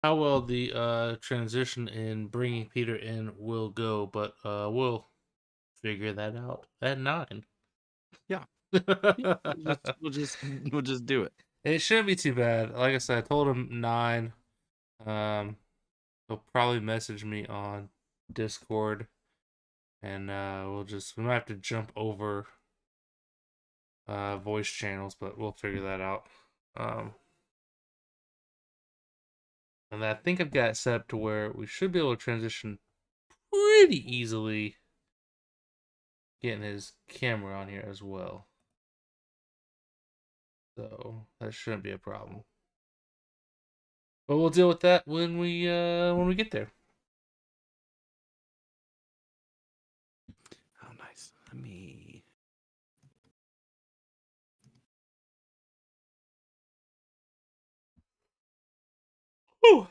how well the transition in bringing Peter in will go, but we'll figure that out at 9. Yeah. We'll just do it. It shouldn't be too bad. Like I said, I told him 9. Um, he'll probably message me on Discord, and we might have to jump over voice channels, but we'll figure that out. Um, and I think I've got it set up to where we should be able to transition pretty easily, getting his camera on here as well. So that shouldn't be a problem. But we'll deal with that when we get there. Oh, nice. Let me. Whew.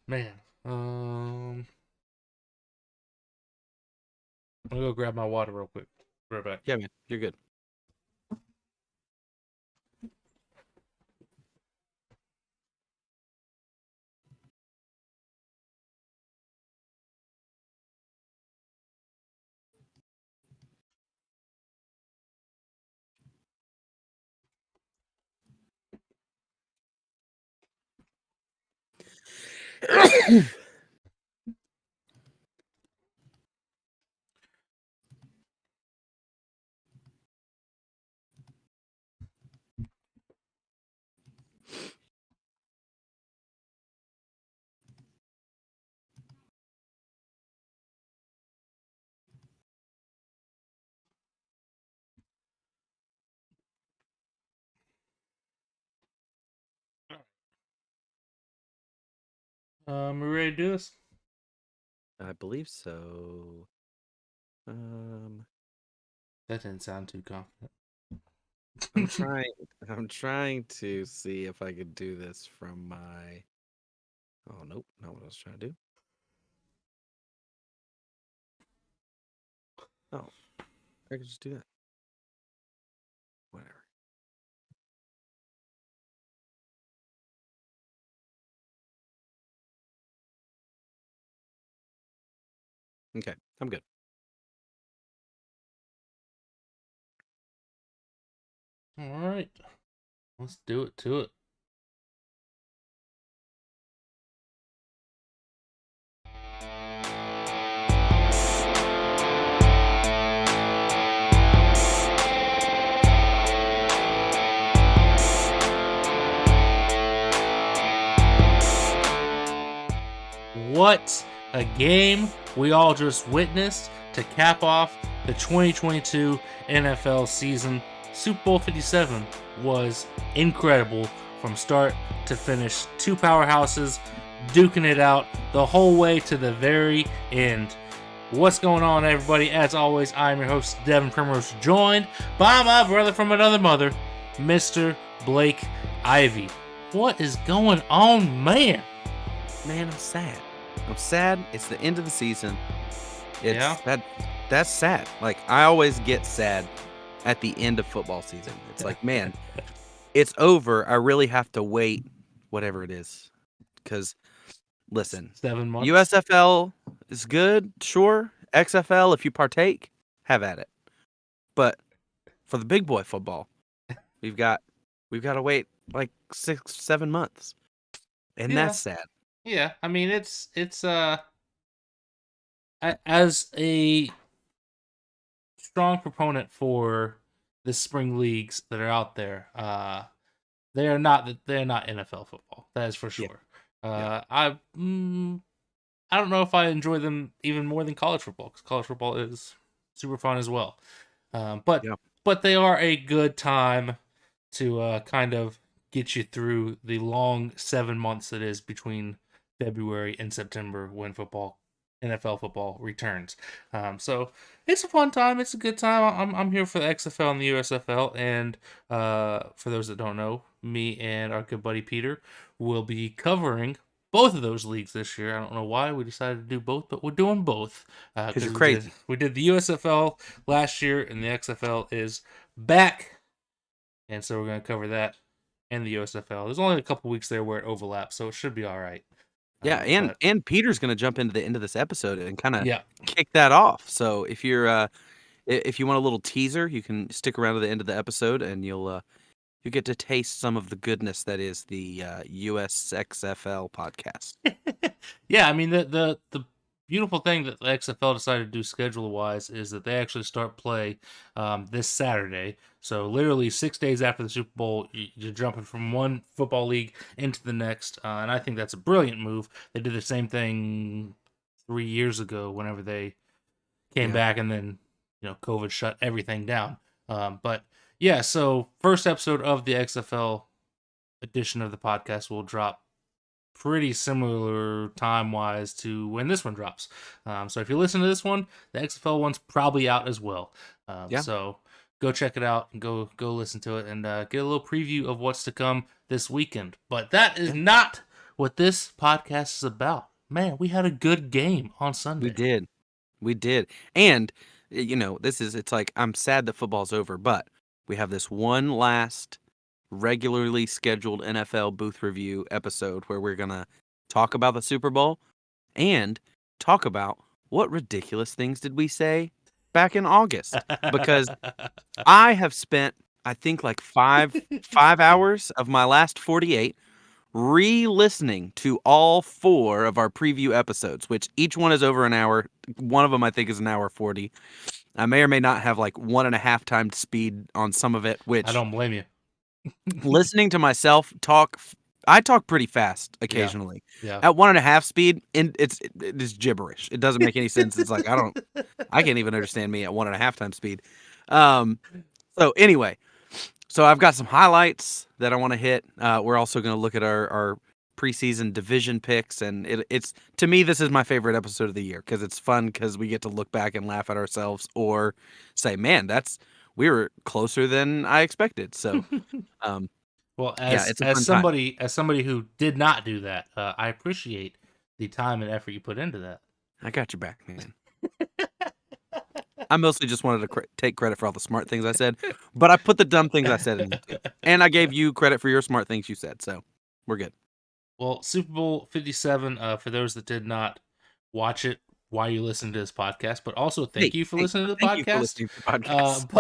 Man. I'm gonna go grab my water real quick. Be right back. Yeah, man, you're good. We ready to do this? I believe so. Um, That didn't sound too confident. I'm trying. I'm trying to see if I could do this from my. Oh nope, not what I was trying to do. Oh, I could just do that. Whatever. Okay, I'm good. All right, let's do it to it. What a game we all just witnessed to cap off the 2022 NFL season. Super Bowl 57 was incredible from start to finish. Two powerhouses duking it out the whole way to the very end. What's going on, everybody? As always, I'm your host, Devin Primrose, joined by my brother from another mother, Mr. Blake Ivy. What is going on, man? Man, I'm sad. I'm sad. It's the end of the season. Yeah. That's sad. Like, I always get sad at the end of football season. It's like, man, it's over. I really have to wait, whatever it is. Because, listen, 7 months. USFL is good, sure. XFL, if you partake, have at it. But for the big boy football, we've got to wait like 6-7 months. And Yeah. that's sad. Yeah. I mean, it's as a strong proponent for the spring leagues that are out there. They're not NFL football. That is for Yeah. sure. Yeah. I don't know if I enjoy them even more than college football, because college football is super fun as well. But Yeah. they are a good time to kind of get you through the long 7 months that is between February and September when NFL football returns. So it's a fun time. It's a good time. I'm here for the XFL and the USFL. And for those that don't know, me and our good buddy Peter will be covering both of those leagues this year. I don't know why we decided to do both, but we're doing both Because you're because crazy. we did the USFL last year, and the XFL is back, and so we're going to cover that and the USFL. There's only a couple weeks there where it overlaps, so it should be all right. Yeah, and But Peter's gonna jump into the end of this episode and kind of yeah, kick that off. So if you want a little teaser, you can stick around to the end of the episode, and you get to taste some of the goodness that is the USXFL podcast. yeah. I mean, the beautiful thing that the XFL decided to do schedule wise is that they actually start play this Saturday. So literally 6 days after the Super Bowl, you're jumping from one football league into the next, and I think that's a brilliant move. They did the same thing 3 years ago whenever they came Yeah. back, and then COVID shut everything down. But yeah, so first episode of the XFL edition of the podcast will drop pretty similar time wise to when this one drops. So if you listen to this one, the XFL one's probably out as well. Yeah. So go check it out and go listen to it and get a little preview of what's to come this weekend. But that is not what this podcast is about. Man, we had a good game on Sunday. We did. And it's like I'm sad that football's over, but we have this one last regularly scheduled NFL booth review episode where we're going to talk about the Super Bowl and talk about what ridiculous things did we say back in August, because I have spent, I think, like 5 hours of my last 48 re-listening to all 4 of our preview episodes, which each one is over an hour. One of them I think is an hour 40. I may or may not have like 1.5 times speed on some of it, which I don't blame you. listening to myself talk, I talk pretty fast occasionally. Yeah. At 1.5 speed, and it is gibberish. It doesn't make any sense. It's like I can't even understand me at 1.5 times speed. So anyway, so I've got some highlights that I want to hit. We're also going to look at our preseason division picks, and it's to me this is my favorite episode of the year because it's fun because we get to look back and laugh at ourselves or say, man, we were closer than I expected. So, well, it's a as fun somebody who did not do that, I appreciate the time and effort you put into that. I got your back, man. I mostly just wanted to take credit for all the smart things I said, but I put the dumb things I said in there too. And I gave you credit for your smart things you said, so we're good. Well, Super Bowl 57, for those that did not watch it while you listen to this podcast, but also thank you for listening to the thank you for podcast. listening to the podcast.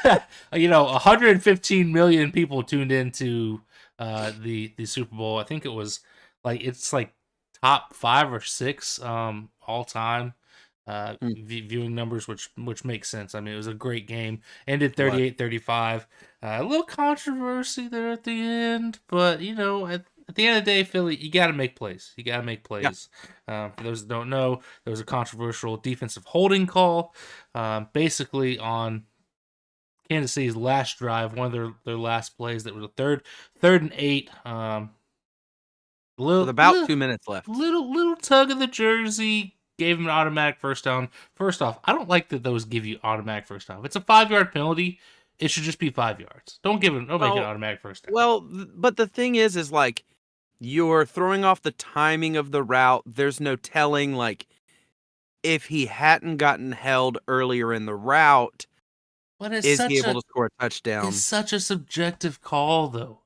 But 115 million people tuned into the Super Bowl. I think it was it's top 5 or 6 all time viewing numbers, which makes sense. I mean, it was a great game. Ended 38-35. A little controversy there at the end, but at the end of the day, Philly, you got to make plays. You got to make plays. Yeah. For those that don't know, there was a controversial defensive holding call, basically on Kansas City's last drive, one of their last plays. That was a third and 8. With about 2 minutes left. Little tug of the jersey. Gave him an automatic first down. First off, I don't like that those give you automatic first down. If it's a 5-yard penalty, it should just be 5 yards. Don't make it an automatic first down. Well, but the thing is like you're throwing off the timing of the route. There's no telling, like, if he hadn't gotten held earlier in the route, but is he able to score a touchdown? It's such a subjective call, though.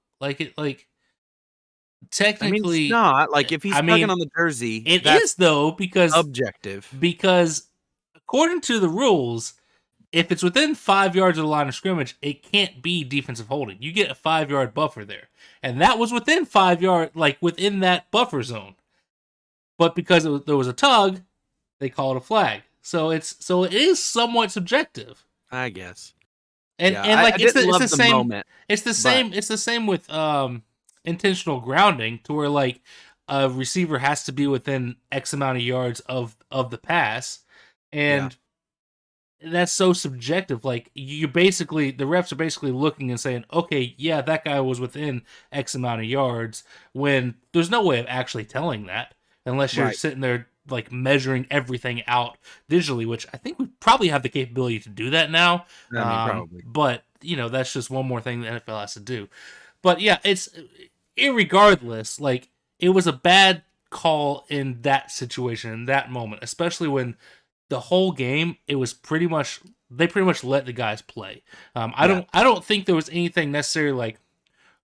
Technically, it's not. Like, if he's tugging on the jersey, it is, though, because objective. Because according to the rules, if it's within 5 yards of the line of scrimmage, it can't be defensive holding. You get a 5-yard buffer there, and that was within 5 yard, within that buffer zone. But because there was a tug, they call it a flag. So it is somewhat subjective, I guess. And it's the same moment. It's the same with intentional grounding, to where a receiver has to be within X amount of yards of the pass, and that's so subjective. The refs are basically looking and saying, okay, yeah, that guy was within X amount of yards, when there's no way of actually telling that unless you're sitting there measuring everything out digitally, which I think we probably have the capability to do that now. Probably. But that's just one more thing the NFL has to do. But yeah, it's irregardless, it was a bad call in that situation, in that moment, especially when the whole game, they pretty much let the guys play. I don't think there was anything necessarily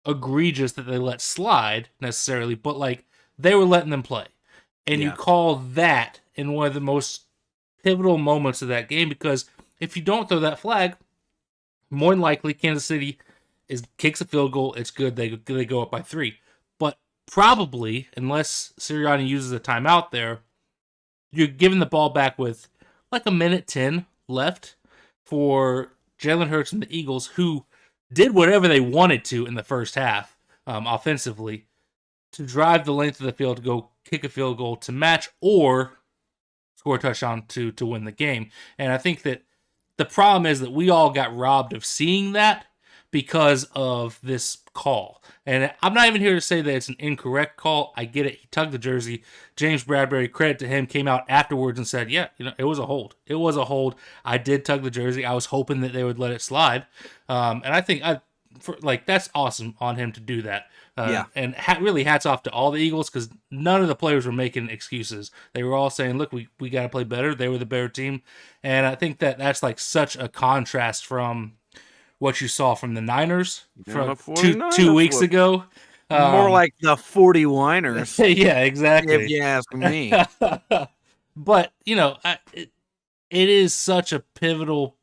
egregious that they let slide necessarily, but they were letting them play. and you Yeah. call that in one of the most pivotal moments of that game, because if you don't throw that flag, more than likely Kansas City kicks a field goal. It's good. They go up by 3. But probably, unless Sirianni uses a timeout there, you're giving the ball back with like a minute 10 left for Jalen Hurts and the Eagles, who did whatever they wanted to in the first half offensively, to drive the length of the field to go kick a field goal to match or score a touchdown to win the game. And I think that the problem is that we all got robbed of seeing that because of this call. And I'm not even here to say that it's an incorrect call. I get it. He tugged the jersey. James Bradbury, credit to him, came out afterwards and said, yeah, it was a hold. It was a hold. I did tug the jersey. I was hoping that they would let it slide. And I think that's awesome on him to do that. Yeah. And really hats off to all the Eagles, because none of the players were making excuses. They were all saying, look, we got to play better. They were the better team. And I think that that's like such a contrast from what you saw from the Niners from two weeks ago. More like the 40-winers. Yeah, exactly. If you ask me. But, it is such a pivotal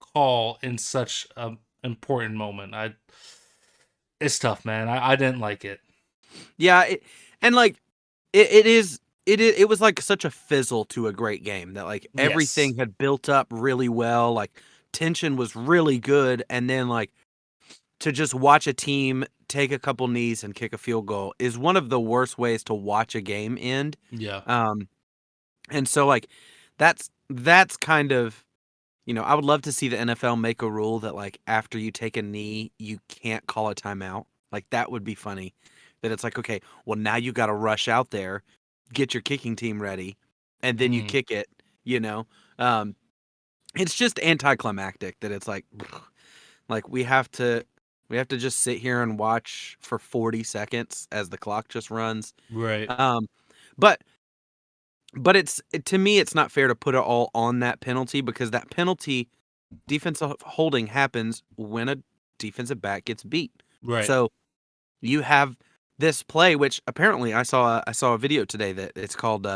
call in such an important moment. It's tough, man. I didn't like it. Yeah, it was like such a fizzle to a great game that like everything had built up really well, like tension was really good, and then like to just watch a team take a couple knees and kick a field goal is one of the worst ways to watch a game end. Yeah. And so like that's kind of, I would love to see the NFL make a rule that like after you take a knee, you can't call a timeout. Like that would be funny. That it's like, okay, well now you got to rush out there, get your kicking team ready, and then you kick it, It's just anticlimactic that it's like we have to just sit here and watch for 40 seconds as the clock just runs. Right. But to me, it's not fair to put it all on that penalty, because that penalty, defensive holding, happens when a defensive back gets beat. Right. So you have this play, which apparently I saw a video today that it's called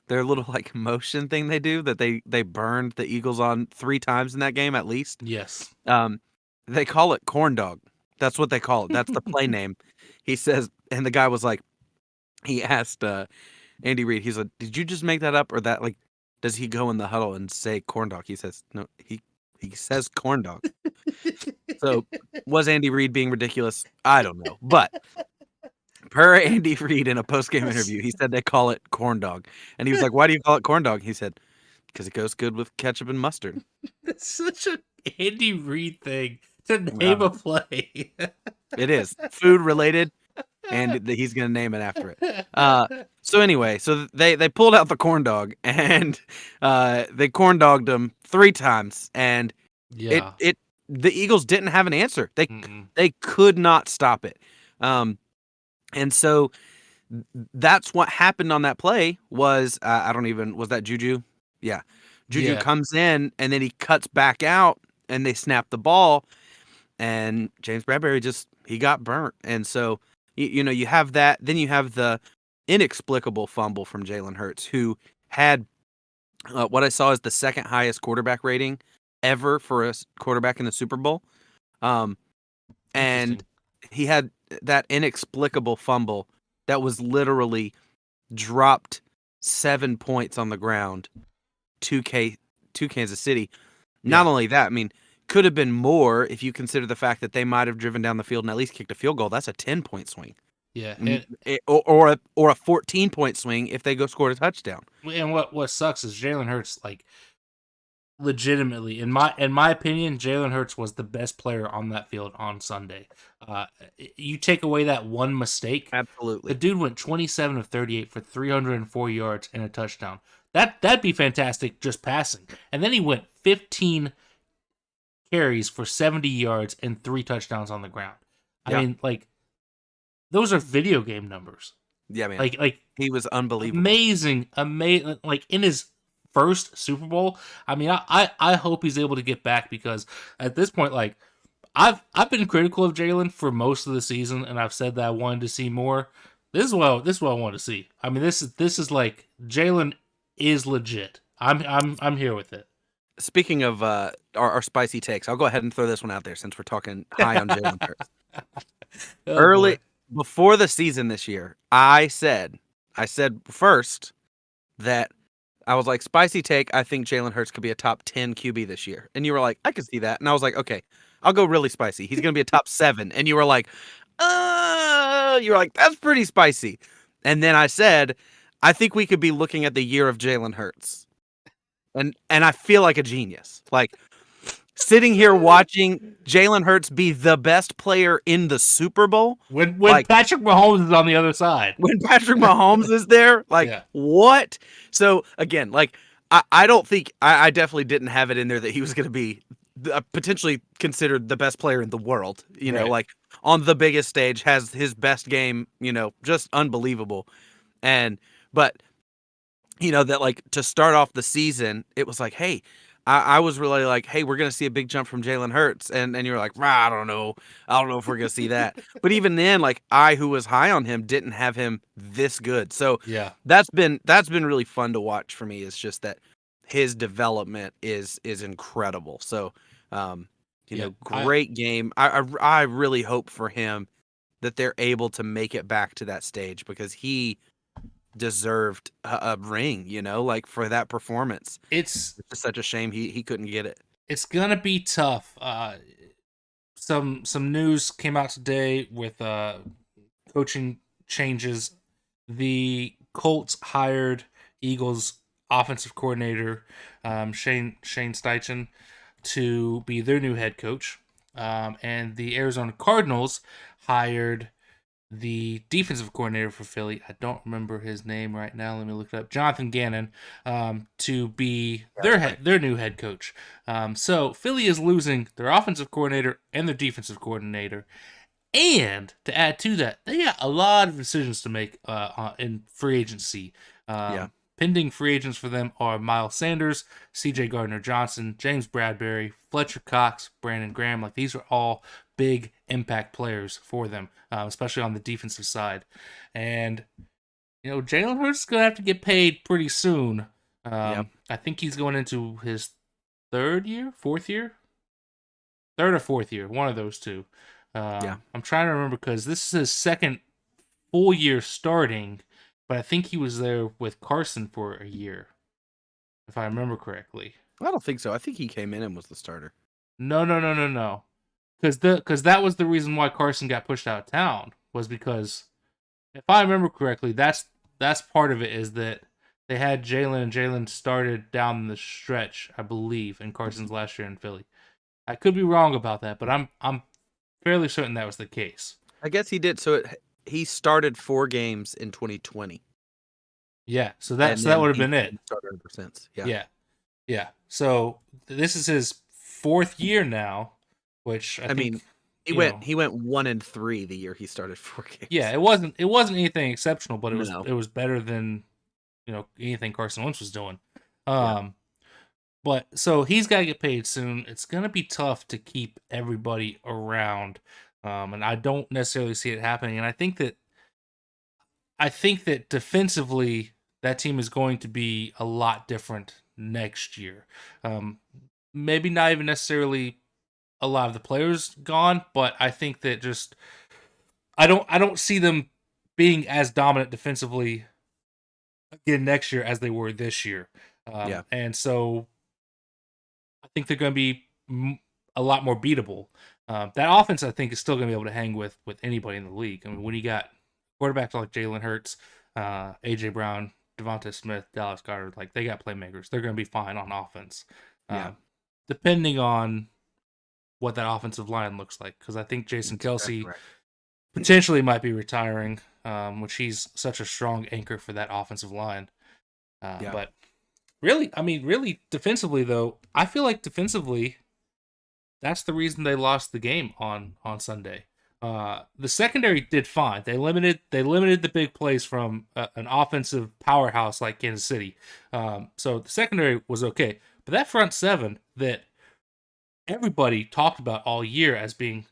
their little like motion thing they do that they burned the Eagles on 3 times in that game at least. Yes. They call it corn dog. That's what they call it. That's the play name. He says, and the guy was like, he asked Andy Reid, he's like, did you just make that up, or that like, does he go in the huddle and say corn dog? He says, no, he says corn dog. So was Andy Reid being ridiculous? I don't know. But per Andy Reid in a post-game interview, he said they call it corn dog. And he was like, why do you call it corn dog? He said, because it goes good with ketchup and mustard. That's such an Andy Reid thing to name a play. It is. Food related, and he's going to name it after it. So anyway, so they pulled out the corn dog, and they corn dogged him 3 times, and yeah, the Eagles didn't have an answer. They could not stop it. And so that's what happened on that play was, was that Juju? Yeah. Juju comes in, and then he cuts back out, and they snap the ball, and James Bradbury he got burnt. And so, you have that. Then you have the inexplicable fumble from Jalen Hurts, who had what I saw is the second highest quarterback rating ever for a quarterback in the Super Bowl. And he had that inexplicable fumble that was literally dropped 7 points on the ground to Kansas City. Not only that, I mean, could have been more if you consider the fact that they might have driven down the field and at least kicked a field goal. That's a 10-point swing. Yeah, or a 14-point swing if they go score a touchdown. And what sucks is Jalen Hurts, like, legitimately, in my opinion, Jalen Hurts was the best player on that field on Sunday. You take away that one mistake, absolutely, the dude went 27 of 38 for 304 yards and a touchdown. That'd be fantastic just passing. And then he went 15 carries for 70 yards and 3 touchdowns on the ground. I mean, like, those are video game numbers. Yeah, man. Like he was unbelievable. Amazing. Like, in his first Super Bowl, I mean, I hope he's able to get back, because at this point, like, I've been critical of Jalen for most of the season, and I've said that I wanted to see more. This is what I want to see. I mean, this is like Jalen is legit. I'm here with it. Speaking of our spicy takes, I'll go ahead and throw this one out there since we're talking high on Jalen Hurts. Oh Early boy. before the season this year, I said first that I was like, spicy take, I think Jalen Hurts could be a top 10 QB this year. And you were like, I could see that. And I was like, okay, I'll go really spicy. He's going to be a top 7. And you were like, you're like, that's pretty spicy. And then I said, I think we could be looking at the year of Jalen Hurts. And I feel like a genius. Like sitting here watching Jalen Hurts be the best player in the Super Bowl. When Like Patrick Mahomes is on the other side. when Patrick Mahomes is there, like Yeah. what? So again, like I don't think I definitely didn't have it in there that he was going to be potentially considered the best player in the world. You know, Right. like on the biggest stage, has his best game. You know, just unbelievable. And but that like to start off the season, it was like, hey, I was really like, hey, we're gonna see a big jump from Jalen Hurts, and you're like, I don't know, if we're gonna see that. But even then, like I, who was high on him, didn't have him this good. So Yeah. that's been really fun to watch for me. It's just that his development is incredible. So, Yeah. great game. I really hope for him that they're able to make it back to that stage because he deserved a ring, like for that performance. It's It's just such a shame he couldn't get it. it's gonna be tough. Some news came out today with coaching changes. The Colts hired Eagles offensive coordinator Shane Steichen to be their new head coach, and the Arizona Cardinals hired the defensive coordinator for Philly. I don't remember his name right now. Let me look it up. Jonathan Gannon, to be their new head coach. So Philly is losing their offensive coordinator and their defensive coordinator. And to add to that, they got a lot of decisions to make in free agency. Yeah. Pending free agents for them are Miles Sanders, C.J. Gardner-Johnson, James Bradbury, Fletcher Cox, Brandon Graham. Like these are all big impact players for them, especially on the defensive side. And Jalen Hurts is gonna have to get paid pretty soon. I think he's going into his third or fourth year, one of those two. I'm trying to remember because this is his second full year starting, but I think he was there with Carson for a year, if I remember correctly. I don't think so. I think he came in and was the starter. No. Because that was the reason why Carson got pushed out of town, was because, if I remember correctly, that's part of it, is that they had Jalen, and Jalen started down the stretch, I believe, in Carson's last year in Philly. I could be wrong about that, but I'm fairly certain that was the case. I guess he did. So he started 4 games in 2020. Yeah, so that would have been it. Started ever since. Yeah. So this is his 4th year now, which I think, he went 1-3 the year he started 4 games. Yeah, it wasn't anything exceptional, but No. it was better than anything Carson Wentz was doing. But so he's got to get paid soon. It's gonna be tough to keep everybody around, and I don't necessarily see it happening. And I think that defensively, that team is going to be a lot different next year. Maybe not even necessarily a lot of the players gone, but I think that just I don't see them being as dominant defensively again next year as they were this year. And so I think they're going to be a lot more beatable. That offense, I think, is still going to be able to hang with anybody in the league. I mean, when you got quarterbacks like Jalen Hurts, A.J. Brown, Devonta Smith, Dallas Goedert, like they got playmakers. They're going to be fine on offense. Depending on what that offensive line looks like, because I think Jason Kelce potentially might be retiring, which he's such a strong anchor for that offensive line. But really defensively, though, I feel like defensively, that's the reason they lost the game on Sunday. The secondary did fine. They limited the big plays from an offensive powerhouse like Kansas City. So the secondary was okay, but that front seven that everybody talked about all year as being,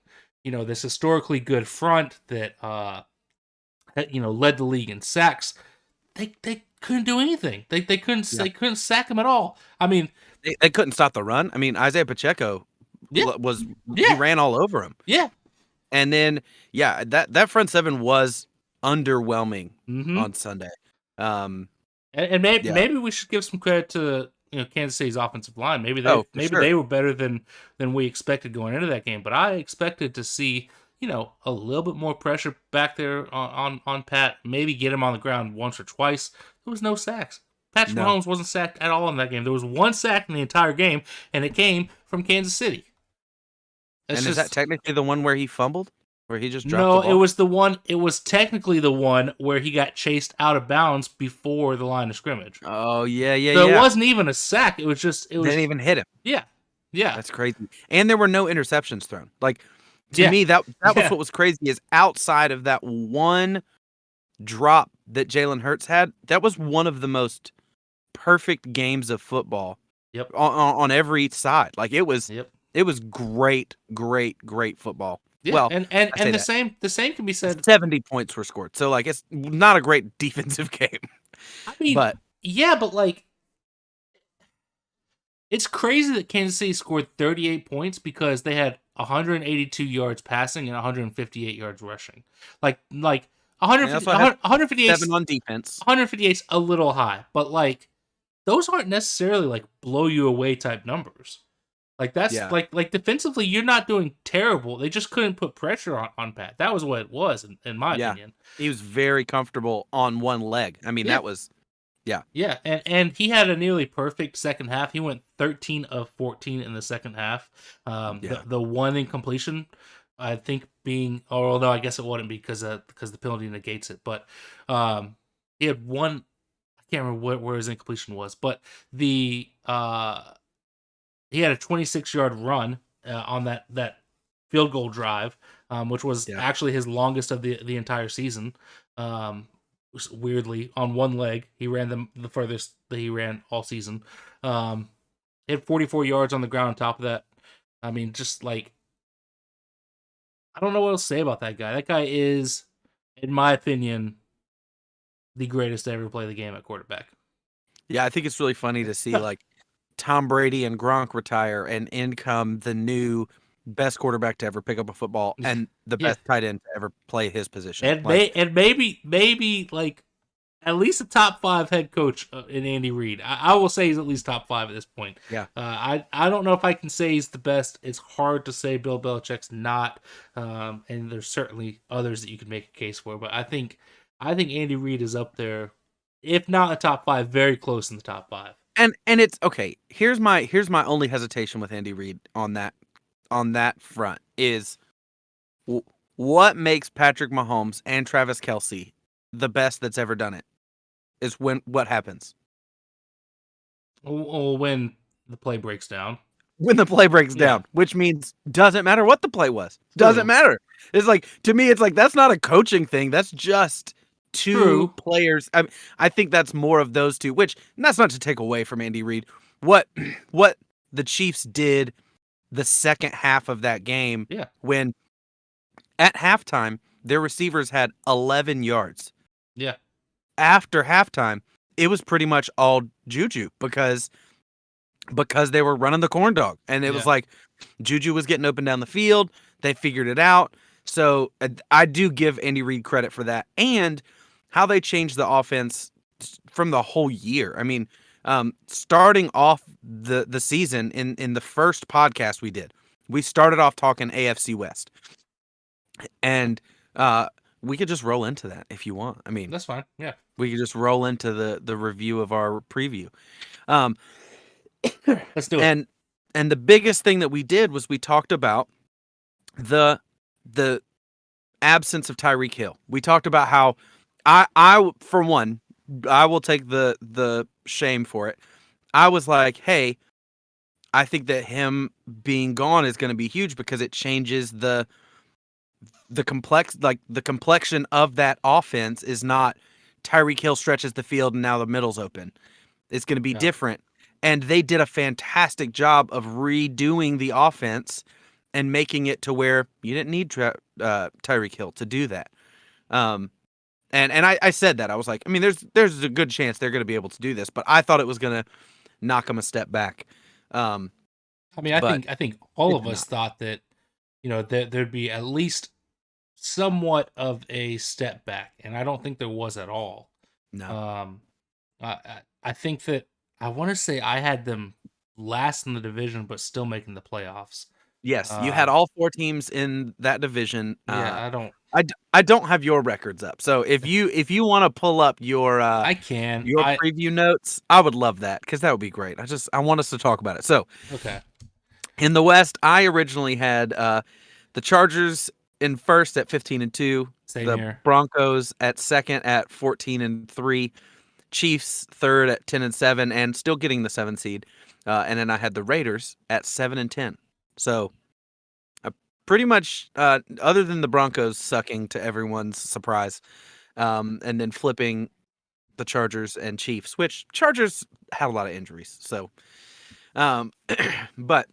this historically good front that led the league in sacks. They couldn't do anything. They Yeah. couldn't sack him at all. I mean, They couldn't stop the run. I mean, Isaiah Pacheco yeah, he yeah, ran all over him. yeah. And then that front seven was underwhelming Mm-hmm. on Sunday. Um, And maybe yeah. maybe we should give some credit to Kansas City's offensive line. Maybe Oh, for maybe sure. they were better than we expected going into that game. But I expected to see a little bit more pressure back there on Pat. Maybe get him on the ground once or twice. There was no sacks. Patrick No. Mahomes wasn't sacked at all in that game. There was one sack in the entire game, and it came from Kansas City. And is that technically the one where he fumbled? Where he just dropped the No, ball? it was the one. It was technically the one where he got chased out of bounds before the line of scrimmage. Oh, yeah. So it wasn't even a sack. It was Didn't even hit him. Yeah. That's crazy. And there were no interceptions thrown. Like, to Yeah. me, that was Yeah. what was crazy, is outside of that one drop that Jalen Hurts had, that was one of the most perfect games of football. Yep. On every side. Like, it was Yep. it was great football. Yeah. Well, and I say the that. same can be said. 70 points were scored. So, like, it's not a great defensive game. I mean, But yeah, but like, it's crazy that Kansas City scored 38 points because they had 182 yards passing and 158 yards rushing. Like 150, also had 158 7 on defense. 158's a little high, but like those aren't necessarily like blow you away type numbers. Like that's like defensively, you're not doing terrible. They just couldn't put pressure on Pat. That was what it was, in my opinion. He was very comfortable on one leg. I mean, that was, yeah, and he had a nearly perfect second half. He went 13 of 14 in the second half. The one incompletion, I think, being, or no, I guess it wouldn't be because the penalty negates it. But he had one. I can't remember where his incompletion was, but he had a 26-yard run on that field goal drive, which was actually his longest of the entire season. Weirdly, on one leg, he ran the furthest that he ran all season. He had 44 yards on the ground on top of that. I mean, just like, I don't know what else to say about that guy. That guy is, in my opinion, the greatest to ever play the game at quarterback. Yeah, I think it's really funny to see like Tom Brady and Gronk retire, and in come the new best quarterback to ever pick up a football and the best tight end to ever play his position. And maybe like at least a top 5 head coach in Andy Reid. I will say he's at least top 5 at this point. Yeah. I don't know if I can say he's the best. It's hard to say Bill Belichick's not. And there's certainly others that you could make a case for, but I think Andy Reid is up there, if not a top 5, very close in the top 5. And it's okay. Here's my only hesitation with Andy Reid on that front is what makes Patrick Mahomes and Travis Kelce the best that's ever done it is what happens when the play breaks down. When the play breaks down, which means doesn't matter what the play was. Doesn't matter. It's like, to me, it's like that's not a coaching thing. That's just two players. I think that's more of those two, which, and that's not to take away from Andy Reid. What the Chiefs did the second half of that game, when at halftime their receivers had 11 yards. Yeah. After halftime, it was pretty much all Juju because they were running the corn dog, and it was like Juju was getting open down the field. They figured it out. So I do give Andy Reid credit for that, and how they changed the offense from the whole year. I mean, starting off the season in the first podcast we started off talking AFC West, and we could just roll into that if you want. I mean, that's fine. Yeah, we could just roll into the review of our preview. Let's do it. And the biggest thing that we did was we talked about the absence of Tyreek Hill. We talked about how I for one, I will take the shame for it. I was like, hey, I think that him being gone is going to be huge because it changes the complexion of that offense. Is not Tyreek Hill stretches the field and now the middle's open. It's going to be different. And they did a fantastic job of redoing the offense and making it to where you didn't need Tyreek Hill to do that. And I said that. I was like, I mean, there's a good chance they're going to be able to do this, but I thought it was going to knock them a step back. Um, I mean, but I think all it of did us not. thought that there'd be at least somewhat of a step back, and I don't think there was at all. No. Um, I think that I want to say I had them last in the division, but still making the playoffs. Yes, you had Um, all four teams in that division. yeah, I don't. I don't have your records up. So if you want to pull up I can. your preview notes, I would love that because that would be great. I want us to talk about it. So Okay. in the West, I originally had the Chargers in first at 15-2, Same the here. Broncos at second at 14-3, Chiefs third at 10-7, and still getting the 7 seed. And then I had the Raiders at 7-10. So pretty much, other than the Broncos sucking to everyone's surprise, and then flipping the Chargers and Chiefs, which Chargers had a lot of injuries. So, um, but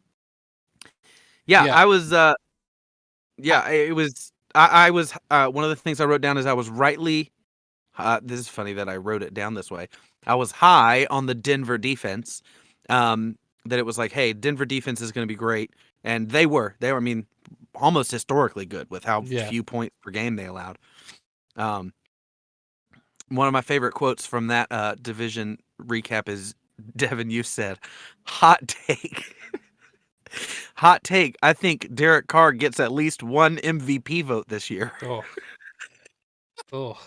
yeah, Yeah. I was, I, yeah, it was, I was, one of the things I wrote down is I was rightly, this is funny that I wrote it down this way. I was high on the Denver defense, that it was like, hey, Denver defense is going to be great. And they were, I mean, almost historically good with how yeah. few points per game they allowed. Um, One of my favorite quotes from that division recap is Devin, you said, hot take. Hot take. I think Derek Carr gets at least one MVP vote this year. Oh. Oh.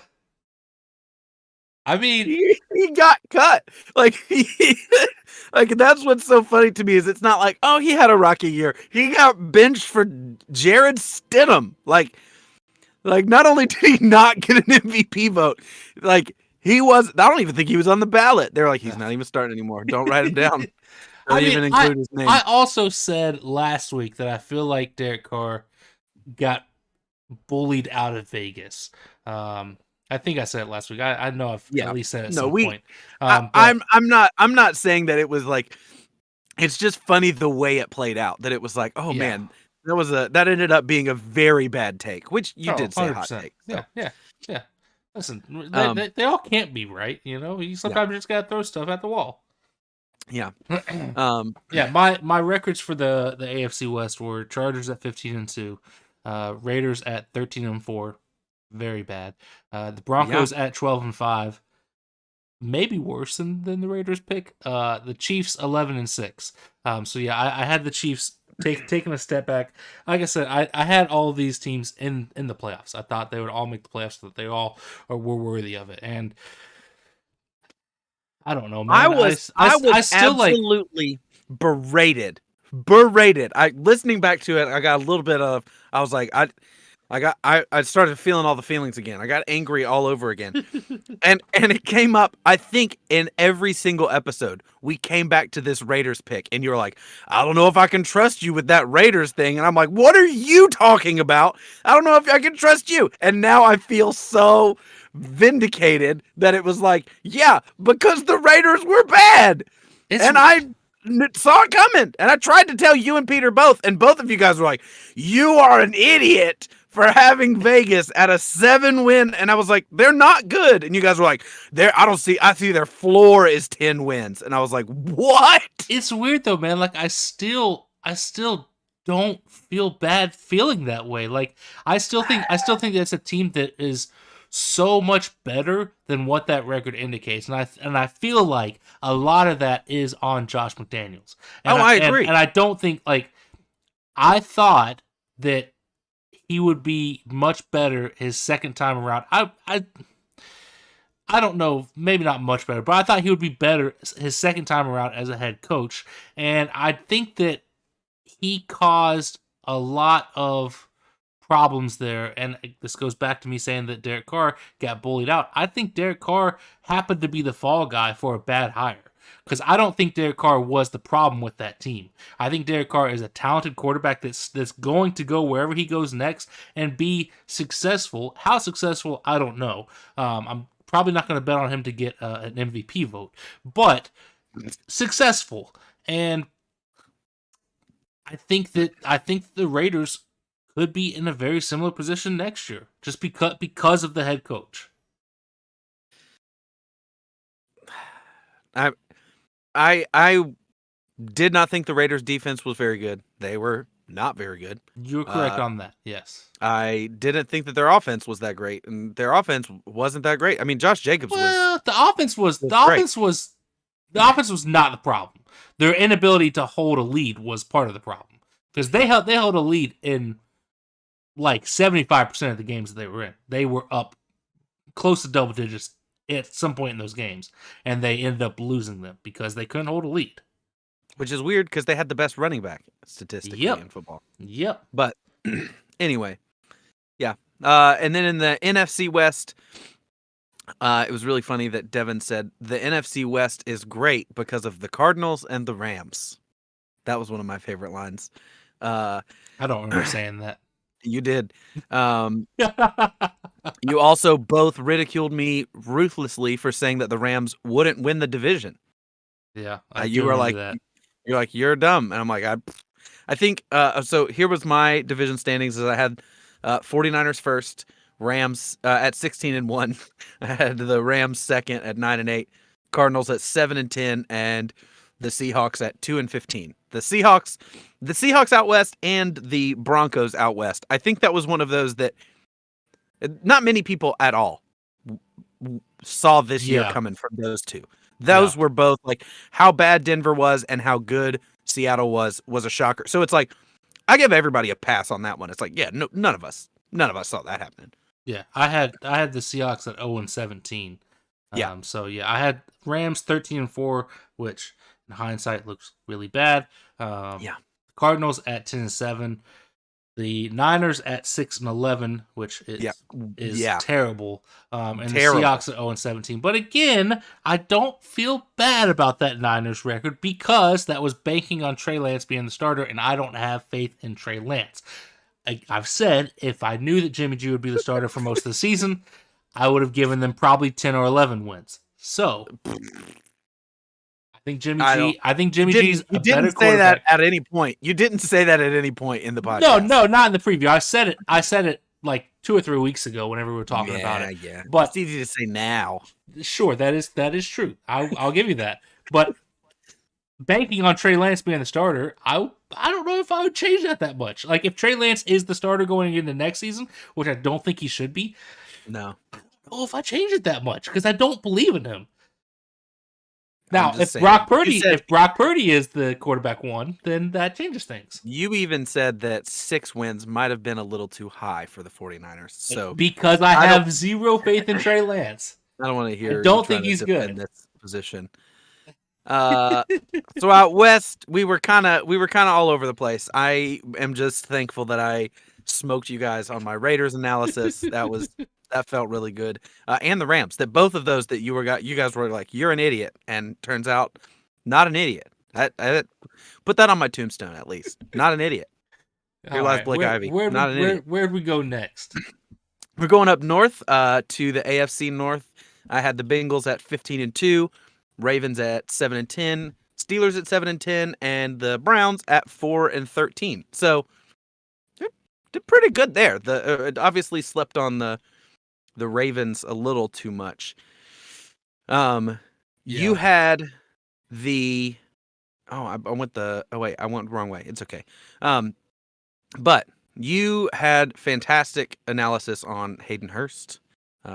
I mean, He got cut. Like like that's what's so funny to me is it's not like, oh, he had a rocky year. He got benched for Jared Stidham. Like not only did he not get an MVP vote, like he was I don't even think he was on the ballot. They're like, he's not even starting anymore. Don't write him down. Don't I mean, even include his I name. also said last week that I feel like Derek Carr got bullied out of Vegas. I think I said it last week. I know I've at Yeah. least said it at No, some we point. But I'm not saying that it was like it's just funny the way it played out. That it was like, oh yeah. man, that ended up being a very bad take, which you Oh, did say hot 100%. take. So Yeah, yeah, yeah. Listen, um they all can't be right, you know? You yeah, sometimes just gotta throw stuff at the wall. yeah. Um Yeah, my records for the AFC West were Chargers at 15-2, Raiders at 13-4, very bad. The yeah. Broncos at 12-5, maybe worse than the Raiders pick. The Chiefs 11-6. So yeah, I had the Chiefs taking a step back. Like I said, I had all of these teams in the playoffs. I thought they would all make the playoffs, that they all were worthy of it. And I don't know, man. I was I still like. absolutely berated. Berated. I listening back to it, I got a little bit of I was like I started feeling all the feelings again. I got angry all over again. And it came up, I think, in every single episode. We came back to this Raiders pick, and you're like, I don't know if I can trust you with that Raiders thing. And I'm like, what are you talking about? I don't know if I can trust you. And now I feel so vindicated that it was like, yeah, because the Raiders were bad. It's And saw it coming. And I tried to tell you and Peter both, and both of you guys were like, you are an idiot for having Vegas at a 7-win. And I was like, they're not good. And you guys were like, I see their floor is 10 wins. And I was like, what? it's weird though, man. Like I still don't feel bad feeling that way. Like I still think that's a team that is so much better than what that record indicates. And I feel like a lot of that is on Josh McDaniels. Oh, I agree. And I don't think, like, I thought that he would be much better his second time around. I don't know, maybe not much better, but I thought he would be better his second time around as a head coach. And I think that he caused a lot of problems there. And this goes back to me saying that Derek Carr got bullied out. I think Derek Carr happened to be the fall guy for a bad hire. Because I don't think Derek Carr was the problem with that team. I think Derek Carr is a talented quarterback that's going to go wherever he goes next and be successful. How successful, I don't know. I'm probably not going to bet on him to get an MVP vote, but successful. And I think the Raiders could be in a very similar position next year, just because of the head coach. I did not think the Raiders defense was very good. They were not very good. You're correct on that. Yes. I didn't think that their offense was that great, and their offense wasn't that great. I mean, Josh Jacobs Well, the offense was great. the offense was not the problem. Their inability to hold a lead was part of the problem because they held a lead in like 75% of the games that they were in. They were up close to double digits at some point in those games, and they ended up losing them because they couldn't hold a lead. Which is weird because they had the best running back statistically in football. Yep. But anyway, yeah. And then in the NFC West, it was really funny that Devin said the NFC West is great because of the Cardinals and the Rams. That was one of my favorite lines. I don't remember saying that. You did. You also both ridiculed me ruthlessly for saying that the Rams wouldn't win the division. Yeah, you were like, that. You're like, you're dumb, and I'm like, I think. So here was my division standings: is I had 49ers first, Rams at 16-1. I had the Rams second at 9-8, Cardinals at 7-10, and the Seahawks at 2-15. The Seahawks out west, and the Broncos out west. I think that was one of those that not many people at all saw this year coming from those two. Those were both like how bad Denver was and how good Seattle was a shocker. So it's like I give everybody a pass on that one. It's like, yeah, no, none of us saw that happening. Yeah, I had the Seahawks at 0-17. Yeah. So yeah, I had Rams 13-4, which in hindsight looks really bad. Cardinals at 10-7. The Niners at 6-11, which is terrible. And terrible. The Seahawks at 0-17. But again, I don't feel bad about that Niners record because that was banking on Trey Lance being the starter, and I don't have faith in Trey Lance. I've said if I knew that Jimmy G would be the starter for most of the season, I would have given them probably 10 or 11 wins. So I think Jimmy G's a better quarterback. You didn't say that at any point. You didn't say that at any point in the podcast. No, not in the preview. I said it like 2 or 3 weeks ago whenever we were talking about it. Yeah, but it's easy to say now. Sure, that is true. I'll give you that. But banking on Trey Lance being the starter, I don't know if I would change that much. Like if Trey Lance is the starter going into next season, which I don't think he should be. No. I don't know if I change it that much because I don't believe in him. Now, if Brock Purdy is the quarterback one, then that changes things. You even said that 6 wins might have been a little too high for the 49ers. So because I have zero faith in Trey Lance. I don't want to hear. I don't think he's good in this position. So out west, we were kind of all over the place. I am just thankful that I smoked you guys on my Raiders analysis. That felt really good. And the Rams, that both of those that you guys were like, you're an idiot. And turns out, not an idiot. I put that on my tombstone, at least. Not an idiot. Here lies Blake Ivy. Not an idiot. Where'd we go next? We're going up north to the AFC North. I had the Bengals at 15-2, Ravens at 7-10, Steelers at 7-10, and the Browns at 4-13. So, they're pretty good there. It obviously slept on the Ravens a little too much. You had the I went the I went the wrong way. It's okay. But you had fantastic analysis on Hayden Hurst.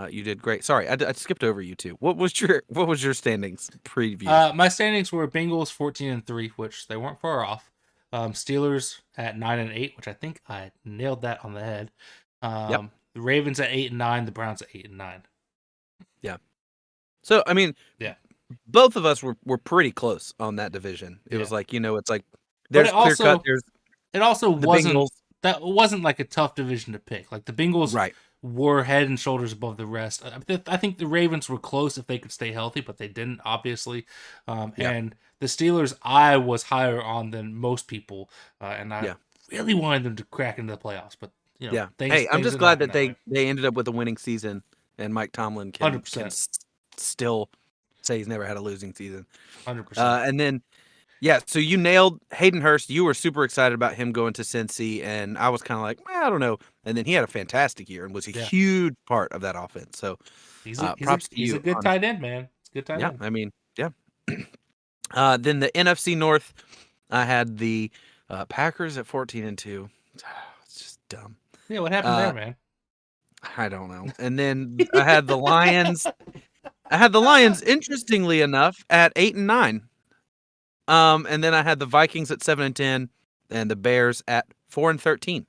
You did great. Sorry, I skipped over you two. What was your standings preview? My standings were Bengals 14-3, which they weren't far off. Steelers at 9-8, which I think I nailed that on the head. Yep. The Ravens at 8-9, the Browns at 8-9. Yeah. So I mean, both of us were pretty close on that division. It was like, it's like there's clear cut. It also wasn't Bengals. That wasn't like a tough division to pick. Like the Bengals right. were head and shoulders above the rest. I think the Ravens were close if they could stay healthy, but they didn't, obviously. And the Steelers, I was higher on than most people, and I really wanted them to crack into the playoffs, but. I'm just glad that they ended up with a winning season, and Mike Tomlin can still say he's never had a losing season. 100%. And then, so you nailed Hayden Hurst. You were super excited about him going to Cincy, and I was kind of like, I don't know. And then he had a fantastic year and was a huge part of that offense. So he's a good tight end, man. It's a good tight end. I mean, Then the NFC North, I had the Packers at 14-2. It's just dumb. Yeah, what happened Uh, there, man? I don't know. And then I had the Lions. Interestingly enough, at 8-9. And then I had the Vikings at 7-10, and the Bears at 4-13.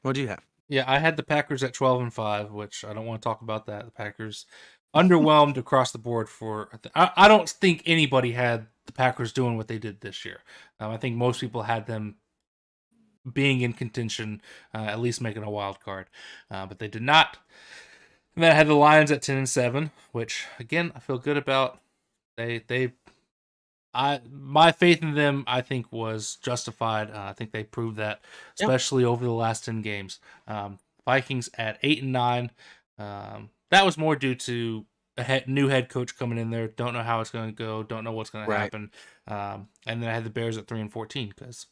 What do you have? Yeah, I had the Packers at 12-5, which I don't want to talk about that. The Packers underwhelmed across the board for. I don't think anybody had the Packers doing what they did this year. I think most people had them being in contention, at least making a wild card, but they did not. And then I had the Lions at 10-7, which again I feel good about. My faith in them, I think, was justified. I think they proved that, especially over the last 10 games. Vikings at 8-9. That was more due to a new head coach coming in there. Don't know how it's going to go. Don't know what's going to happen. And then I had the Bears at 3-14 because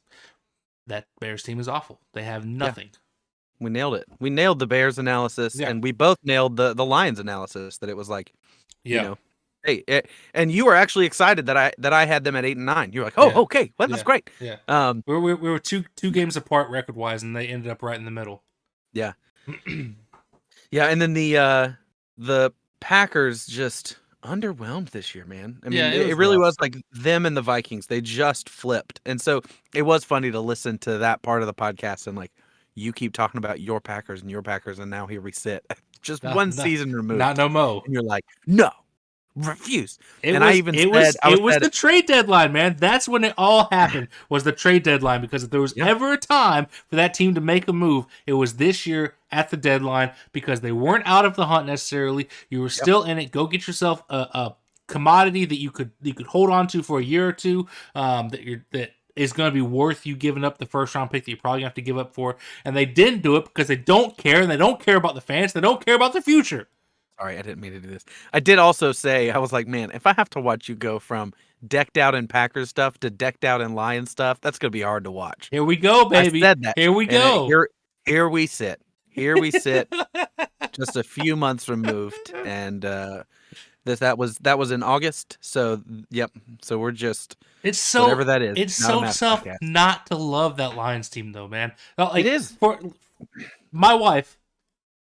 that Bears team is awful. They have nothing. Yeah. We nailed it. We nailed the Bears analysis, and we both nailed the Lions analysis. That it was like, you know. Hey, and you were actually excited that I had them at 8-9. You're like, okay, well, that's great. Yeah. We were two games apart record wise, and they ended up right in the middle. Yeah. Yeah, and then the Packers just underwhelmed this year, man. I mean, it really was like them and the Vikings. They just flipped, and so it was funny to listen to that part of the podcast and like you keep talking about your Packers, and now here we sit, just one season removed. Not no mo. And you're like, no. Refuse. It was the trade deadline, man. That's when it all happened. Was the trade deadline, because if there was ever a time for that team to make a move, it was this year at the deadline, because they weren't out of the hunt necessarily. You were still in it. Go get yourself a commodity that you could hold on to for a year or two. That is going to be worth you giving up the first round pick that you're probably going to have to give up for. And they didn't do it because they don't care, and they don't care about the fans. They don't care about the future. Sorry, I didn't mean to do this. I did also say, I was like, man, if I have to watch you go from decked out in Packers stuff to decked out in Lions stuff, that's going to be hard to watch. Here we go, baby. I said that. Here we go. Here we sit. Here we sit. Just a few months removed. And that was in August. So, yep. So we're just, it's so, whatever that is. It's so tough not to love that Lions team, though, man. Like, it is. For my wife,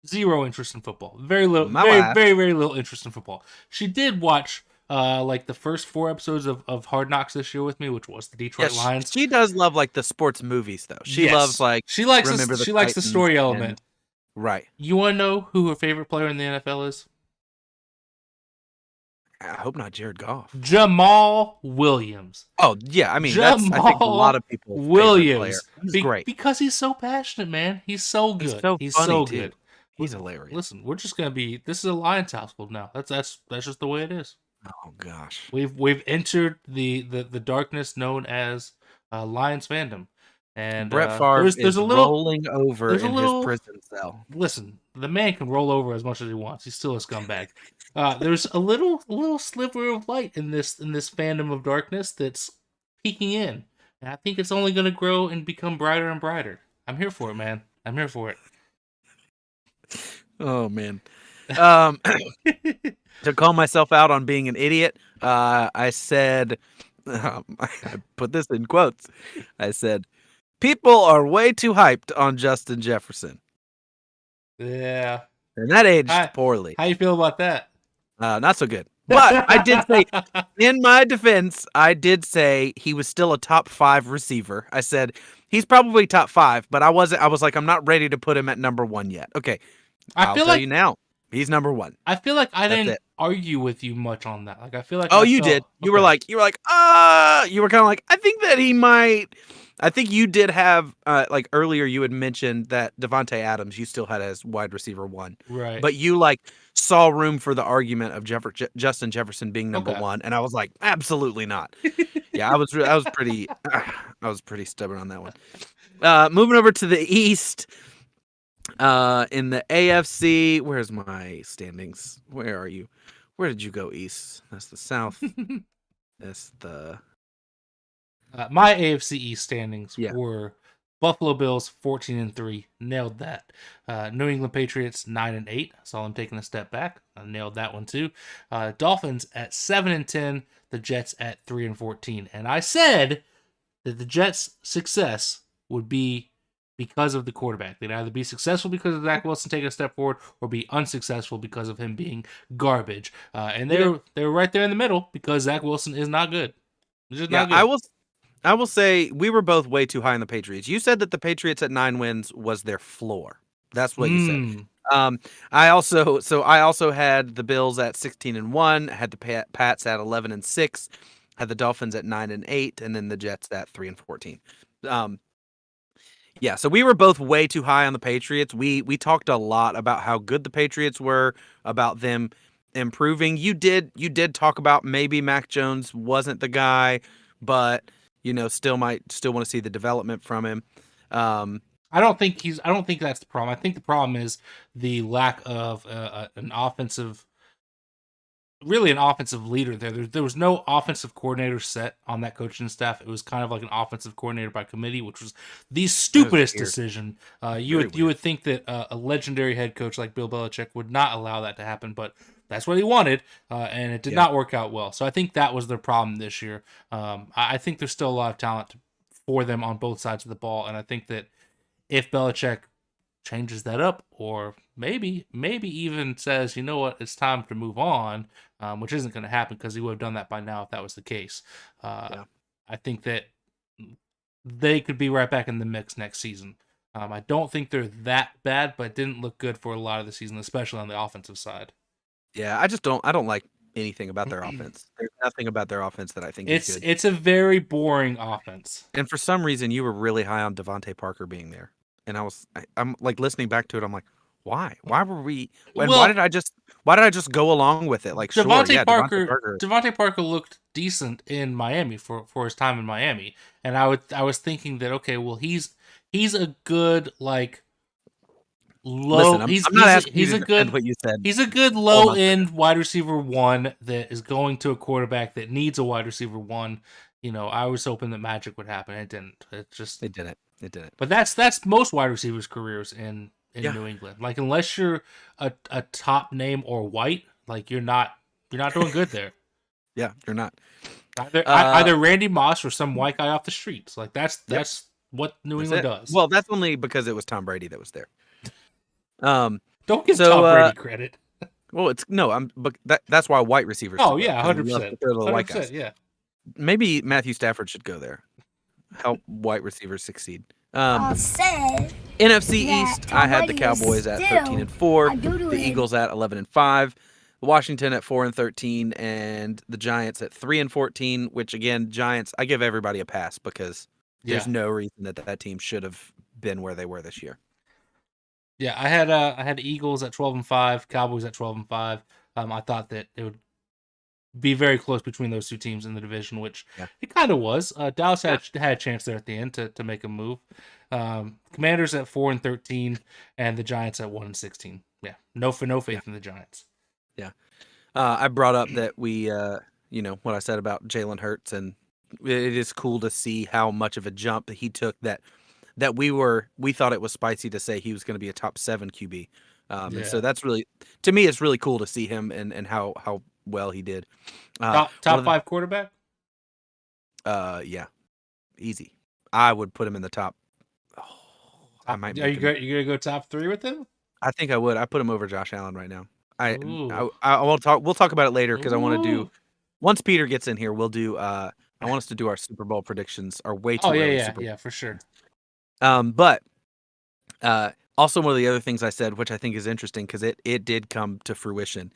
zero interest in football. Very little, very little interest in football. She did watch like the first 4 episodes of Hard Knocks this year with me, which was the Detroit Lions. She does love like the sports movies, though. She loves like she likes the story element. Right. You want to know who her favorite player in the NFL is? I hope not Jared Goff. Jamal Williams. Oh yeah, I mean that's I think a lot of people. Williams, he's great because he's so passionate, man. He's so good. He's so good. Too. He's hilarious. Listen, we're just gonna be. This is a Lions household now. That's just the way it is. Oh gosh. We've entered the darkness known as Lions fandom, and Brett Favre is rolling over in his prison cell. Listen, the man can roll over as much as he wants. He's still a scumbag. There's a little sliver of light in this fandom of darkness that's peeking in, and I think it's only gonna grow and become brighter and brighter. I'm here for it, man. I'm here for it. Oh man. To call myself out on being an idiot, I said, I put this in quotes. I said, people are way too hyped on Justin Jefferson. Yeah. And that aged poorly. How you feel about that? Not so good. But I did say, in my defense, I did say he was still a top 5 receiver. I said, he's probably top 5, but I was like, I'm not ready to put him at number 1 yet. Okay. I'll tell you now. He's number 1. I feel like I didn't argue with you much on that. Like I feel like you did. You were like, you were kind of like, I think that he might. I think you did have like earlier you had mentioned that Devontae Adams you still had as wide receiver 1. Right. But you like saw room for the argument of Justin Jefferson being number 1, and I was like, absolutely not. Yeah, I was pretty stubborn on that one. Moving over to the East. In the AFC, where's my standings? Where are you? Where did you go, East? That's the South. That's the my AFC East standings were Buffalo Bills 14-3, nailed that. New England Patriots 9-8, saw them taking a step back. I nailed that one too. Dolphins at 7-10, the Jets at 3-14, and I said that the Jets' success would be because of the quarterback. They'd either be successful because of Zach Wilson taking a step forward, or be unsuccessful because of him being garbage. And they're right there in the middle because Zach Wilson is not good. He's just Yeah, not good. I will say we were both way too high on the Patriots. You said that the Patriots at 9 wins was their floor. That's what you said. Um, I also had the Bills at 16-1, had the Pats at 11-6, had the Dolphins at 9-8, and then the Jets at 3-14. Yeah, so we were both way too high on the Patriots. We talked a lot about how good the Patriots were, about them improving. You did talk about maybe Mac Jones wasn't the guy, but still want to see the development from him. I don't think that's the problem. I think the problem is the lack of an offensive leader there. There was no offensive coordinator set on that coaching staff. It was kind of like an offensive coordinator by committee, which was the stupidest decision. You would think that a legendary head coach like Bill Belichick would not allow that to happen, but that's what he wanted, and it did not work out well. So I think that was their problem this year. I think there's still a lot of talent for them on both sides of the ball, and I think that if Belichick changes that up, or maybe even says, you know what, it's time to move on, which isn't going to happen because he would have done that by now if that was the case. I think that they could be right back in the mix next season. I don't think they're that bad, but it didn't look good for a lot of the season, especially on the offensive side. Yeah, I don't like anything about their offense. There's nothing about their offense that I think is good. It's a very boring offense. And for some reason, you were really high on Devontae Parker being there, and I'm like listening back to it. I'm like, why? Why were we? Why did I just go along with it? Like, Devontae Parker looked decent in Miami for his time in Miami, and I was thinking that, okay, well, he's a good, like, low. Listen, I'm not asking you to defend what you said. He's a good low end wide receiver one that is going to a quarterback that needs a wide receiver one. I was hoping that magic would happen. It didn't. It didn't. But that's most wide receivers' careers in New England. Like, unless you're a top name or white, like, you're not doing good there. Yeah, you're not. Either Randy Moss or some white guy off the streets. Like, that's what New England does. Well, that's only because it was Tom Brady that was there. Don't give Tom Brady credit. Well, but that's why white receivers. Oh yeah, 100%. White guys. Yeah. Maybe Matthew Stafford should go there. Help white receivers succeed. NFC East, I had the Cowboys at 13-4, the Eagles at 11-5, Washington at 4-13, and the Giants at 3-14. Which, again, Giants, I give everybody a pass because there's no reason that team should have been where they were this year. Yeah, I had Eagles at 12-5, Cowboys at 12-5. I thought that it would be very close between those two teams in the division, which it kind of was. Dallas had a chance there at the end to make a move. Commanders at 4-13, and the Giants at 1-16. Yeah, no faith in the Giants. Yeah, I brought up that we, what I said about Jalen Hurts, and it is cool to see how much of a jump he took. That we thought it was spicy to say he was going to be a top 7 QB. And so that's really, to me, it's really cool to see him and how well he did. Top 5 quarterback? Yeah, easy. I would put him in the top. I might. Are you gonna go top 3 with him? I think I would. I put him over Josh Allen right now. I will talk. We'll talk about it later because I want to do. Once Peter gets in here, we'll do. I want us to do our Super Bowl predictions. Our way too. Yeah, for sure. But also one of the other things I said, which I think is interesting because it did come to fruition,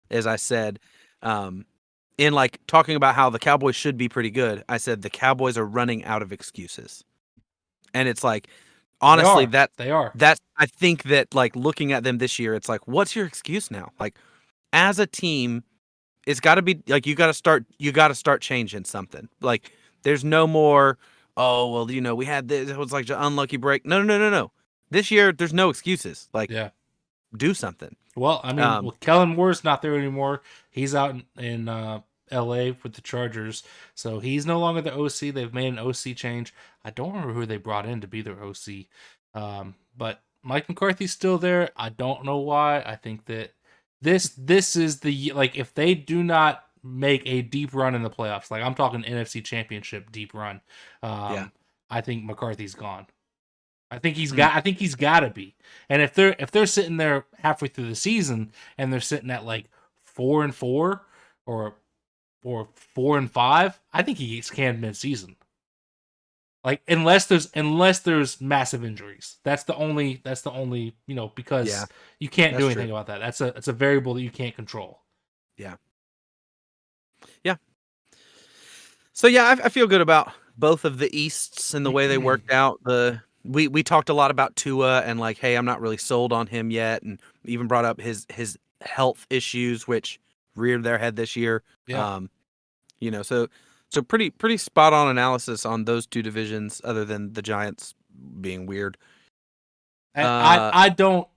as I said, in like talking about how the Cowboys should be pretty good. I said the Cowboys are running out of excuses, and it's like, honestly, they are. That's, I think that, like, looking at them this year, it's like, what's your excuse now? Like, as a team, it's got to be like you got to start changing something. Like, there's no more. Oh, well, we had this. It was like an unlucky break. No. This year, there's no excuses. Like, do something. Well, I mean, Kellen Moore's not there anymore. He's out in LA with the Chargers. So he's no longer the OC. They've made an OC change. I don't remember who they brought in to be their OC. But Mike McCarthy's still there. I don't know why. I think that this is the, like, if they do not make a deep run in the playoffs, like I'm talking NFC Championship deep run, Yeah. I think McCarthy's gone. I think he's got to be. And if they're sitting there halfway through the season and they're sitting at like 4-4 or 4-5, I think he gets canned mid-season. Like unless there's massive injuries. That's the only because you can't do anything about that. That's a variable that you can't control. Yeah. Yeah. So yeah, I feel good about both of the Easts and the way they worked out. We talked a lot about Tua and like, hey, I'm not really sold on him yet, and even brought up his health issues, which reared their head this year. Yeah. So pretty spot on analysis on those two divisions, other than the Giants being weird. I don't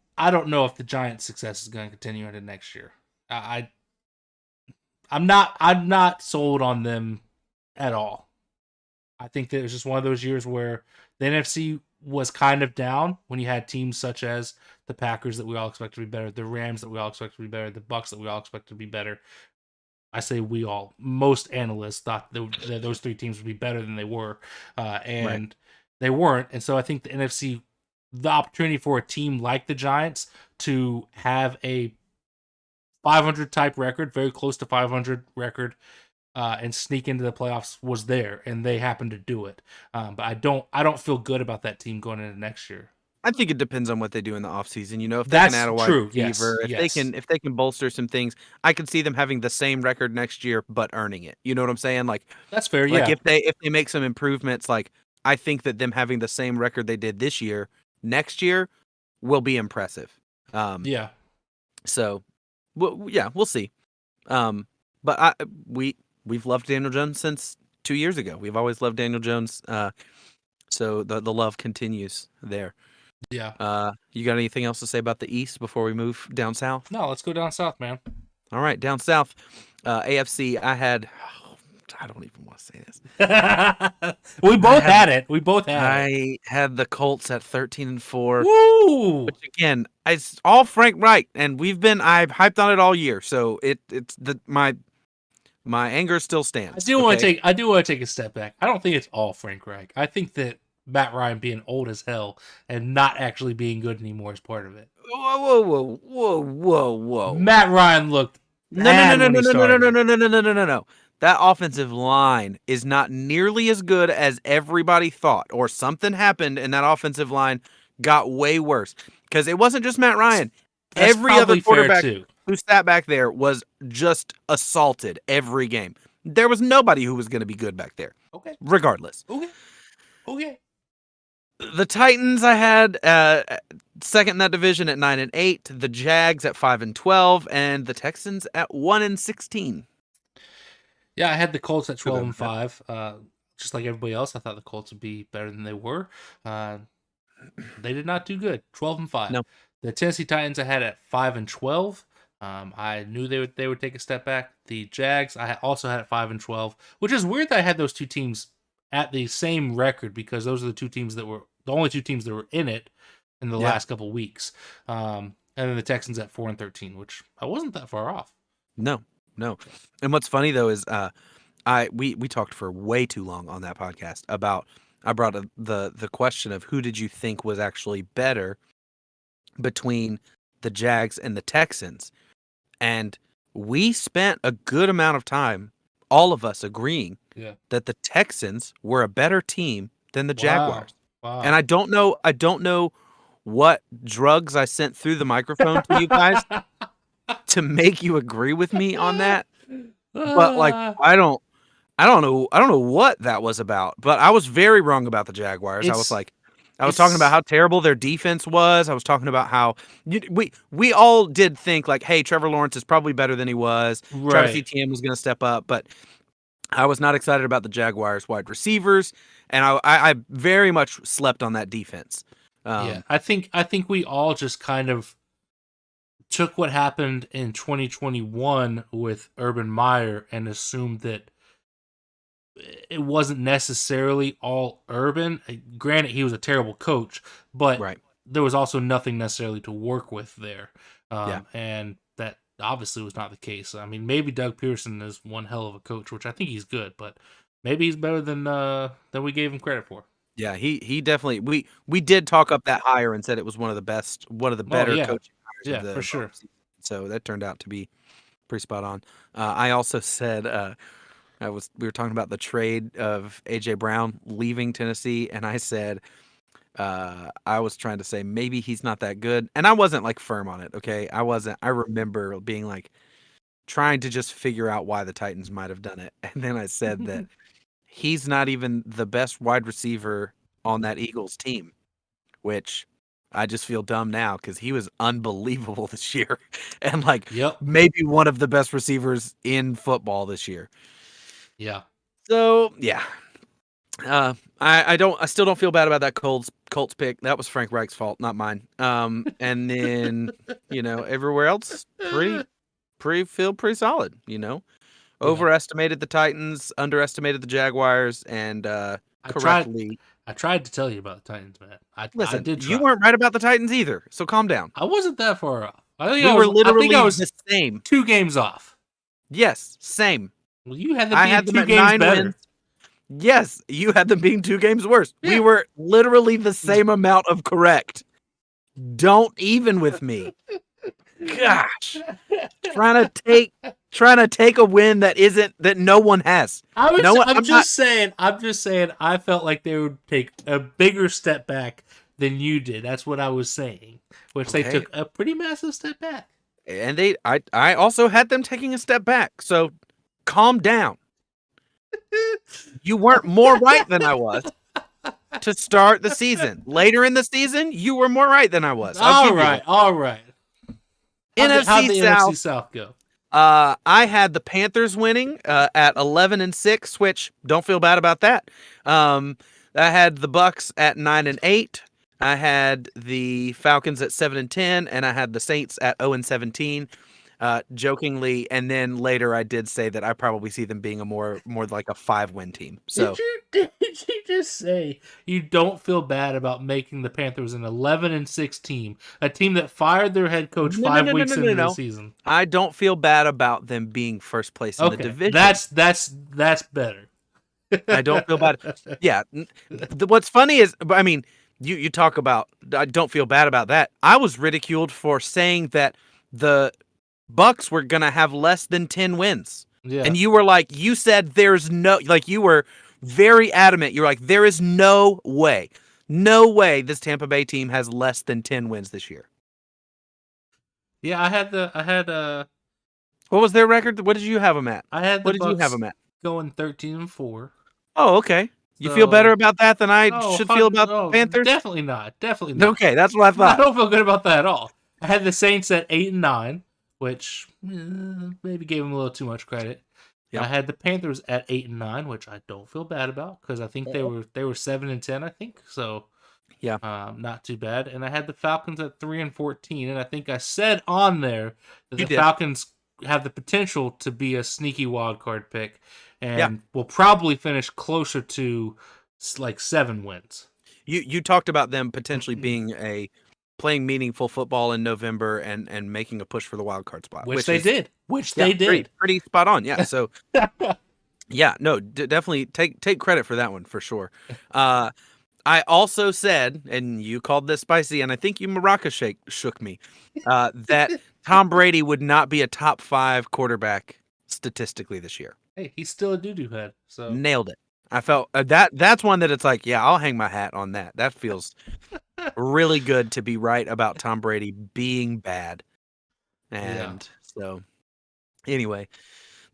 know if the Giants' success is going to continue into next year. I'm not sold on them at all. I think that it was just one of those years where the NFC was kind of down when you had teams such as the Packers that we all expect to be better, the Rams that we all expect to be better, the Bucks that we all expect to be better. I say we all. Most analysts thought that those three teams would be better than they were, and they weren't. And so I think the NFC, the opportunity for a team like the Giants to have a 500 type record, very close to 500 record, and sneak into the playoffs was there, and they happened to do it. But I don't feel good about that team going into next year. I think it depends on what they do in the offseason. If they can add a wide receiver, if they can bolster some things, I could see them having the same record next year but earning it. You know what I'm saying? Like, that's fair. Like if they make some improvements, like I think that them having the same record they did this year, next year will be impressive. Yeah. So, we'll see. But we've loved Daniel Jones since 2 years ago. We've always loved Daniel Jones. So the love continues there. Yeah. You got anything else to say about the East before we move down south? No, let's go down south, man. All right, down south, AFC. I don't even want to say this. We both had it. I had the Colts at 13-4. Woo! Which again, it's all Frank Reich, and I've hyped on it all year. So my anger still stands. I do want to take a step back. I don't think it's all Frank Reich. I think that Matt Ryan being old as hell and not actually being good anymore is part of it. Whoa. Matt Ryan looked No. That offensive line is not nearly as good as everybody thought, or something happened and that offensive line got way worse. Because it wasn't just Matt Ryan. Every other quarterback who sat back there was just assaulted every game. There was nobody who was going to be good back there. Okay. Regardless. Okay. The Titans I had second in that division at 9-8, the Jags at 5-12, and the Texans at 1-16. Yeah, I had the Colts at 12-5. Just like everybody else, I thought the Colts would be better than they were. They did not do good. 12-5. No. The Tennessee Titans I had at 5-12. I knew they would take a step back. The Jags I also had at 5-12, which is weird that I had those two teams at the same record, because those are the only two teams that were in it in the last couple weeks. And then the Texans at 4-13, which I wasn't that far off. No. And what's funny though is we talked for way too long on that podcast about, I brought the question of who did you think was actually better between the Jags and the Texans, and we spent a good amount of time, all of us, agreeing that the Texans were a better team than the Jaguars. Wow. And I don't know what drugs I sent through the microphone to you guys to make you agree with me on that. But like I don't know what that was about. But I was very wrong about the Jaguars. I was talking about how terrible their defense was. I was talking about how we all did think like, hey, Trevor Lawrence is probably better than he was. Right. Travis Etienne was going to step up, but I was not excited about the Jaguars wide receivers, and I very much slept on that defense. I think we all just kind of took what happened in 2021 with Urban Meyer and assumed that it wasn't necessarily all Urban. Granted, he was a terrible coach, but Right. there was also nothing necessarily to work with there. Yeah. And that obviously was not the case. I mean, maybe Doug Pearson is one hell of a coach, which I think he's good, but maybe he's better than we gave him credit for. Yeah, he definitely we did talk up that hire and said it was one of the Oh better yeah, coaching hires yeah, of the for sure. offseason. So that turned out to be pretty spot on. I also said we were talking about the trade of AJ Brown leaving Tennessee, and I said I was trying to say maybe he's not that good, and I wasn't like firm on it. Okay, I wasn't. I remember being like trying to just figure out why the Titans might have done it, and then I said that he's not even the best wide receiver on that Eagles team, which I just feel dumb now because he was unbelievable this year and like Yep. maybe one of the best receivers in football this year. Yeah. So yeah. I still don't feel bad about that Colts pick. That was Frank Reich's fault, not mine. And then, everywhere else feel pretty solid, Overestimated the Titans, underestimated the Jaguars, and correctly. I tried to tell you about the Titans, man. I Listen, did you try. weren't right about the Titans either, so calm down. I wasn't that far off. We were literally I was the same. 2 games off. Yes, same. Well, you had them I being had them 2 at games 9 better. wins. Yes, you had them being 2 games worse. Yeah. We were literally the same amount of correct. Don't even with me. Gosh. Trying to take a win that no one has. I'm just saying I felt like they would take a bigger step back than you did. That's what I was saying. Which they took a pretty massive step back. And I also had them taking a step back. So calm down. You weren't more right than I was to start the season. Later in the season, you were more right than I was. All right. How'd the NFC South go? I had the Panthers winning at 11-6, which don't feel bad about that. I had the Bucks at 9-8. I had the Falcons at 7-10, and I had the Saints at 0-17. Jokingly, and then later I did say that I probably see them being a more like a 5-win team. So did you just say you don't feel bad about making the Panthers an 11-6 team, a team that fired their head coach 5 weeks into the season? I don't feel bad about them being first place in the division. That's better. I don't feel bad. Yeah. What's funny is, I mean, you talk about I don't feel bad about that. I was ridiculed for saying that the Bucks were going to have less than 10 wins. Yeah. And you were like, you said there's no, like you were very adamant. You're like, there is no way this Tampa Bay team has less than 10 wins this year. Yeah, I had what was their record? What did you have them at? What did you have them at? Going 13-4. Oh, okay. You feel better about that than I should feel about the Panthers? Definitely not. Okay, that's what I thought. I don't feel good about that at all. I had the Saints at 8-9. Which maybe gave them a little too much credit. Yep. I had the Panthers at 8-9, which I don't feel bad about because I think they were 7-10. I think so. Yeah, not too bad. And I had the Falcons at 3-14, and I think I said on there that the Falcons have the potential to be a sneaky wild card pick, and will probably finish closer to like 7 wins. You talked about them potentially being playing meaningful football in November and making a push for the wild card spot, which they did. They did. Pretty spot on. Yeah. So, yeah, no, definitely take credit for that one for sure. I also said, and you called this spicy, and I think you maraca shook me, that Tom Brady would not be a top 5 quarterback statistically this year. Hey, he's still a doo-doo head. So nailed it. I felt that's one that it's like, yeah, I'll hang my hat on that. That feels really good to be right about Tom Brady being bad. And so anyway,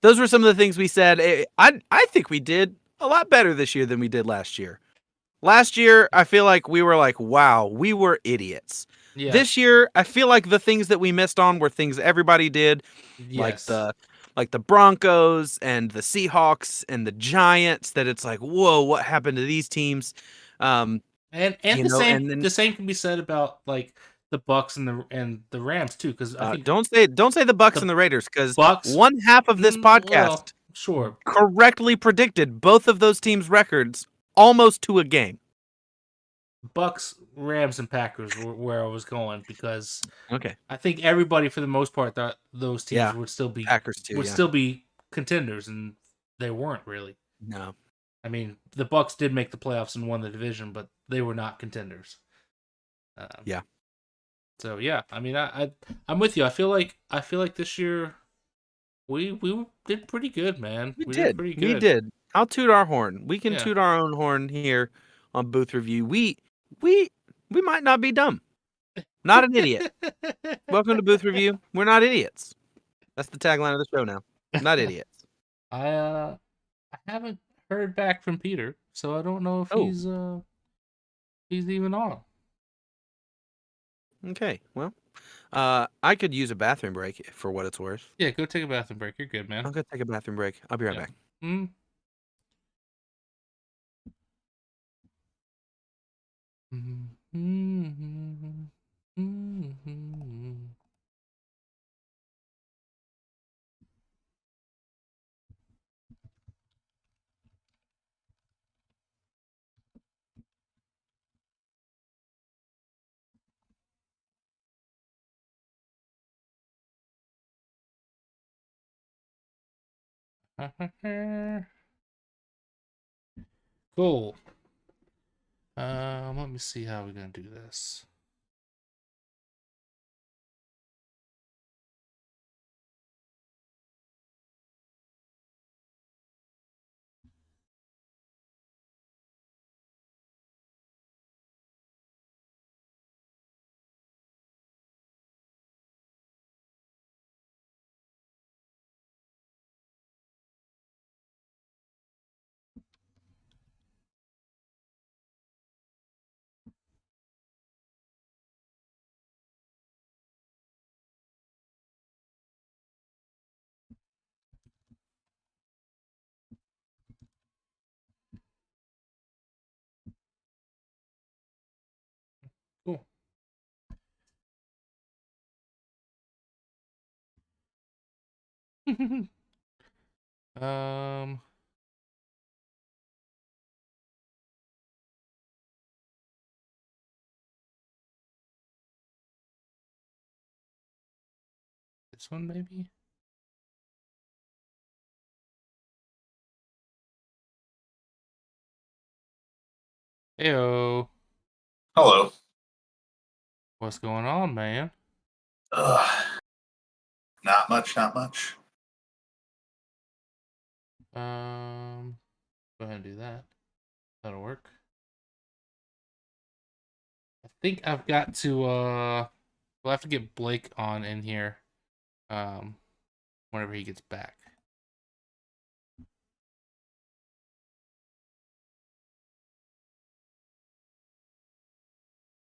those were some of the things we said. I think we did a lot better this year than we did last year. Last year, I feel like we were like, wow, we were idiots. Yeah. This year, I feel like the things that we missed on were things everybody did. Yes. Like the Broncos and the Seahawks and the Giants, that it's like, whoa, what happened to these teams? The same can be said about like the Bucks and the Rams too, because I think Don't say the Bucks the and the Raiders, because Bucks. one half of this Well, podcast sure. correctly predicted both of those teams' records almost to a game. Bucks, Rams, and Packers were where I was going because Okay. I think everybody, for the most part, thought those teams Yeah. would still be Packers too. Yeah. still be contenders, and they weren't really. No. I mean, the Bucks did make the playoffs and won the division, but they were not contenders. Yeah. So yeah, I mean, I'm with you. I feel like this year we did pretty good, man. We did did. pretty We good. did. I'll toot our horn. We can Yeah. toot our own horn here on Booth Review. We might not be dumb. Not an idiot. Welcome to Booth Review. We're not idiots. That's the tagline of the show now. Not idiots. I haven't heard back from Peter, so I don't know if Oh. he's even on. Okay. Well, I could use a bathroom break for what it's worth. Yeah, go take a bathroom break. You're good, man. I'll go take a bathroom break. I'll be right back. Mm. Cool. Let me see how we're gonna do this. Cool. um. This one maybe. Heyo. Hello. What's going on, man? Not much, not much. Go ahead and do that. That'll work. I think I've got to we'll have to get Blake on in here whenever he gets back.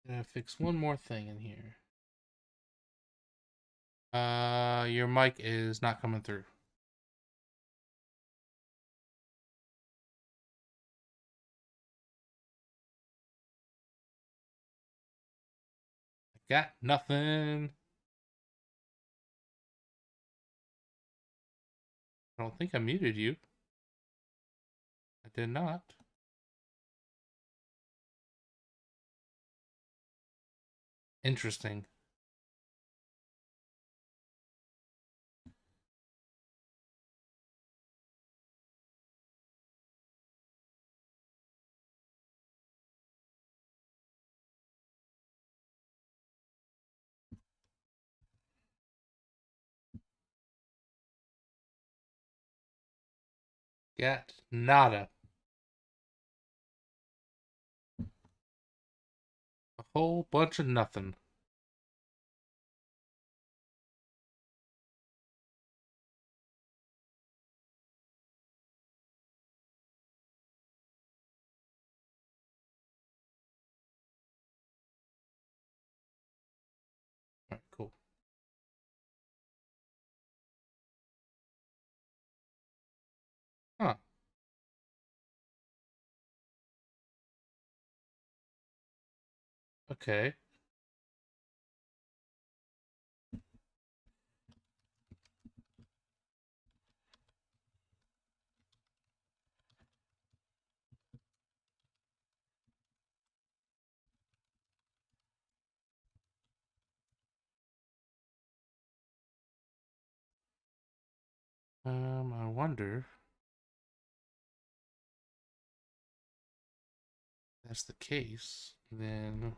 Gotta fix one more thing in here. Your mic is not coming through. I got nothing. I don't think I muted you. I did not. Interesting. Got nada. A whole bunch of nothing. Alright, cool. Huh. Okay. wonder if that's the case, then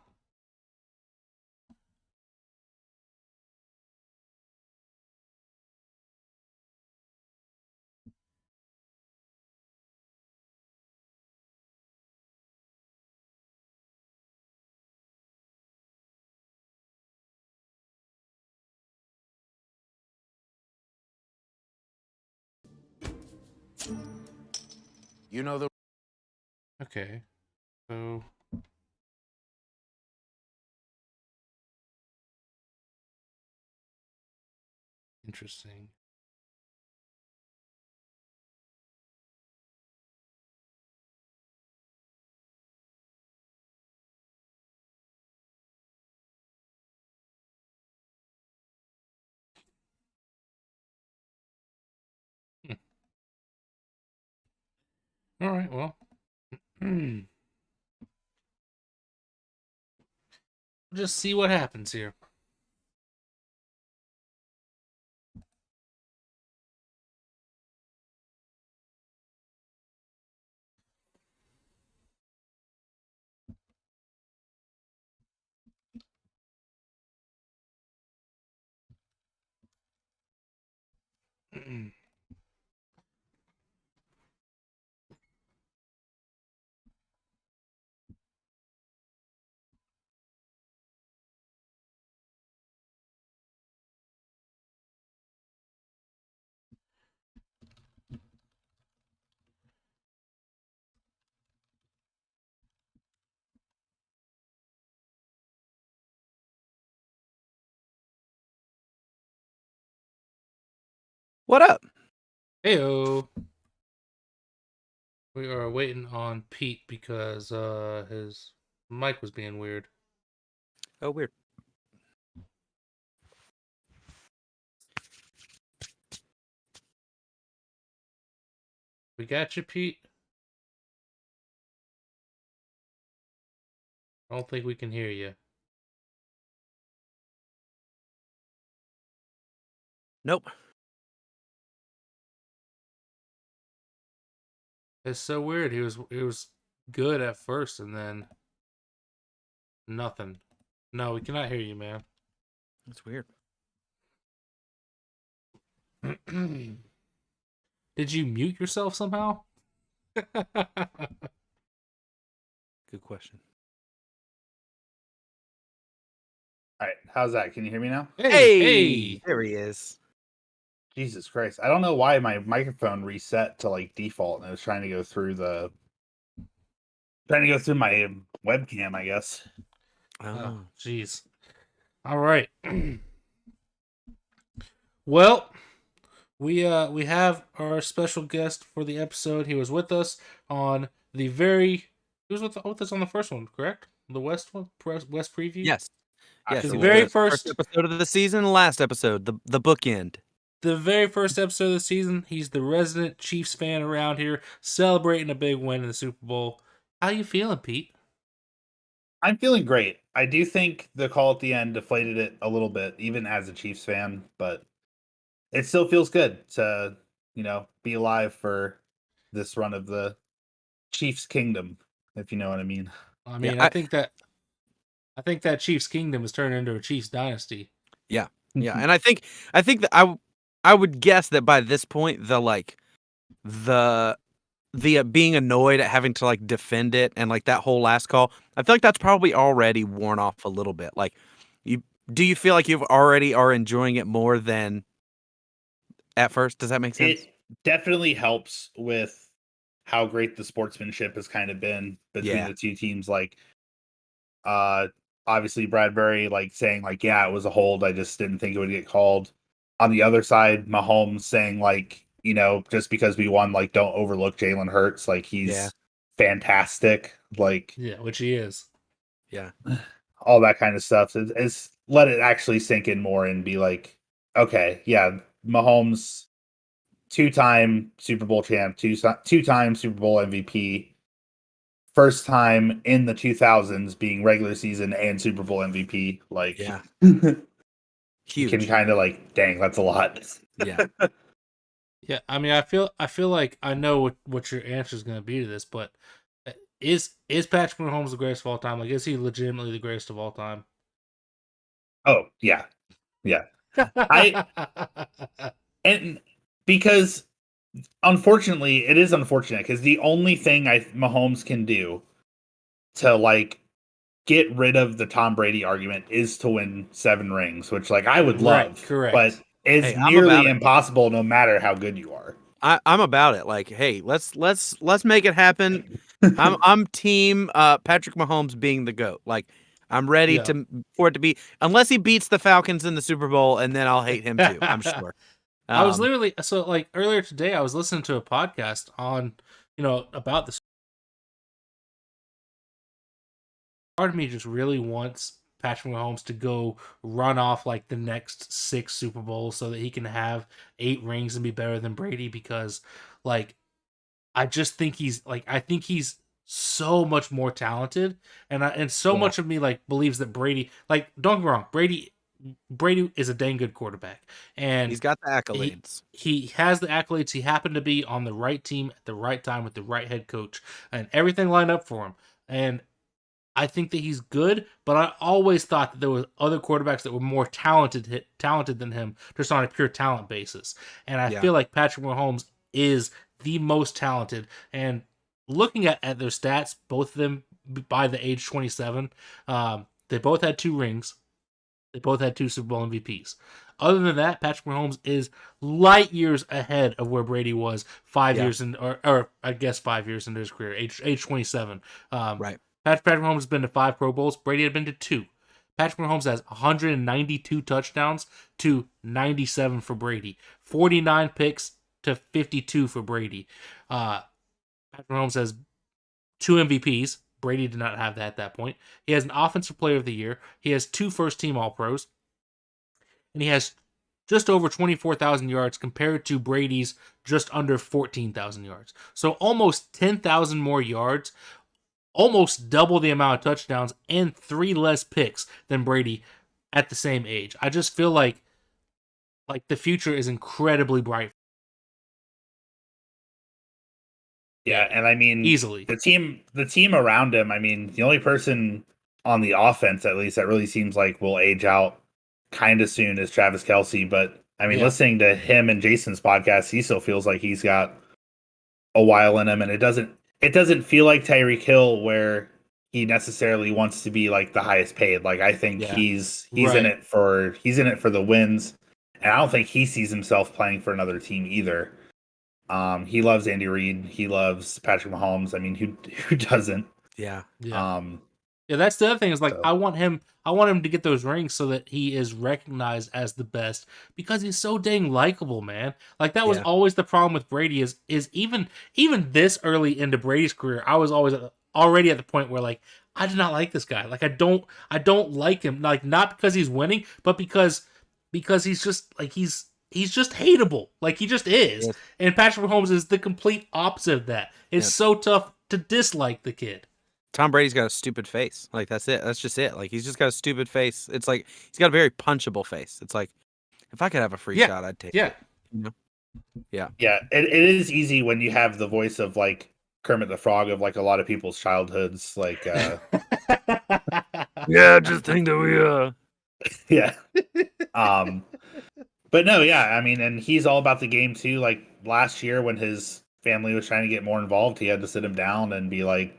You know the okay. So interesting. Hmm. All right, well. We'll just see what happens here. What up? Heyo. We are waiting on Pete because his mic was being weird. Oh, weird. We got you, Pete. I don't think we can hear you. Nope. It's so weird. He was good at first and then nothing. No, we cannot hear you, man. That's weird. Did you mute yourself somehow? Good question. All right, how's that? Can you hear me now? Hey. There he is. Jesus Christ. I don't know why my microphone reset to like default and it was trying to go through my webcam, I guess. Oh, jeez. All right. Well, we have our special guest for the episode. He was with us on the very. He was with us on the first one, correct? The West one, West preview. Yes. Yes. The it was very the first episode of the season, last episode, the bookend. The very first episode of the season. He's the resident Chiefs fan around here, celebrating a big win in the Super Bowl. How you feeling, Pete? I'm feeling great. I do think the call at the end deflated it a little bit, even as a Chiefs fan, but it still feels good to, be alive for this run of the Chiefs kingdom, if you know what I mean. I mean, Yeah, I think that Chiefs kingdom is turning into a Chiefs dynasty. Yeah, and I think that I would guess that by this point the being annoyed at having to like defend it and like that whole last call, I feel like that's probably already worn off a little bit. Like, do you feel like you've already are enjoying it more than at first? Does that make sense? It definitely helps with how great the sportsmanship has kind of been between the two teams. Like, obviously Bradbury like saying like, yeah, it was a hold. I just didn't think it would get called. On the other side, Mahomes saying like, just because we won, like, don't overlook Jalen Hurts. Like, he's fantastic. Like, Yeah, which he is. Yeah. all that kind of stuff is let it actually sink in more and be like, okay, yeah, Mahomes, two-time Super Bowl champ, two-time Super Bowl MVP, first time in the 2000s being regular season and Super Bowl MVP. Like, Yeah. you Huge. can kind of like, dang, that's a lot. Yeah. Yeah, I mean, I feel like I know what your answer is going to be to this, but is Patrick Mahomes the greatest of all time? Like, is he legitimately the greatest of all time? Oh yeah, yeah. I and because unfortunately, it is unfortunate because the only thing Mahomes can do to like get rid of the Tom Brady argument is to win 7 rings, which like I would Right, love, but correct. is Hey, I'm about nearly it. impossible no matter how good you are. I'm about it. Like, hey, let's make it happen. I'm team Patrick Mahomes being the GOAT. Like, I'm ready Yeah. to for it to be, unless he beats the Falcons in the Super Bowl, and then I'll hate him too. I'm sure. I was Um, literally so like earlier today I was listening to a podcast on, about this. Part of me just really wants Patrick Mahomes to go run off like the next 6 Super Bowls so that he can have 8 rings and be better than Brady because like I just think I think he's so much more talented and so Yeah. much of me like believes that Brady, like, don't get me wrong, Brady is a dang good quarterback and he's got the he accolades. he has the accolades. He happened to be on the right team at the right time with the right head coach and everything lined up for him. And I think that he's good, but I always thought that there was other quarterbacks that were more talented than him, just on a pure talent basis. And I Yeah. feel like Patrick Mahomes is the most talented. And looking at their stats, both of them by the age 27, they both had 2 rings. They both had 2 Super Bowl MVPs. Other than that, Patrick Mahomes is light years ahead of where Brady was five Yeah. years in, or I guess 5 years into his career, age 27. Right. Patrick Mahomes has been to 5 Pro Bowls. Brady had been to 2. Patrick Mahomes has 192 touchdowns to 97 for Brady, 49 picks to 52 for Brady. Patrick Mahomes has 2 MVPs. Brady did not have that at that point. He has an Offensive Player of the Year. He has 2 first-team All-Pros, and he has just over 24,000 yards compared to Brady's just under 14,000 yards. So almost 10,000 more yards, almost double the amount of touchdowns, and 3 less picks than Brady at the same age. I just feel like the future is incredibly bright. Yeah, and I mean Easily. the team around him, I mean, the only person on the offense at least that really seems like will age out kind of soon is Travis Kelsey, but I mean, Yeah. listening to him and Jason's podcast, he still feels like he's got a while in him, and it doesn't feel like Tyreek Hill where he necessarily wants to be like the highest paid. Like I think Yeah. he's in Right. it for the wins, and I don't think he sees himself playing for another team either. He loves Andy Reid. He loves Patrick Mahomes. I mean, who doesn't? Yeah. Yeah. Um, Yeah, that's the other thing is like so I want him to get those rings so that he is recognized as the best because he's so dang likable, man. Like that was Yeah. always the problem with Brady is even this early into Brady's career, I was always already at the point where like I did not like this guy. Like I don't like him, like not because he's winning, but because he's just like he's just hateable. Like he just is. Yes. And Patrick Mahomes is the complete opposite of that. It's Yep. so tough to dislike the kid. Tom Brady's got a stupid face. Like that's it. That's just it. Like he's just got a stupid face. It's like he's got a very punchable face. It's like if I could have a free Yeah. shot, I'd take Yeah. it. You know? Yeah. yeah, it is easy when you have the voice of like Kermit the Frog of like a lot of people's childhoods. Like, Yeah, just think that yeah. But no, yeah, I mean, and he's all about the game too. Like last year when his family was trying to get more involved, he had to sit him down and be like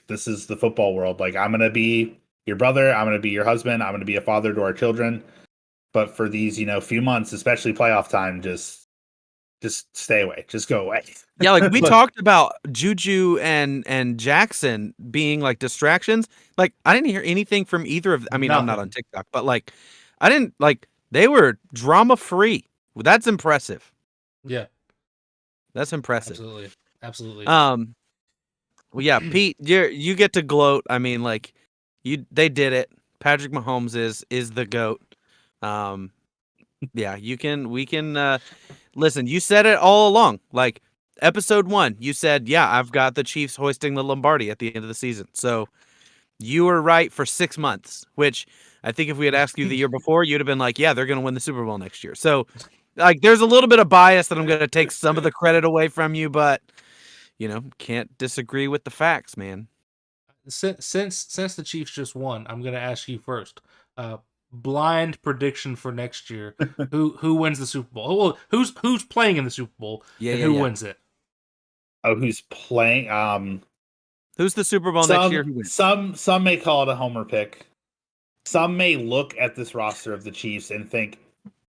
this is the football world. Like I'm gonna be your brother, I'm gonna be your husband, I'm gonna be a father to our children. But for these, few months, especially playoff time, just stay away. Just go away. Yeah, like we But- talked about Juju and Jackson being like distractions. Like I didn't hear anything from either of. I mean, I'm not on Nothing. TikTok, but like I didn't like they were drama free. That's impressive. Yeah, That's impressive. absolutely. Well, yeah, Pete, you get to gloat. I mean, like they did it. Patrick Mahomes is the GOAT. Yeah, we can listen, you said it all along. Like episode 1, you said, "Yeah, I've got the Chiefs hoisting the Lombardi at the end of the season." So, you were right for 6 months, which I think if we had asked you the year before, you'd have been like, "Yeah, they're going to win the Super Bowl next year." So, Like, there's a little bit of bias that I'm going to take some of the credit away from you, but can't disagree with the facts, man. Since the Chiefs just won, I'm gonna ask you first. Blind prediction for next year. Who wins the Super Bowl? Well, who's playing in the Super Bowl and who wins it? Oh, who's playing? Who's the Super Bowl next year? Who wins? Some may call it a homer pick. Some may look at this roster of the Chiefs and think,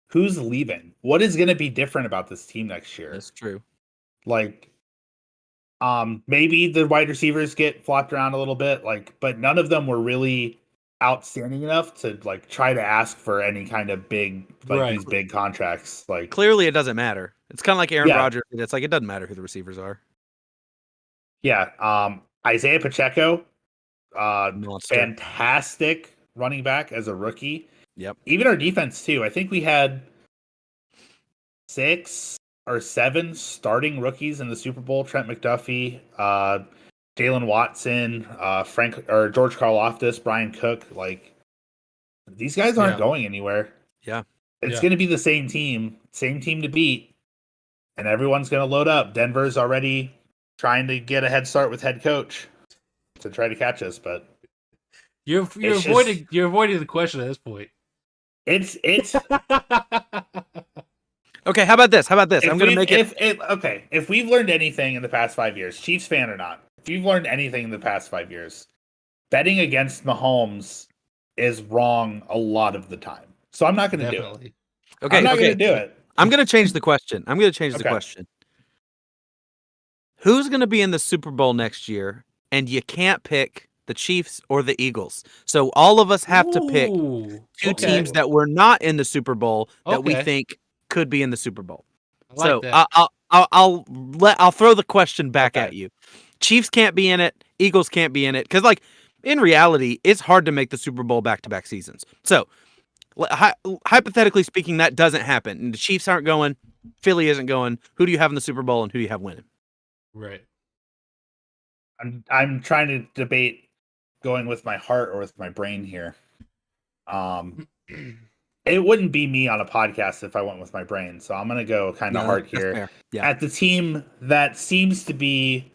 who's leaving? What is going to be different about this team next year? That's true. Like, maybe the wide receivers get flopped around a little bit, but none of them were really outstanding enough to try to ask for any kind of big these big contracts. Clearly, it doesn't matter. It's kind of like Aaron Yeah. Rodgers. It's like it doesn't matter who the receivers are. Yeah. Isaiah Pacheco, Monster. fantastic running back as a rookie. Yep. Even our defense too. I think we had 6 or 7 starting rookies in the Super Bowl. Trent McDuffie, Jalen Watson, George Karlaftis, Brian Cook. These guys aren't going anywhere. Yeah. It's going to be the same team to beat, and everyone's going to load up. Denver's already trying to get a head start with head coach to try to catch us, but you're avoiding the question at this point. It's Okay, how about this? I'm going to make it. If we've learned anything in the past 5 years, Chiefs fan or not, if you've learned anything in the past 5 years, betting against Mahomes is wrong a lot of the time. So I'm not going to do it. Okay, I'm not going to do it. I'm going to change the question. The question. Who's going to be in the Super Bowl next year? And you can't pick the Chiefs or the Eagles. So all of us have to pick two teams that were not in the Super Bowl that we think could be in the Super Bowl. I'll throw the question back at you. Chiefs can't be in it. Eagles can't be in it because, in reality, it's hard to make the Super Bowl back-to-back seasons. So, hypothetically speaking, that doesn't happen. And the Chiefs aren't going. Philly isn't going. Who do you have in the Super Bowl and who do you have winning? Right. I'm trying to debate going with my heart or with my brain here. It wouldn't be me on a podcast if I went with my brain, so I'm going to go kind of hard here. Yeah. At the team that seems to be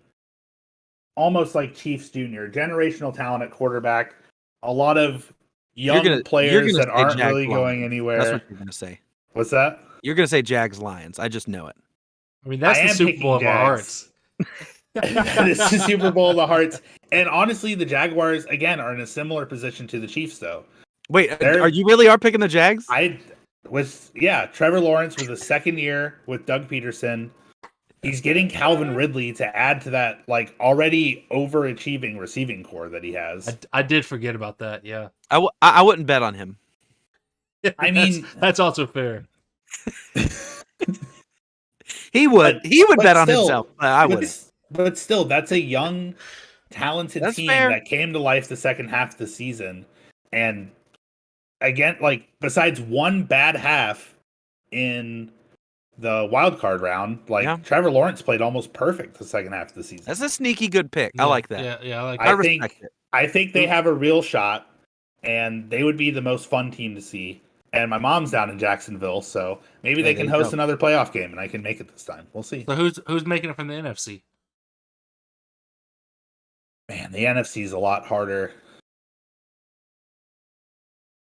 almost like Chiefs Junior, generational talent at quarterback, a lot of young players that aren't really going anywhere. That's what you're going to say. What's that? You're going to say Jags Lions. I just know it. I mean, that's the Super Bowl of our hearts. It's the Super Bowl of the hearts. And honestly, the Jaguars, again, are in a similar position to the Chiefs, though. Wait, are you really picking the Jags? Trevor Lawrence was a second year with Doug Peterson. He's getting Calvin Ridley to add to that already overachieving receiving core that he has. I did forget about that. Yeah, I wouldn't bet on him. I mean, that's also fair. He would bet on himself. I wouldn't. But still, that's a young, talented team that came to life the second half of the season, and again, besides one bad half in the wild card round, Trevor Lawrence played almost perfect the second half of the season. That's a sneaky good pick. I like that. Yeah, I like that. I think they have a real shot, and they would be the most fun team to see. And my mom's down in Jacksonville, so maybe they can host another playoff game, and I can make it this time. We'll see. So who's making it from the NFC? Man, the NFC is a lot harder.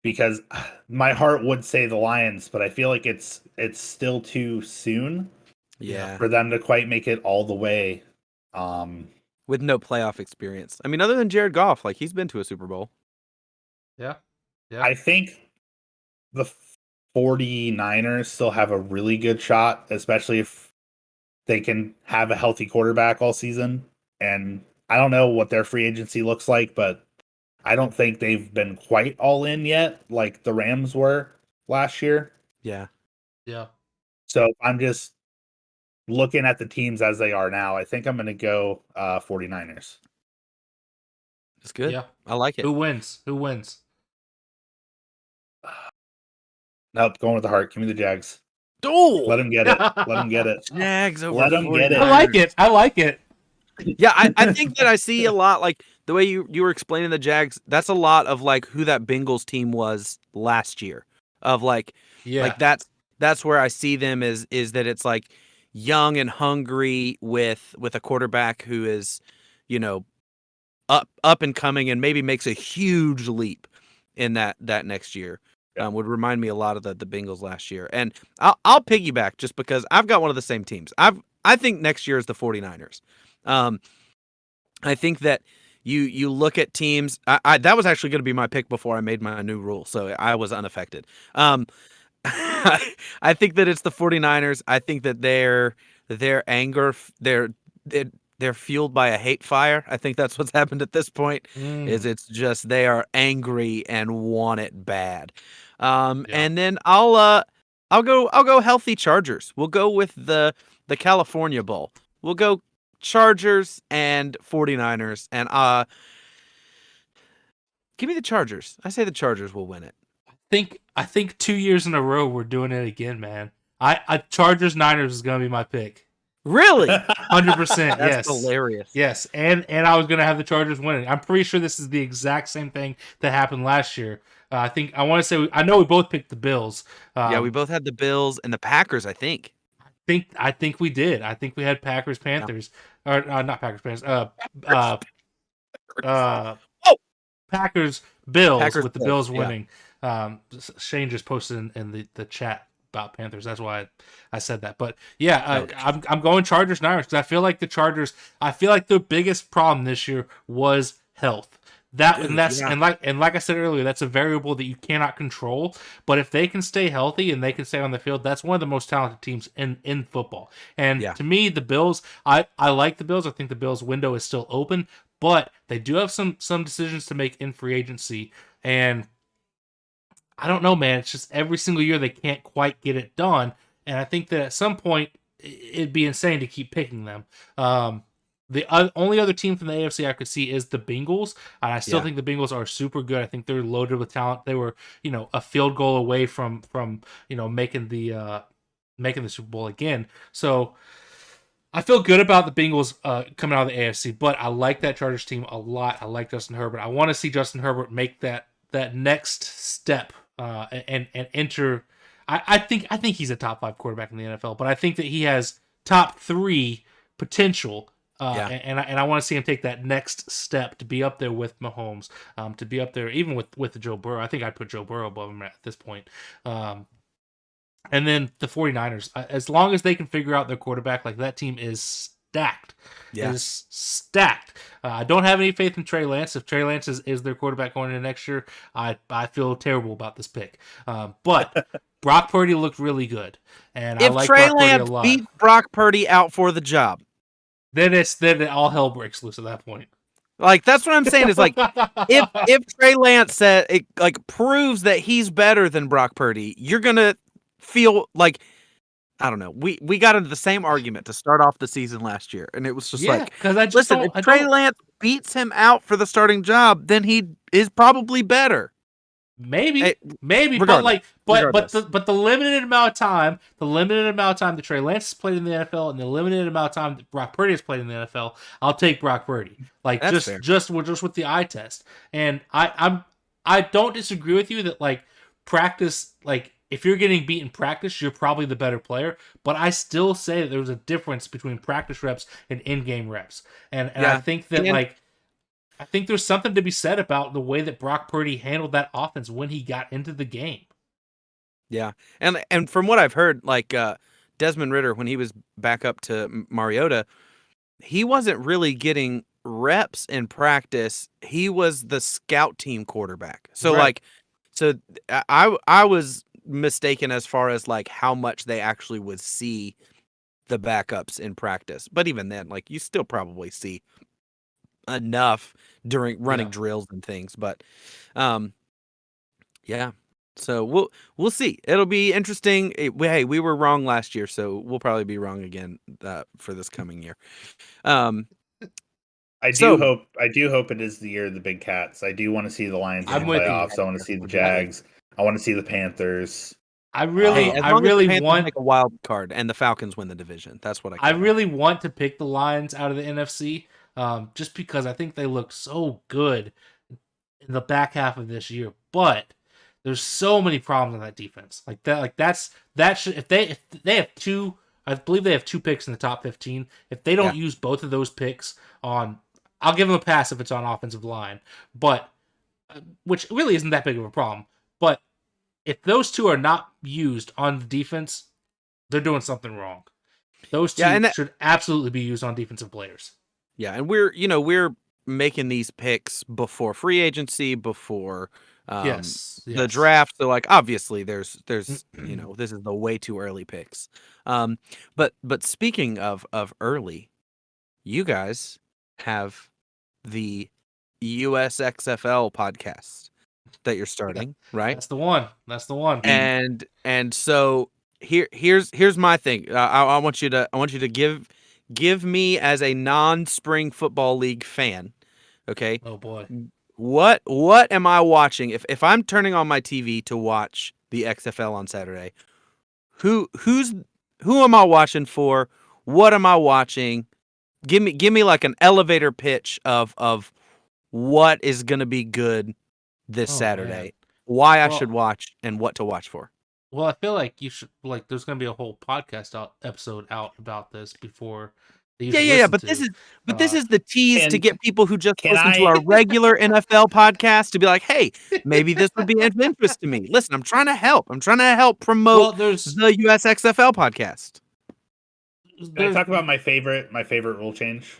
Because my heart would say the Lions, but I feel like it's still too soon for them to quite make it all the way. With no playoff experience. I mean, other than Jared Goff, he's been to a Super Bowl. Yeah. I think the 49ers still have a really good shot, especially if they can have a healthy quarterback all season. And I don't know what their free agency looks like, but I don't think they've been quite all in yet, like the Rams were last year. Yeah. So I'm just looking at the teams as they are now. I think I'm going to go 49ers. That's good. Yeah. I like it. Who wins? Nope, going with the heart. Give me the Jags. Oh! Let them get it. Jags over Let them get it. I like it. Yeah, I think that I see a lot, the way you were explaining the Jags, that's a lot of, who that Bengals team was last year. Of, that's That's where I see them is that it's like young and hungry with a quarterback who is, you know, up and coming and maybe makes a huge leap in that next year. Yeah. Would remind me a lot of the Bengals last year. And I'll piggyback just because I've got one of the same teams. I think next year is the 49ers. I think that you look at teams. That was actually going to be my pick before I made my new rule, so I was unaffected. I think that it's the 49ers. I think that their anger, they're fueled by a hate fire. I think that's what's happened at this point. Is it's just they are angry and want it bad. And then I'll go healthy Chargers. We'll go with the California Bowl. We'll go Chargers and 49ers, and give me the Chargers. I say the Chargers will win it. I think 2 years in a row we're doing it again, man. I Chargers Niners is gonna be my pick. Really? 100%. Yes. That's hilarious. Yes, and I was gonna have the Chargers winning. I'm pretty sure this is the exact same thing that happened last year. I want to say I know we both picked the Bills. Yeah, we both had the Bills and the Packers. I think we did. I think we had Packers Panthers or not Packers Panthers. Packers Bills with the Bills winning. Shane just posted in the chat about Panthers. That's why I said that. But yeah, I'm going Chargers Niners because I feel like the Chargers. I feel like the biggest problem this year was health. And like I said earlier, that's a variable that you cannot control. But if they can stay healthy and they can stay on the field, that's one of the most talented teams in football. And to me, the Bills, I like the Bills. I think the Bills window is still open, but they do have some decisions to make in free agency. And I don't know, man. It's just every single year they can't quite get it done. And I think that at some point it'd be insane to keep picking them. The only other team from the AFC I could see is the Bengals, and I still think the Bengals are super good. I think they're loaded with talent. They were, a field goal away from making the Super Bowl again. So I feel good about the Bengals coming out of the AFC, but I like that Chargers team a lot. I like Justin Herbert. I want to see Justin Herbert make that next step and enter. I think he's a top 5 quarterback in the NFL, but I think that he has top 3 potential. And I want to see him take that next step to be up there with Mahomes, to be up there even with Joe Burrow. I think I'd put Joe Burrow above him at this point. And then the 49ers, as long as they can figure out their quarterback, like that team is stacked. Yeah. Is stacked. I don't have any faith in Trey Lance. If Trey Lance is their quarterback going into next year, I feel terrible about this pick. But Brock Purdy looked really good, and I like Trey Brock Lance Purdy a lot. beat Brock Purdy out for the job, then all hell breaks loose at that point. Like that's what I'm saying. Is like if Trey Lance said it, like proves that he's better than Brock Purdy, you're gonna feel like, I don't know. We got into the same argument to start off the season last year, and it was just listen, if Trey Lance beats him out for the starting job, then he is probably better. Maybe, but the limited amount of time that Trey Lance has played in the NFL and the limited amount of time that Brock Purdy has played in the NFL, I'll take Brock Purdy. Like That's just with the eye test. And I don't disagree with you that like practice, like if you're getting beat in practice, you're probably the better player. But I still say that there's a difference between practice reps and in-game reps. And I think that I think there's something to be said about the way that Brock Purdy handled that offense when he got into the game. Yeah, and from what I've heard, like Desmond Ridder, when he was back up to Mariota, he wasn't really getting reps in practice. He was the scout team quarterback. So right. I was mistaken as far as like how much they actually would see the backups in practice. But even then, like you still probably see enough during running drills and things. But so we'll see. It'll be interesting. Hey, we were wrong last year, so we'll probably be wrong again for this coming year. I do hope it is the year of the big cats. I do want to see the Lions in the playoffs. I want to see the Jags. I want to see the Panthers. I really want to make a wild card, and the Falcons win the division. That's what I really want to pick the Lions out of the NFC, just because I think they look so good in the back half of this year. But There's so many problems on that defense. Like that. Like that should if they have two. I believe they have 2 picks in the top 15. If they don't use both of those picks on, I'll give them a pass if it's on offensive line. But which really isn't that big of a problem. But if those 2 are not used on the defense, they're doing something wrong. Those 2 should absolutely be used on defensive players. Yeah, and we're making these picks before free agency, before the draft. So like obviously there's this is the way too early picks. But speaking of early, you guys have the USXFL podcast that you're starting, right? That's the one. And so here's my thing. I want you to give me, as a non-spring football league fan, okay? Oh boy. What am I watching? If I'm turning on my TV to watch the XFL on Saturday, who am I watching for? What am I watching? Give me like an elevator pitch of what is going to be good this Saturday. Man. Why I should watch and what to watch for. Well, I feel like you should there's going to be a whole podcast episode out about this before. But this is the tease to get people who just listen to our regular NFL podcast to be like, hey, maybe this would be of interest to me. Listen, I'm trying to help. I'm trying to help promote the USXFL podcast. Can I talk about my favorite rule change?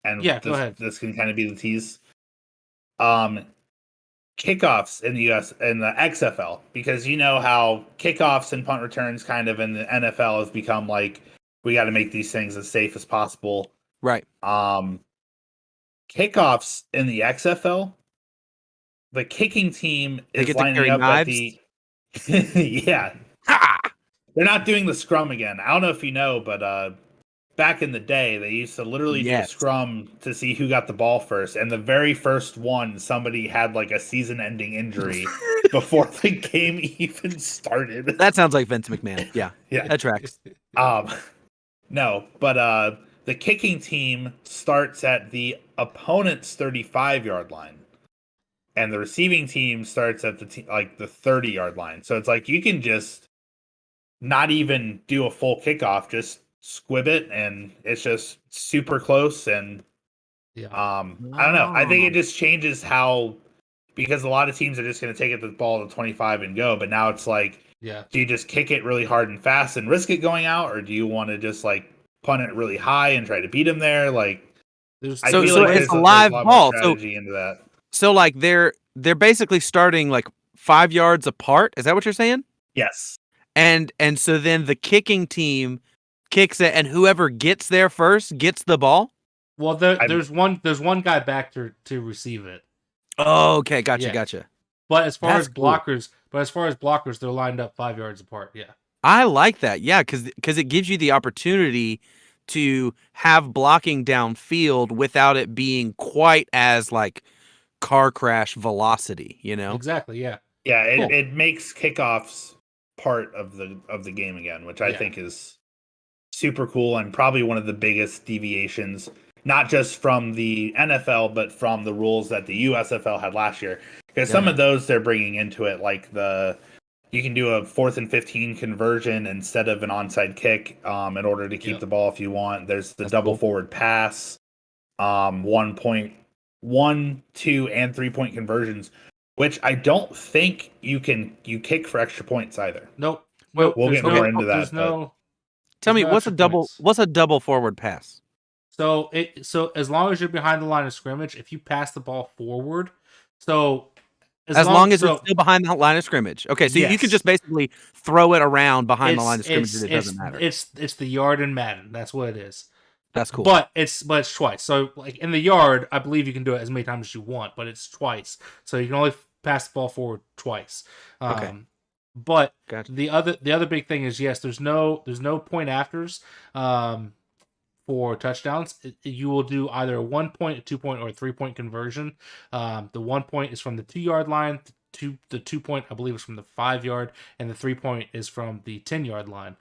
And go ahead. This can kind of be the tease. Kickoffs in the US and the XFL, because you know how kickoffs and punt returns kind of in the NFL has become like, we got to make these things as safe as possible. Right. Kickoffs in the XFL, the kicking team is lining up knives? at the yeah. They're not doing the scrum again. I don't know if you know, but back in the day, they used to literally do a scrum to see who got the ball first. And the very first one, somebody had like a season-ending injury before the game even started. That sounds like Vince McMahon. Yeah, that tracks. No, but the kicking team starts at the opponent's 35-yard line, and the receiving team starts at the 30-yard line. So it's like you can just not even do a full kickoff, just squib it, and it's just super close. And I don't know. I think it just changes how, because a lot of teams are just going to take it the ball to 25 and go, but now it's like, do you just kick it really hard and fast and risk it going out, or do you want to just like punt it really high and try to beat them there? Like, I feel like it's a live ball. Strategy into that. So like they're basically starting like 5 yards apart. Is that what you're saying? Yes. And so then the kicking team kicks it, and whoever gets there first gets the ball. Well, there's one guy back to receive it. Oh, okay, gotcha. But as far as blockers, they're lined up 5 yards apart. Yeah, I like that. Yeah, because it gives you the opportunity to have blocking downfield without it being quite as like car crash velocity. You know, exactly. Yeah, it makes kickoffs part of the game again, which I think is super cool and probably one of the biggest deviations, not just from the NFL, but from the rules that the USFL had last year. Because some of those they're bringing into it, like you can do a 4th and 15 conversion instead of an onside kick in order to keep the ball if you want. There's the double forward pass, 1 point, 1, 2, and 3 point conversions, which I don't think you kick for extra points either. Nope. We'll get more into that. Tell me, what's a double forward pass? So as long as you're behind the line of scrimmage, if you pass the ball forward, as long as it's still behind the line of scrimmage. Okay, so you can just basically throw it around behind the line of scrimmage, and it doesn't matter. It's the yard in Madden. That's what it is. That's cool. But it's twice. So like in the yard, I believe you can do it as many times as you want, but it's twice. So you can only pass the ball forward twice. Okay. But gotcha. the other big thing is, yes, there's no point afters for touchdowns. You will do either a 1 point, a 2 point, or a 3 point conversion. The 1 point is from the 2 yard line. The the 2-point, I believe, is from the 5-yard, and the 3-point is from the 10-yard line.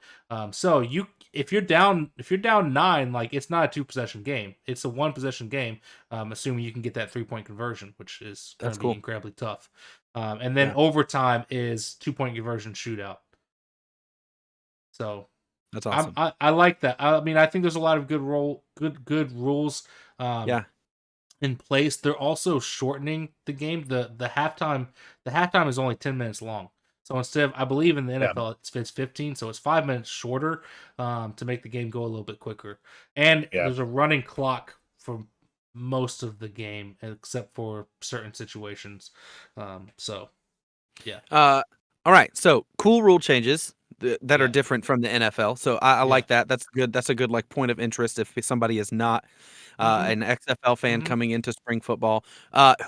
So if you're down 9, like, it's not a 2-possession game. It's a 1-possession game, assuming you can get that 3-point conversion, which is going That's to be cool. incredibly tough. And then Yeah. overtime is 2-point conversion shootout. So That's awesome. I like that. I mean, I think there's a lot of good rules. Yeah. In place. They're also shortening the game. The halftime is only 10 minutes long. So instead of, I believe in the NFL it's 15, so it's 5 minutes shorter to make the game go a little bit quicker. And there's a running clock for most of the game except for certain situations. So yeah. All right. So cool rule changes that are Yeah. different from the NFL. So I like that. That's good. That's a good like point of interest if somebody is not an XFL fan coming into spring football.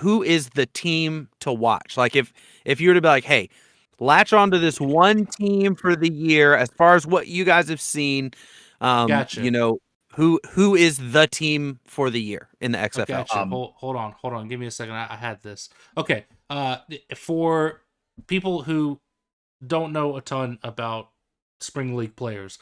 Who is the team to watch? Like if you were to be like, hey, latch onto this one team for the year as far as what you guys have seen, Gotcha. you know, who is the team for the year in the XFL? Gotcha. Hold on. Give me a second. I had this. Okay. For people who don't know a ton about spring league players,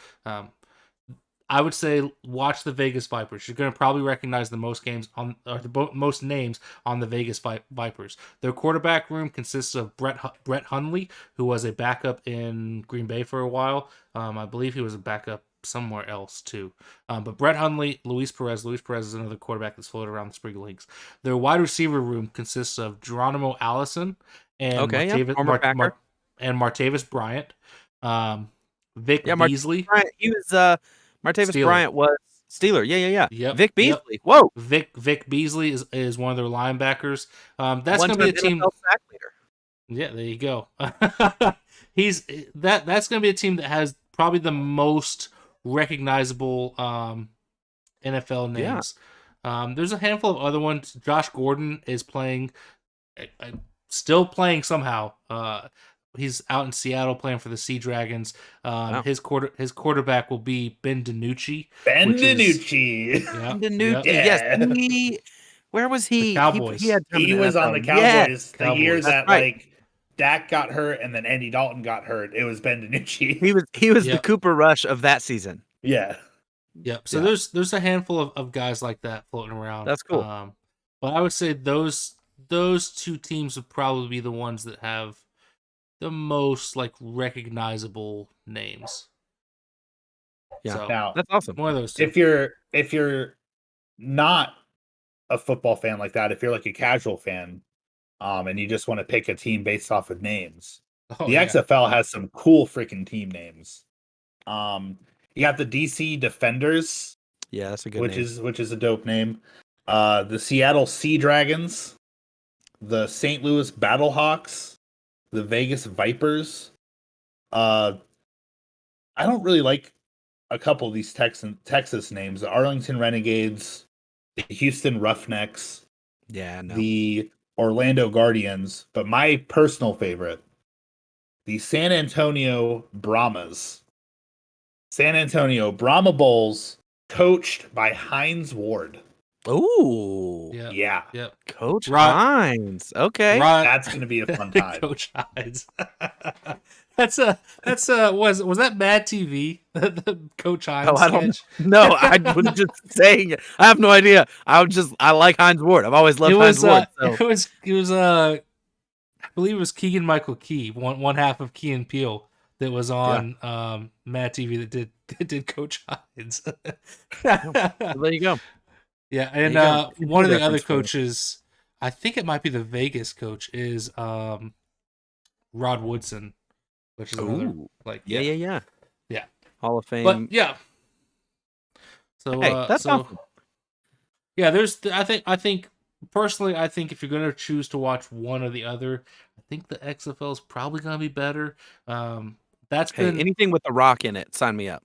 I would say watch the Vegas Vipers. You're going to probably recognize the most games on, or the most names on the Vegas Vipers. Their quarterback room consists of Brett Hundley, who was a backup in Green Bay for a while. I believe he was a backup somewhere else too. But Brett Hundley, Luis Perez. Luis Perez is another quarterback that's floated around the spring leagues. Their wide receiver room consists of Geronimo Allison and Martavis Bryant. Vic Beasley. Bryant, he was Martavis Steeler. Bryant was Steeler. Yeah. Yep. Vic Beasley. Yep. Whoa. Vic Beasley is one of their linebackers. That's going to be a team. NFL sack leader. Yeah, there you go. That's going to be a team that has probably the most recognizable NFL names. Yeah. There's a handful of other ones. Josh Gordon is playing, still playing somehow. He's out in Seattle playing for the Sea Dragons. Wow. His quarterback will be Ben DiNucci. DiNucci. DiNucci. Yes. Where was he? The Cowboys. He was on the Cowboys the year that right. like Dak got hurt and then Andy Dalton got hurt. It was Ben DiNucci. He was the Cooper Rush of that season. Yeah. Yep. So there's a handful of guys like that floating around. That's cool. But I would say those two teams would probably be the ones that have the most like recognizable names. Yeah. So, now that's awesome. One of those two. If you're not a football fan like that, if you're like a casual fan, and you just want to pick a team based off of names, the XFL has some cool freaking team names. You got the DC Defenders. Yeah, that's a good name. Which is a dope name. The Seattle Sea Dragons, the St. Louis Battlehawks, the Vegas Vipers. I don't really like a couple of these Texas names. The Arlington Renegades, the Houston Roughnecks, the Orlando Guardians, but my personal favorite, the San Antonio Brahmas. San Antonio Brahma Bulls, coached by Hines Ward. Ooh. Yeah. Yep. Coach Hines. Okay. That's going to be a fun time. Coach Hines. Was that Mad TV? The Coach Hines. Oh, I don't know. No, I was just saying it. I have no idea. I like Hines Ward. I've always loved Hines Ward. So. It was I believe it was Keegan Michael Key, one half of Key and Peele, that was on Mad TV that did Coach Hines. There you go. Yeah, and one of the other coaches, I think it might be the Vegas coach, is Rod Woodson, which is another Yeah. Hall of Fame. But yeah. So that's awesome. Yeah, I think personally, if you're gonna choose to watch one or the other, I think the XFL is probably gonna be better. That's been anything with The Rock in it, sign me up.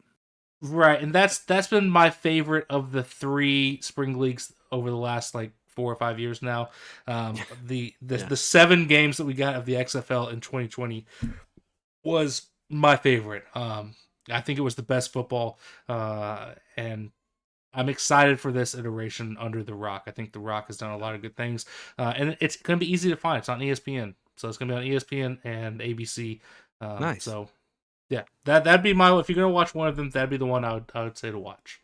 Right, and that's been my favorite of the 3 spring leagues over the last like 4 or 5 years now. The 7 games that we got of the XFL in 2020 was my favorite. I think it was the best football, and I'm excited for this iteration under The Rock. I think The Rock has done a lot of good things, and it's going to be easy to find. It's on ESPN So it's gonna be on ESPN and ABC. Nice. So yeah, that'd be my. If you're gonna watch one of them, that'd be the one I would say to watch.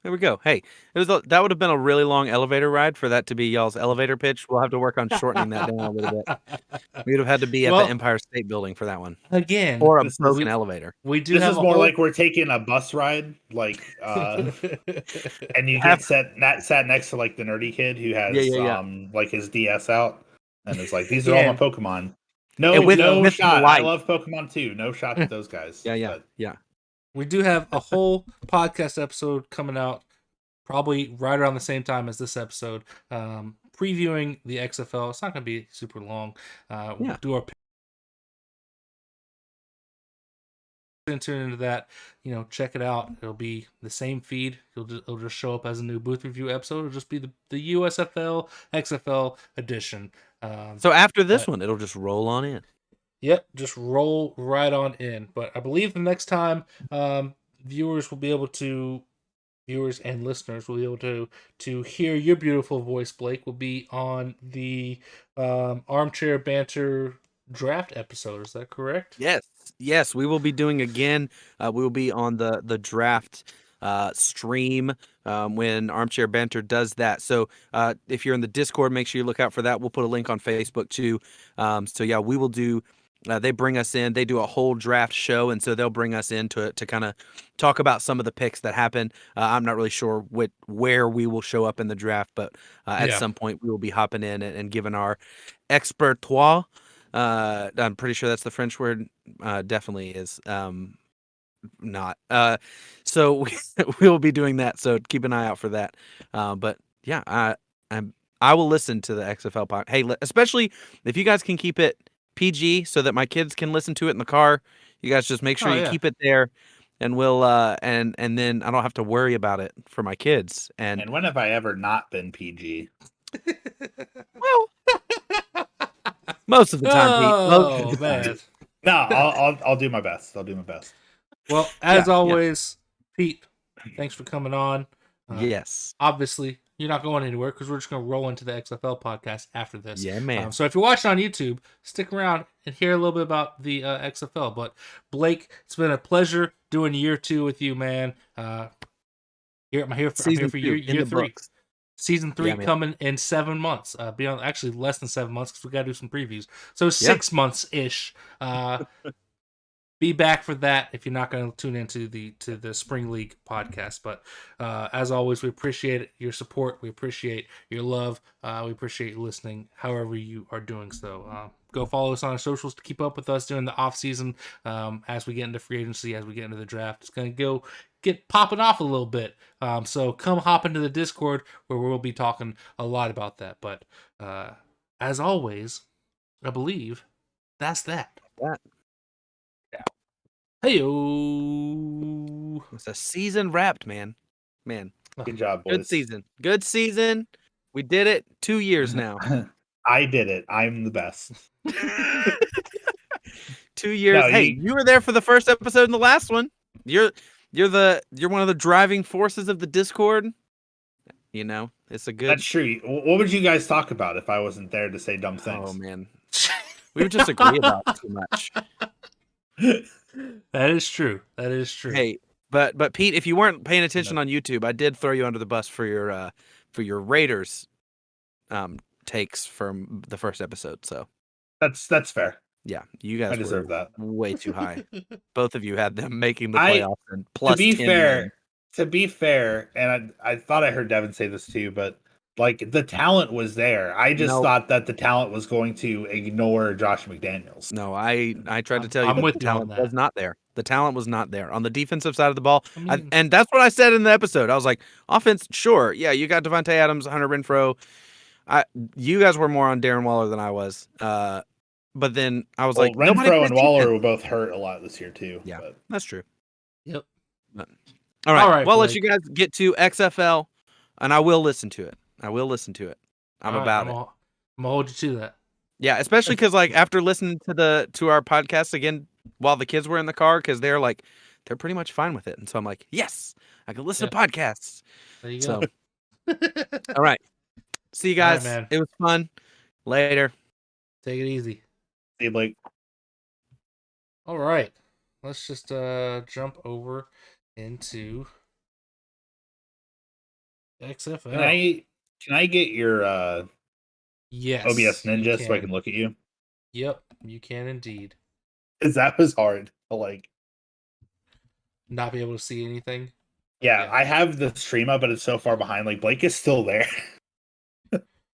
There we go. Hey, that would have been a really long elevator ride for that to be y'all's elevator pitch. We'll have to work on shortening that down a little bit. We would have had to be at the Empire State Building for that one, again, or a this is- broken elevator. We do. This have is a more whole... like we're taking a bus ride, like, and you get sat next to like the nerdy kid who has like his DS out, and it's like, these are all my Pokemon. No, with shot. light. I love Pokemon too. No shot at those guys. Yeah. We do have a whole podcast episode coming out, probably right around the same time as this episode, previewing the XFL. It's not going to be super long. We'll do our enter into that. Check it out. It'll be the same feed. It'll just show up as a new booth review episode. It'll just be the USFL XFL edition. So after this one, it'll just roll on in. Yep, just roll right on in. But I believe the next time viewers and listeners will be able to hear your beautiful voice, Blake, will be on the Armchair Banter draft episode. Is that correct? Yes, we will be doing again. We will be on the draft stream when Armchair Banter does that. So if you're in the Discord, make sure you look out for that. We'll put a link on Facebook too. So yeah, we will do. They bring us in. They do a whole draft show, and so they'll bring us in to kind of talk about some of the picks that happen. I'm not really sure where we will show up in the draft, but at some point we will be hopping in and giving our expertoire. I'm pretty sure that's the French word. Definitely is not. So we will be doing that. So keep an eye out for that. But yeah, I will listen to the XFL podcast. Hey, especially if you guys can keep it PG so that my kids can listen to it in the car. You guys just make sure you keep it there, and we'll and then I don't have to worry about it for my kids. And when have I ever not been PG? Well, most of the time, Pete. Man. No, I'll do my best. I'll do my best. Well, as always, Pete, thanks for coming on. Yes. Obviously, you're not going anywhere because we're just going to roll into the XFL podcast after this. Yeah, man. So if you're watching on YouTube, stick around and hear a little bit about the XFL. But Blake, it's been a pleasure doing year 2 with you, man. I'm here for year 3. Books. Season 3 coming in 7 months. Beyond actually less than 7 months because we got to do some previews. So 6 months ish. Be back for that if you're not going to tune into the Spring League podcast. But as always, we appreciate your support. We appreciate your love. We appreciate you listening, however you are doing so. Go follow us on our socials to keep up with us during the off season. As we get into free agency, as we get into the draft, it's going to get popping off a little bit. So come hop into the Discord where we'll be talking a lot about that. But as always, I believe that's that. Hey-o. It's a season wrapped, man. Good job, boys. Good season. We did it. 2 years now. I did it. I'm the best. 2 years. No, you were there for the first episode and the last one. You're one of the driving forces of the Discord. It's a good. That's true. What would you guys talk about if I wasn't there to say dumb things? Oh man, we would just agree about too much. That is true. Hey, but Pete, if you weren't paying attention on YouTube, I did throw you under the bus for your Raiders takes from the first episode. So that's fair. Yeah, you guys deserve that. Way too high. Both of you had them making the playoffs and plus. To be fair, and I thought I heard Devin say this too, but like the talent was there. I just thought that the talent was going to ignore Josh McDaniels. No, I tried to tell you that the talent was not there. The talent was not there on the defensive side of the ball. And that's what I said in the episode. I was like, offense, sure. Yeah, you got Devontae Adams, Hunter Renfrow. You guys were more on Darren Waller than I was. But then I was like, Renfrow and Waller were both hurt a lot this year too. Yeah, but. That's true. Yep. All right. Well, I'll let you guys get to XFL, and I will listen to it. I'm about it. I'm gonna hold you to that. Yeah, especially because after listening to our podcast again while the kids were in the car, because they're pretty much fine with it, and so I'm like, yes, I can listen to podcasts. There you go. All right. See you guys. All right, man. It was fun. Later. Take it easy. See, like, All right. Let's just jump over into XFL. can I get your Yes. OBS you Ninja so I can. can look at you? Yep, you can indeed. Because that was hard. Like, Not be able to see anything. yeah, Yeah. I have the stream up, but it's so far behind. Like, Blake is still there.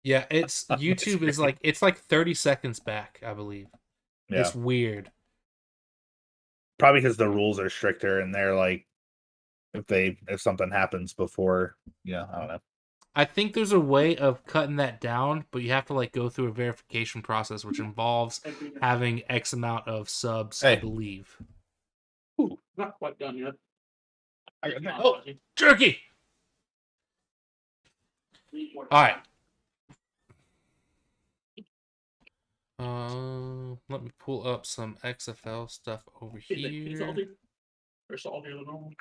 Yeah, it's YouTube is like it's like 30 seconds back, I believe. Yeah, It's weird. probably because the rules are stricter, and they're like, if something happens before, I don't know. I think there's a way of cutting that down, but you have to like go through a verification process, which involves having X amount of subs, I Hey. believe. Ooh, Not quite done yet. Oh, jerky! All right. Let me pull up some XFL stuff over Is it too here. salty? Or saltier than normal?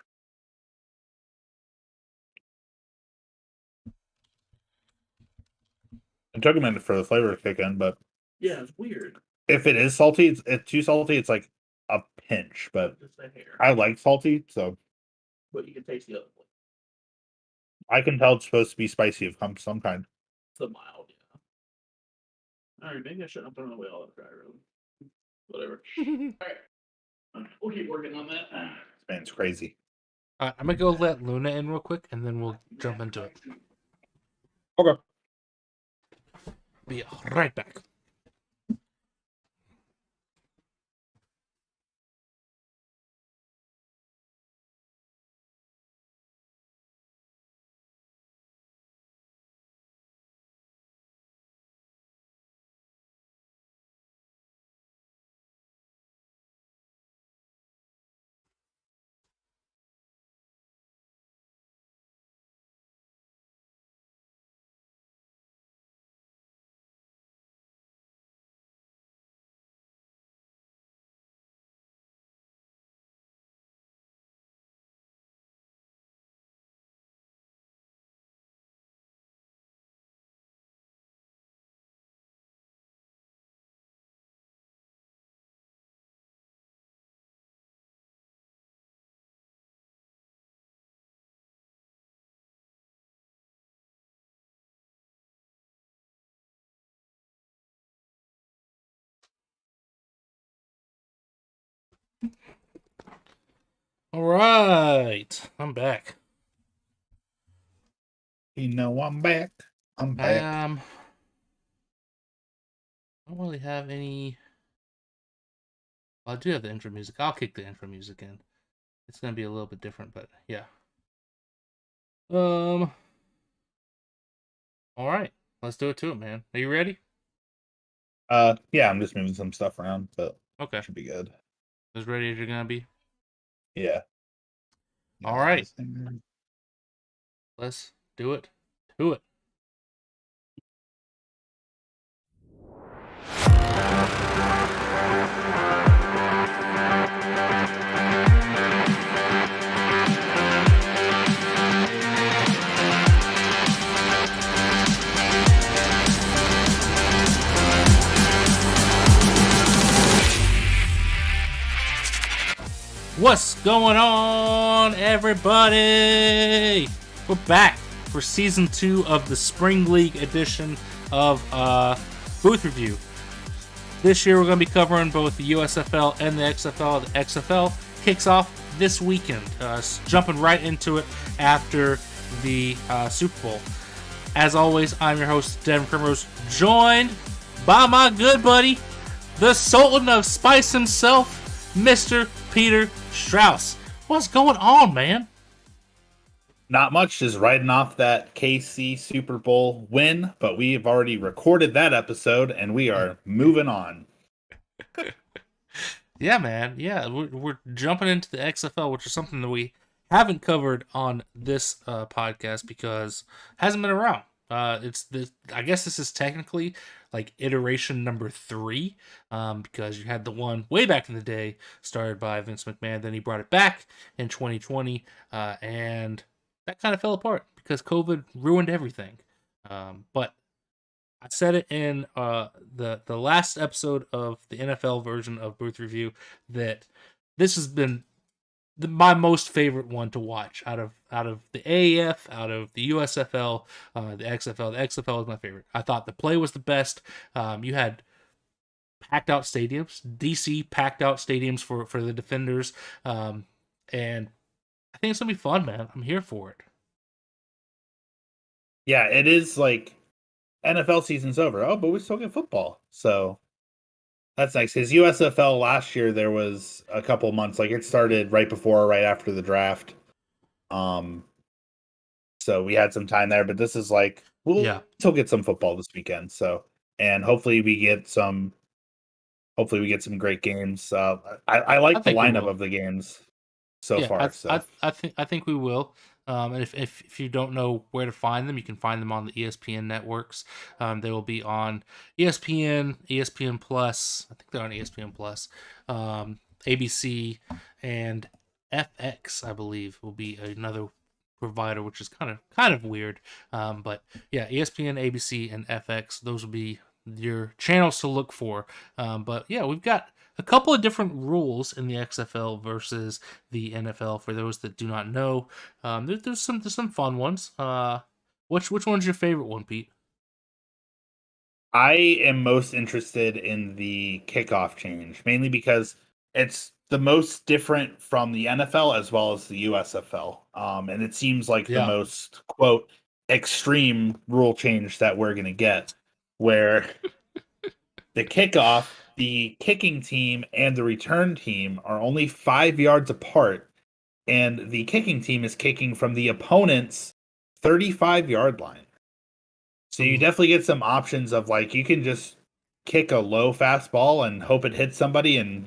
it took a minute for the flavor to kick in, but Yeah, it's weird. if it is salty, it's too salty. It's like a pinch, but Just the hair. I like salty, so But you can taste the other one. I can tell it's supposed to be spicy of some kind. The mild, yeah. Alright, maybe I shouldn't have thrown away all that dry rub. Whatever. Alright. We'll keep working on that. Man, it's crazy. I'm gonna go let Luna in real quick, and then we'll jump into it. Okay. Be right back. All right, I'm back. I'm back. I'm back. I don't really have any. Well, I do have the intro music. I'll kick the intro music in. It's gonna be a little bit different, but yeah. All right, let's do it to it, man. Are you ready? Yeah, I'm just moving some stuff around, but Okay, should be good. as ready as you're gonna be. Yeah. All right. Let's do it to it. What's going on, everybody? We're back for season 2 of the Spring League edition of Booth Review. This year, we're going to be covering both the USFL and the XFL. The XFL kicks off this weekend, jumping right into it after the Super Bowl. As always, I'm your host, Devin Primrose, joined by my good buddy, the Sultan of Spice himself, Mr. Peter Strauss. What's going on, man? Not much, just riding off that KC Super Bowl win, but we have already recorded that episode and we are moving on. Yeah, man. Yeah, we're jumping into the XFL, which is something that we haven't covered on this podcast because it hasn't been around. I guess this is technically like iteration number 3, because you had the one way back in the day started by Vince McMahon. Then he brought it back in 2020, and that kind of fell apart because COVID ruined everything. But I said it in the last episode of the NFL version of Booth Review that this has been my most favorite one to watch out of the AAF, out of the USFL, the XFL. The XFL was my favorite. I thought the play was the best. You had packed out stadiums, DC packed out stadiums for the Defenders, and I think it's gonna be fun, man. I'm here for it. Yeah, it is like NFL season's over. Oh, but we still get football. So that's nice. His USFL last year, there was a couple months, like it started right before or right after the draft. So we had some time there, but this is like we'll still get some football this weekend. So, and hopefully we get some great games. I like the lineup of the games so far. I think we will. And if you don't know where to find them, you can find them on the ESPN networks. They will be on ESPN, ESPN Plus. I think they're on ESPN Plus, ABC, and FX. I believe will be another provider, which is kind of weird. But yeah, ESPN, ABC, and FX. Those will be your channels to look for. But yeah, we've got a couple of different rules in the XFL versus the NFL. For those that do not know, there's some fun ones. Which one's your favorite one, Pete? I am most interested in the kickoff change, mainly because it's the most different from the NFL as well as the USFL. And it seems like the most, quote, extreme rule change that we're going to get, where the kickoff, the kicking team, and the return team are only 5 yards apart, and the kicking team is kicking from the opponent's 35-yard line. So you definitely get some options of like you can just kick a low fastball and hope it hits somebody, and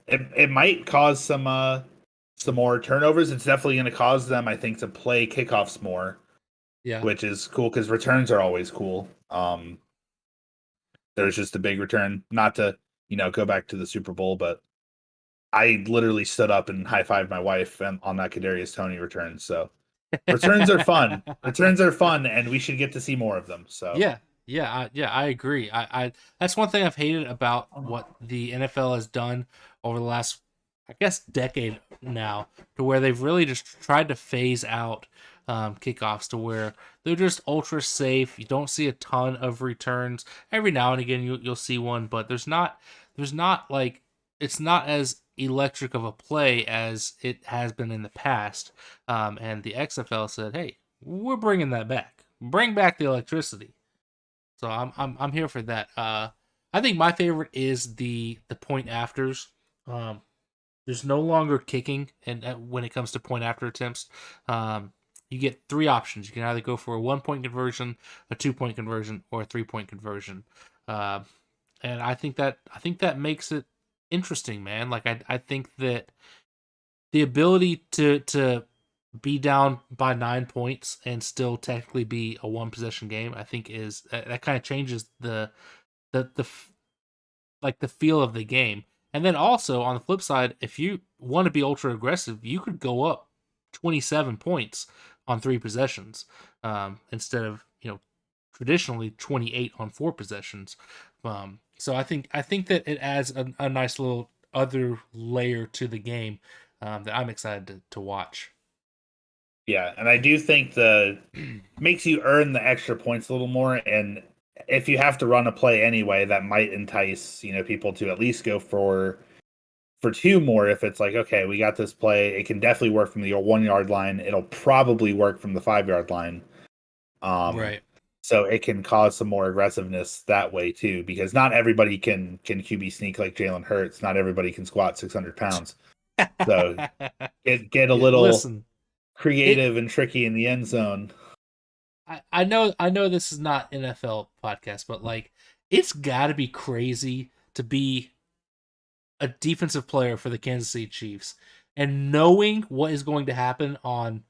it might cause some more turnovers. It's definitely going to cause them, I think, to play kickoffs more. Yeah, which is cool because returns are always cool. There's just a big return, not to go back to the Super Bowl, but I literally stood up and high-fived my wife on that Kadarius Toney return. So returns are fun. Returns are fun, and we should get to see more of them. So I agree. I that's one thing I've hated about what the NFL has done over the last, I guess, decade now, to where they've really just tried to phase out kickoffs to where they're just ultra safe. You don't see a ton of returns. Every now and again you'll see one, but there's not like, it's not as electric of a play as it has been in the past. And the XFL said, "Hey, we're bringing that back. Bring back the electricity." So I'm here for that. I think my favorite is the point afters. There's no longer kicking, and when it comes to point after attempts, you get three options. You can either go for a 1-point conversion, a 2-point conversion, or a 3-point conversion. And I think that makes it interesting, man. Like I think that the ability to be down by 9 points and still technically be a 1-possession game, I think is that kind of changes the like the feel of the game. And then also on the flip side, if you want to be ultra aggressive, you could go up 27 points on 3 possessions, instead of traditionally 28 on 4 possessions. So I think that it adds a nice little other layer to the game that I'm excited to watch. Yeah, and I do think makes you earn the extra points a little more, and if you have to run a play anyway, that might entice people to at least go for 2 more. If it's like, okay, we got this play, it can definitely work from the 1-yard line. It'll probably work from the 5-yard line. Right. So it can cause some more aggressiveness that way too, because not everybody can QB sneak like Jalen Hurts. Not everybody can squat 600 pounds. So get a little creative and tricky in the end zone. I know this is not NFL podcast, but like it's got to be crazy to be a defensive player for the Kansas City Chiefs and knowing what is going to happen on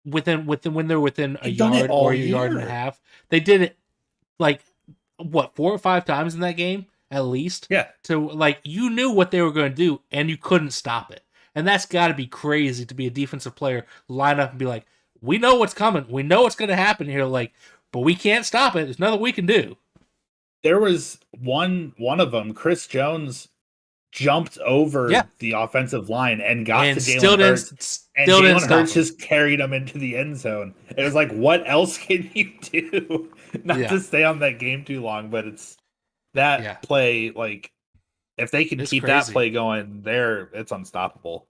when they're within a yard or a yard and a half. They did it like what 4 or 5 times in that game at least. Yeah. So like you knew what they were going to do and you couldn't stop it. And that's got to be crazy to be a defensive player, line up and be like, we know what's coming. We know what's going to happen here. Like, but we can't stop it. There's nothing we can do. There was one of them, Chris Jones, jumped over Yeah. the offensive line and got And to still Jalen Hurts. And didn't Jalen stop Hurts him. just carried him into the end zone. It was like, what else can you do? Not Yeah. to stay on that game too long, but it's that Yeah. play, like, if they can It's keep that crazy. play going there, it's unstoppable.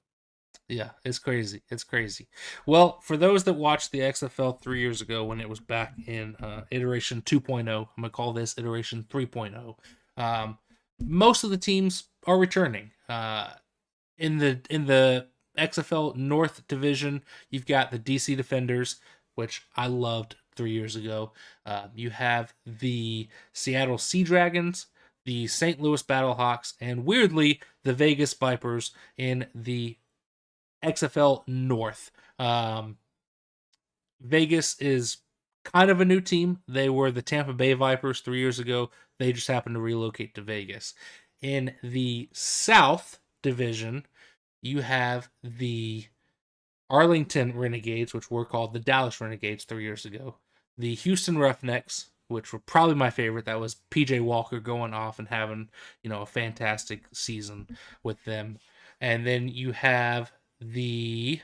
Yeah, it's crazy. It's crazy. Well, for those that watched the XFL 3 years ago when it was back in iteration 2.0, I'm going to call this iteration 3.0. Most of the teams are returning. In the XFL North Division, you've got the DC Defenders, which I loved 3 years ago. You have the Seattle Sea Dragons, the St. Louis Battlehawks, and weirdly, the Vegas Vipers in the XFL North. Vegas is kind of a new team. They were the Tampa Bay Vipers 3 years ago. They just happened to relocate to Vegas. In the South Division, you have the Arlington Renegades, which were called the Dallas Renegades 3 years ago. The Houston Roughnecks, which were probably my favorite. That was PJ Walker going off and having, a fantastic season with them. And then you have the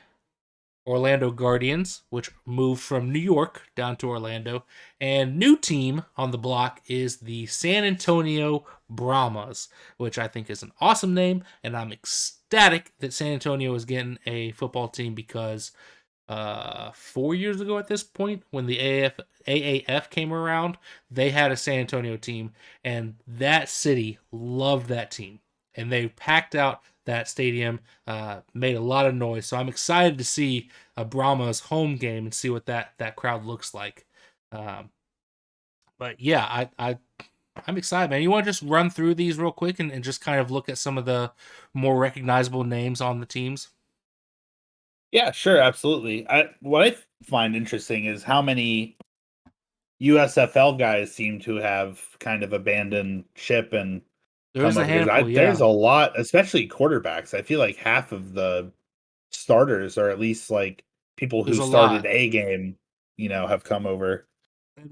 Orlando Guardians, which moved from New York down to Orlando. And new team on the block is the San Antonio Brahmas, which I think is an awesome name. And I'm ecstatic that San Antonio is getting a football team because 4 years ago at this point, when the AAF came around, they had a San Antonio team. And that city loved that team. And they packed out that stadium, made a lot of noise. So I'm excited to see a Brahmas home game and see what that crowd looks like. But yeah, I'm excited, man. You want to just run through these real quick and just kind of look at some of the more recognizable names on the teams? Yeah, sure, absolutely. What I find interesting is how many USFL guys seem to have kind of abandoned ship and There's come a over here. handful, There's yeah. a lot, especially quarterbacks. I feel like half of the starters, or at least like people who There's a started lot. a game, have come over.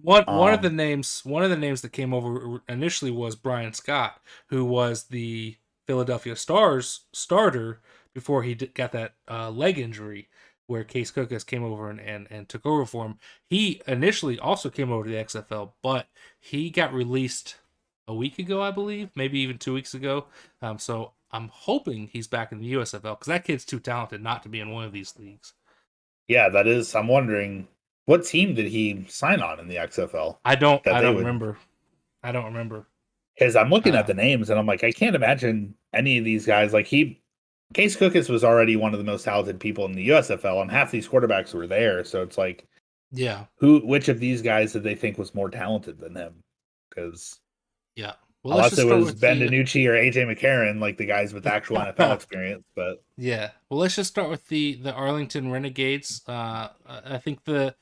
One of the names that came over initially was Brian Scott, who was the Philadelphia Stars starter before he got that leg injury, where Case Cookus came over and took over for him. He initially also came over to the XFL, but he got released a week ago, I believe, maybe even 2 weeks ago. So I'm hoping he's back in the USFL because that kid's too talented not to be in one of these leagues. Yeah, that is. I'm wondering what team did he sign on in the XFL? I don't remember. I don't remember. Because I'm looking at the names and I'm like, I can't imagine any of these guys. Like Case Cookus was already one of the most talented people in the USFL, and half these quarterbacks were there. So it's like, yeah, which of these guys did they think was more talented than him? Because yeah, well, unless it was Ben DiNucci or AJ McCarron, like the guys with actual NFL experience. But yeah, well, let's just start with the Arlington Renegades. I think the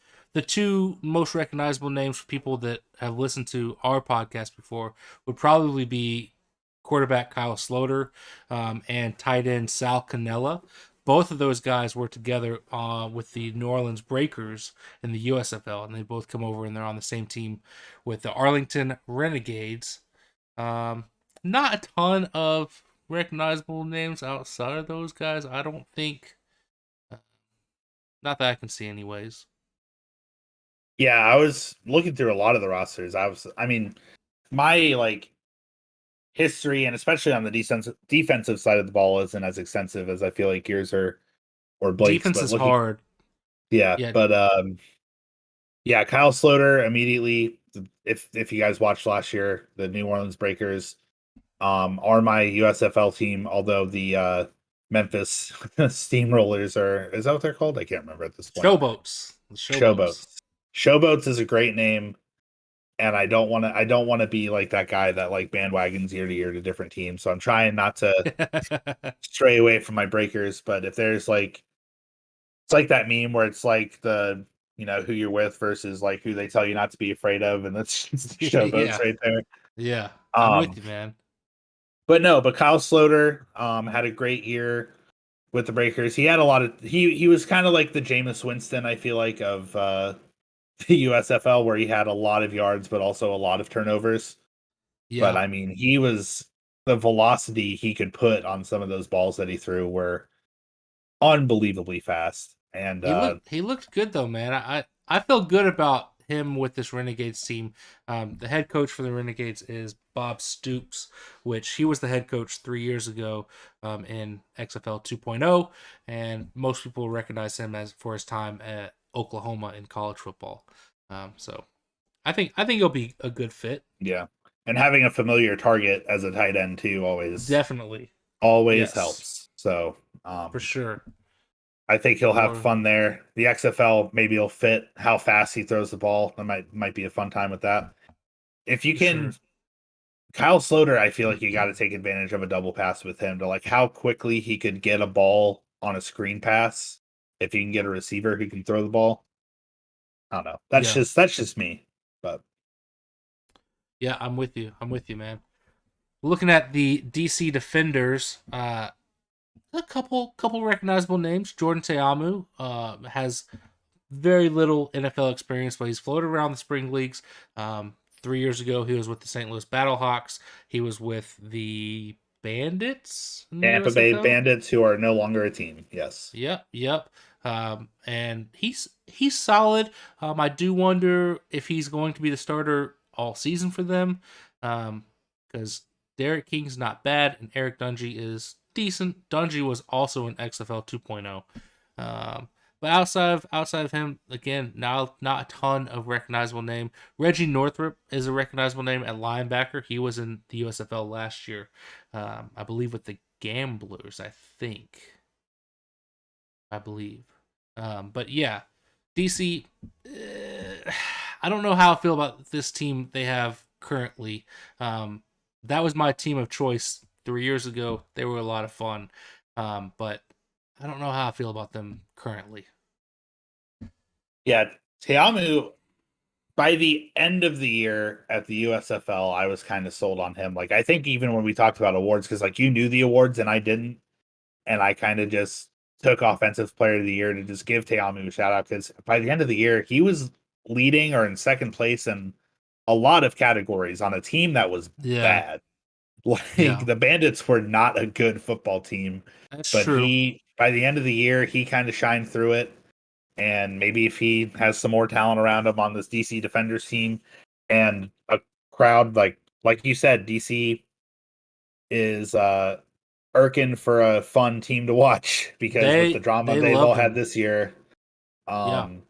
two most recognizable names for people that have listened to our podcast before would probably be quarterback Kyle Sloter and tight end Sal Cannella. Both of those guys were together with the New Orleans Breakers in the USFL, and they both come over and they're on the same team with the Arlington Renegades. Not a ton of recognizable names outside of those guys, I don't think. Not that I can see, anyways. yeah, I was looking through a lot of the rosters. My history, and especially on the defensive side of the ball, isn't as extensive as I feel like yours or Blake's. Defense is hard. Yeah, but yeah, Kyle Sloter immediately. If you guys watched last year, the New Orleans Breakers are my USFL team. Although the Memphis Steamrollers is that what they're called? I can't remember at this point. Showboats is a great name. And I don't want to be like that guy that like bandwagons year to year to different teams. So I'm trying not to stray away from my Breakers. But if there's it's like that meme where it's like the who you're with versus like who they tell you not to be afraid of, and that's just Showboats right there. Yeah, I'm with you, man. But Kyle Sloter had a great year with the Breakers. He had a lot of he was kind of like the Jameis Winston, I feel like, of the USFL where he had a lot of yards, but also a lot of turnovers. But Yeah, I mean, the velocity he could put on some of those balls that he threw were unbelievably fast. And he looked good though, man. I feel good about him with this Renegades team. The head coach for the Renegades is Bob Stoops, which he was the head coach 3 years ago in XFL 2.0, and most people recognize him as for his time at Oklahoma in college football. So I think he'll be a good fit. yeah, and having a familiar target as a tight end too Definitely, always yes, helps. So for sure. I think he'll have Or fun there. The XFL maybe will fit how fast he throws the ball. That might be a fun time with that. If you for can, sure. Kyle Sloter, I feel like you got to take advantage of a double pass with him to like how quickly he could get a ball on a screen pass. If you can get a receiver who can throw the ball, I don't know. Yeah, That's just me. But yeah, I'm with you. I'm with you, man. Looking at the DC defenders, a couple recognizable names. Jordan Teamu has very little NFL experience, but he's floated around the spring leagues. 3 years ago, he was with the St. Louis Battlehawks. He was with the Bandits in the Tampa Bay USFL. Bandits, who are no longer a team. Yes. Yep. And he's solid. I do wonder if he's going to be the starter all season for them, because Derek King's not bad and Eric Dungy is decent. Dungy was also an XFL 2.0. But outside of him, again, now not a ton of recognizable name. Reggie Northrup is a recognizable name at linebacker. He was in the USFL last year, I believe, with the Gamblers. I believe. But yeah, DC. I don't know how I feel about this team they have currently. That was my team of choice 3 years ago. They were a lot of fun, but I don't know how I feel about them currently. Yeah, Teamu, by the end of the year at the USFL, I was kind of sold on him. Like, I think even when we talked about awards, because like you knew the awards and I didn't, and I kind of just took Offensive Player of the Year to just give Teamu a shout out because by the end of the year, he was leading or in second place in a lot of categories on a team that was Yeah, bad. Like yeah, the Bandits were not a good football team, that's but true. by the end of the year, he kind of shined through it. And maybe if he has some more talent around him on this DC Defenders team and a crowd like you said, DC is irking for a fun team to watch because with the drama They they've love all had them. this year, Yeah, um,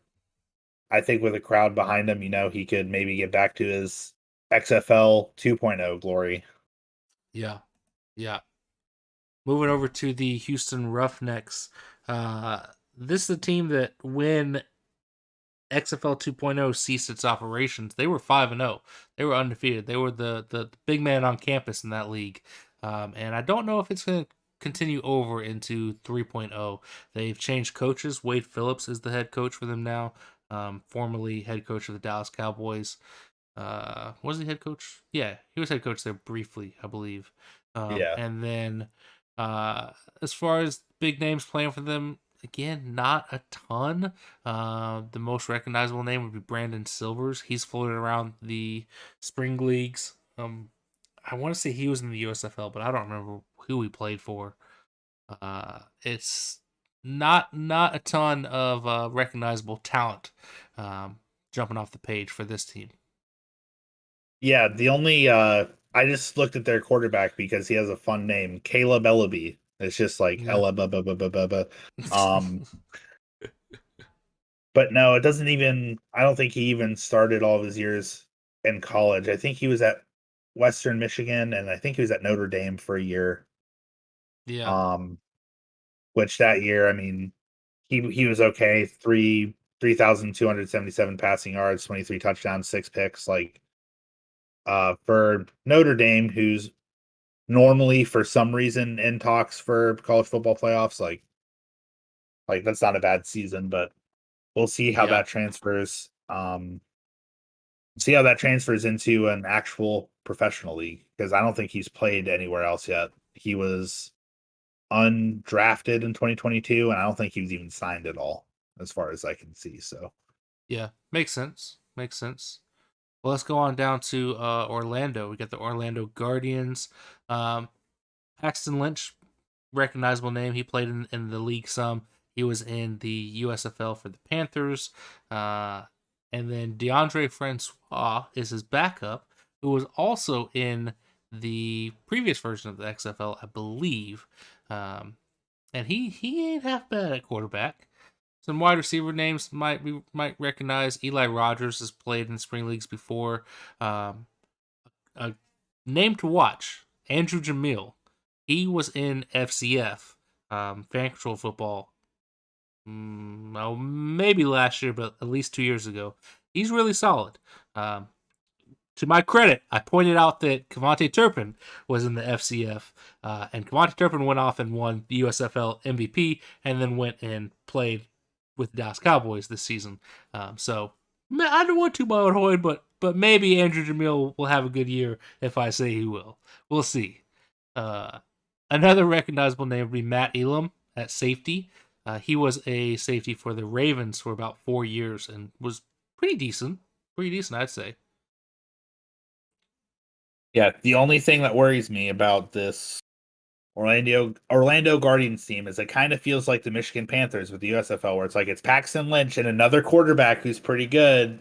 I think with a crowd behind him, he could maybe get back to his XFL 2.0 glory. yeah, yeah. Moving over to the Houston Roughnecks. Uh, this is a team that when XFL 2.0 ceased its operations, they were 5-0. They were undefeated. They were the big man on campus in that league. And I don't know if it's going to continue over into 3.0. They've changed coaches. Wade Phillips is the head coach for them now, formerly head coach of the Dallas Cowboys. Was he head coach? Yeah, he was head coach there briefly, I believe. Yeah. And then as far as big names playing for them, again, not a ton. The most recognizable name would be Brandon Silvers. He's floated around the spring leagues. I want to say he was in the USFL, but I don't remember who he played for. It's not a ton of recognizable talent jumping off the page for this team. Yeah, the only I just looked at their quarterback because he has a fun name, Caleb Ellaby. It's just like Yeah. Ella. Um, but no, it doesn't even. I don't think he even started all of his years in college. I think he was at Western Michigan, and I think he was at Notre Dame for a year. Yeah. Um, which that year, I mean, he was okay. 3,277 passing yards, 23 touchdowns, 6 picks. Like for Notre Dame, who's normally for some reason in talks for college football playoffs, like that's not a bad season, but we'll see how Yeah. that transfers. See how that transfers into an actual professional league because I don't think he's played anywhere else yet. He was undrafted in 2022, and I don't think he was even signed at all, as far as I can see. So Yeah, makes sense. Makes sense. Well, let's go on down to Orlando. We got the Orlando Guardians. Um, Paxton Lynch, recognizable name. He played in the league some. He was in the USFL for the Panthers. And then DeAndre Francois is his backup, who was also in the previous version of the XFL, I believe. And he ain't half bad at quarterback. Some wide receiver names might recognize. Eli Rogers has played in spring leagues before. A name to watch: Andrew Jamil. He was in FCF, Fan Control Football. Well, maybe last year, but at least 2 years ago. He's really solid. To my credit, I pointed out that Kevontae Turpin was in the FCF, and Kevontae Turpin went off and won the USFL MVP, and then went and played with the Dallas Cowboys this season. So I don't want to my own horn, but maybe Andrew Jamil will have a good year if I say he will. We'll see. Another recognizable name would be Matt Elam at safety. He was a safety for the Ravens for about 4 years and was pretty decent. Pretty decent, I'd say. Yeah, the only thing that worries me about this Orlando Guardians team is it kind of feels like the Michigan Panthers with the USFL, where it's like it's Paxton Lynch and another quarterback who's pretty good,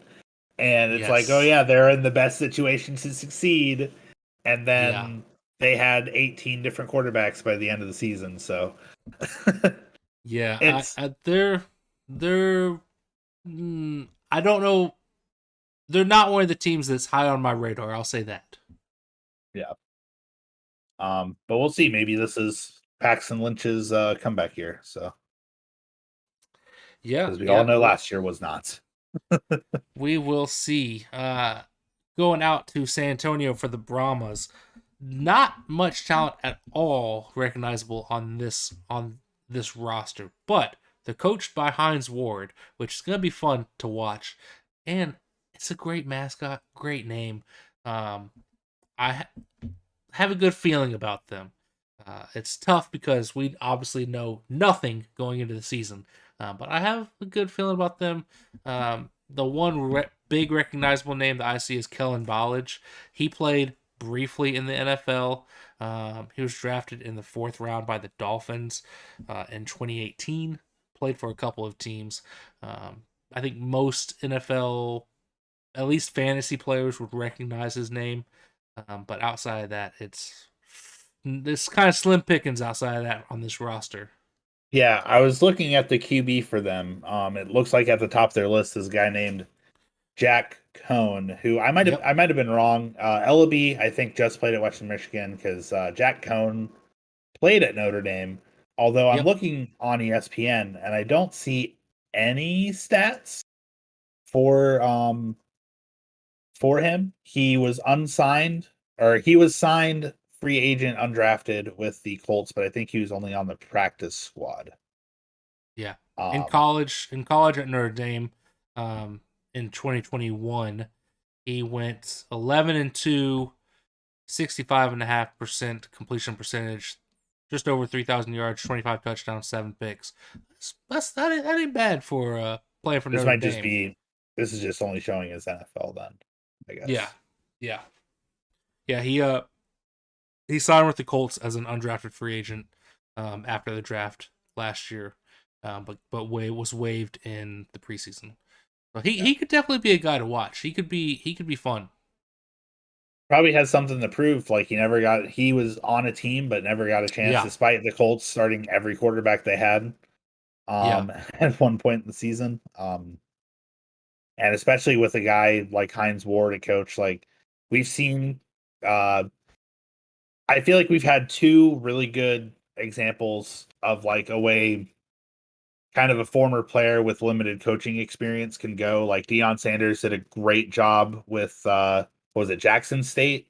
and it's like, oh Yes. yeah, they're in the best situation to succeed, and then Yeah. they had 18 different quarterbacks by the end of the season. So Yeah, it's they're I don't know. They're not one of the teams that's high on my radar. I'll say that. yeah. But we'll see. Maybe this is Paxton Lynch's comeback year. So Yeah, because we all yeah. know last year was not. We will see. Going out to San Antonio for the Brahmas. Not much talent at all recognizable on this roster, but they're coached by Hines Ward, which is gonna be fun to watch, and it's a great mascot, great name. I have a good feeling about them. It's tough because we obviously know nothing going into the season, but I have a good feeling about them. The one big recognizable name that I see is Kellen Ballage. He played briefly in the NFL. He was drafted in the 4th round by the Dolphins in 2018. Played for a couple of teams. I think most NFL, at least fantasy players, would recognize his name. But outside of that, it's kind of slim pickings outside of that on this roster. Yeah, I was looking at the QB for them. It looks like at the top of their list is a guy named Jack Cohn, who I might have been wrong. Ellaby, I think, just played at Western Michigan because Jack Cohn played at Notre Dame. Although I'm looking on ESPN and I don't see any stats for him. He was unsigned, or he was signed free agent undrafted with the Colts, but I think he was only on the practice squad. Yeah. In college at Notre Dame, in 2021, he went 11-2, 65.5% completion percentage, just over 3,000 yards, 25 touchdowns, 7 picks. That ain't bad for playing for Notre Dame. This is just only showing his NFL then, I guess. Yeah. He signed with the Colts as an undrafted free agent after the draft last year, but was waived in the preseason. So he could definitely be a guy to watch. He could be fun. Probably has something to prove. Like he was on a team but never got a chance, despite the Colts starting every quarterback they had at one point in the season. And especially with a guy like Hines Ward, a coach, like we've seen, I feel like we've had 2 really good examples of like a way kind of a former player with limited coaching experience can go. Like Deion Sanders did a great job with, what was it, Jackson State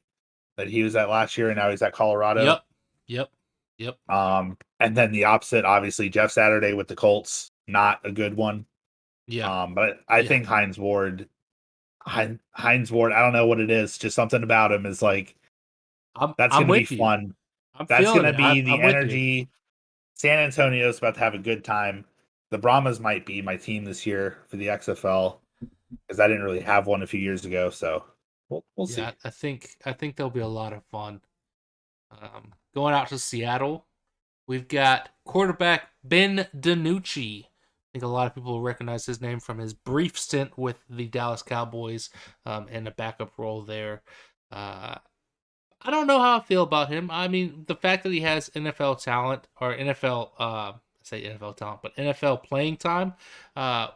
that he was at last year, and now he's at Colorado. Yep. And then the opposite, obviously, Jeff Saturday with the Colts, not a good one. Yeah. But I think Hines Ward, I don't know what it is, just something about him is like, that's going to be fun. That's going to be the energy. San Antonio's about to have a good time. The Brahmas might be my team this year for the XFL. because I didn't really have one a few years ago. So we'll see. Yeah, I think there'll be a lot of fun. Going out to Seattle, we've got quarterback Ben DiNucci. I think a lot of people will recognize his name from his brief stint with the Dallas Cowboys in a backup role there. I don't know how I feel about him. I mean, the fact that he has NFL talent or NFL, I say NFL talent, but NFL playing time, uh,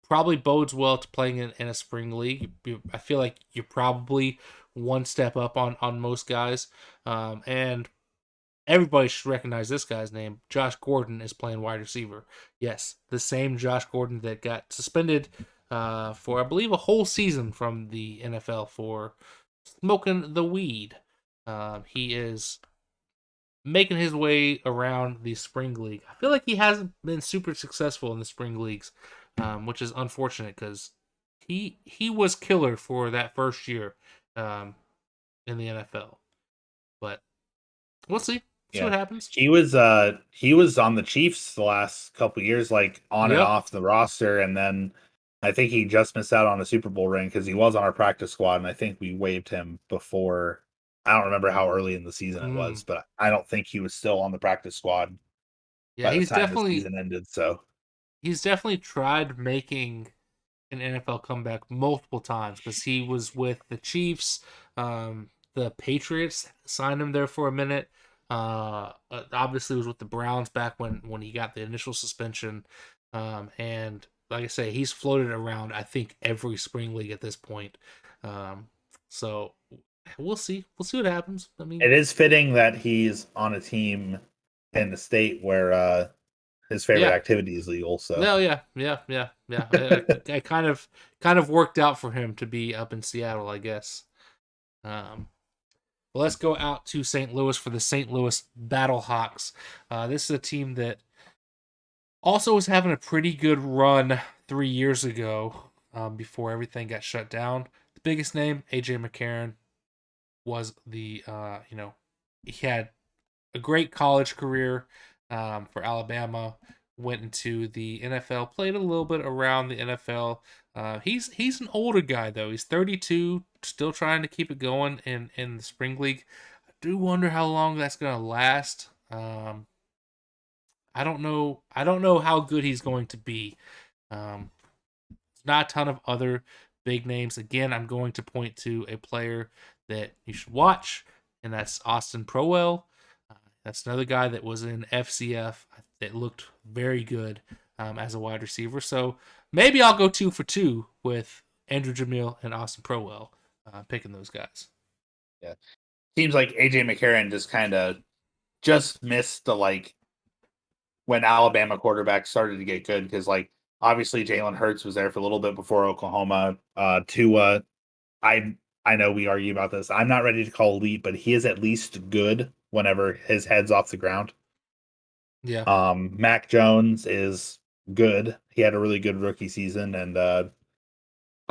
probably bodes well to playing in a spring league. I feel like you're probably one step up on most guys, and everybody should recognize this guy's name. Josh Gordon is playing wide receiver. Yes, the same Josh Gordon that got suspended for I believe a whole season from the NFL for smoking the weed. He is making his way around the spring league. I feel like he hasn't been super successful in the spring leagues, which is unfortunate because he was killer for that first year in the NFL. But we'll see. See what happens. He was on the Chiefs the last couple years, like on and Yep. off the roster, and then I think he just missed out on a Super Bowl ring because he was on our practice squad, and I think we waived him before. I don't remember how early in the season it was, but I don't think he was still on the practice squad Yeah, by the he's time the definitely season ended. So tried making an NFL comeback multiple times because he was with the Chiefs. The Patriots signed him there for a minute. Obviously was with the Browns back when he got the initial suspension. And like I say, he's floated around I think every spring league at this point. So we'll see. We'll see what happens. I mean, it is fitting that he's on a team in the state where his favorite yeah. activity is legal. So No, yeah. It kind of worked out for him to be up in Seattle, I guess. Well, let's go out to St. Louis for the St. Louis Battlehawks. This is a team that also was having a pretty good run 3 years ago before everything got shut down. The biggest name, AJ McCarron, was the he had a great college career for Alabama. Went into the NFL, played a little bit around the NFL. He's an older guy though. He's 32, still trying to keep it going in the spring league. I do wonder how long that's gonna last. I don't know. I don't know how good he's going to be. Um, not a ton of other big names. Again, I'm going to point to a player that you should watch, and that's Austin Prowell. That's another guy that was in FCF that looked very good as a wide receiver. So maybe I'll go 2 for 2 with Andrew Jamil and Austin Prowell picking those guys. yeah, seems like AJ McCarron just missed the when Alabama quarterbacks started to get good because obviously Jalen Hurts was there for a little bit before Oklahoma. Tua, I know we argue about this. I'm not ready to call elite, but he is at least good whenever his head's off the ground. Yeah. Mac Jones is good. He had a really good rookie season, and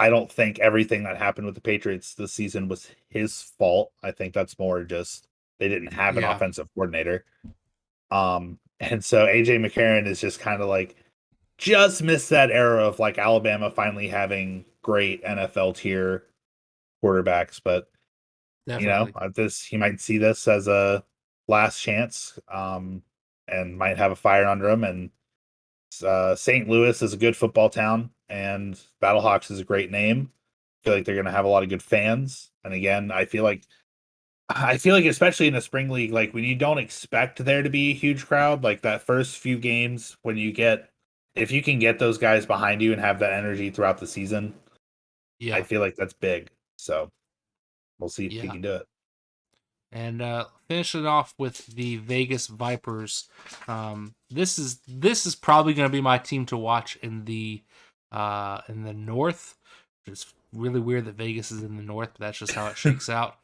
I don't think everything that happened with the Patriots this season was his fault. I think that's more just they didn't have an offensive coordinator. And so AJ McCarron is just kind of just missed that era of Alabama finally having great NFL tier quarterbacks, but Definitely. he might see this as a last chance, and might have a fire under him. And St. Louis is a good football town, and Battlehawks is a great name. I feel like they're going to have a lot of good fans. And again, I feel like especially in a spring league, when you don't expect there to be a huge crowd, that first few games if you can get those guys behind you and have that energy throughout the season, I feel like that's big. So we'll see if he can do it. And finishing off with the Vegas Vipers. This is probably going to be my team to watch in the North. It's really weird that Vegas is in the North, but that's just how it shakes out.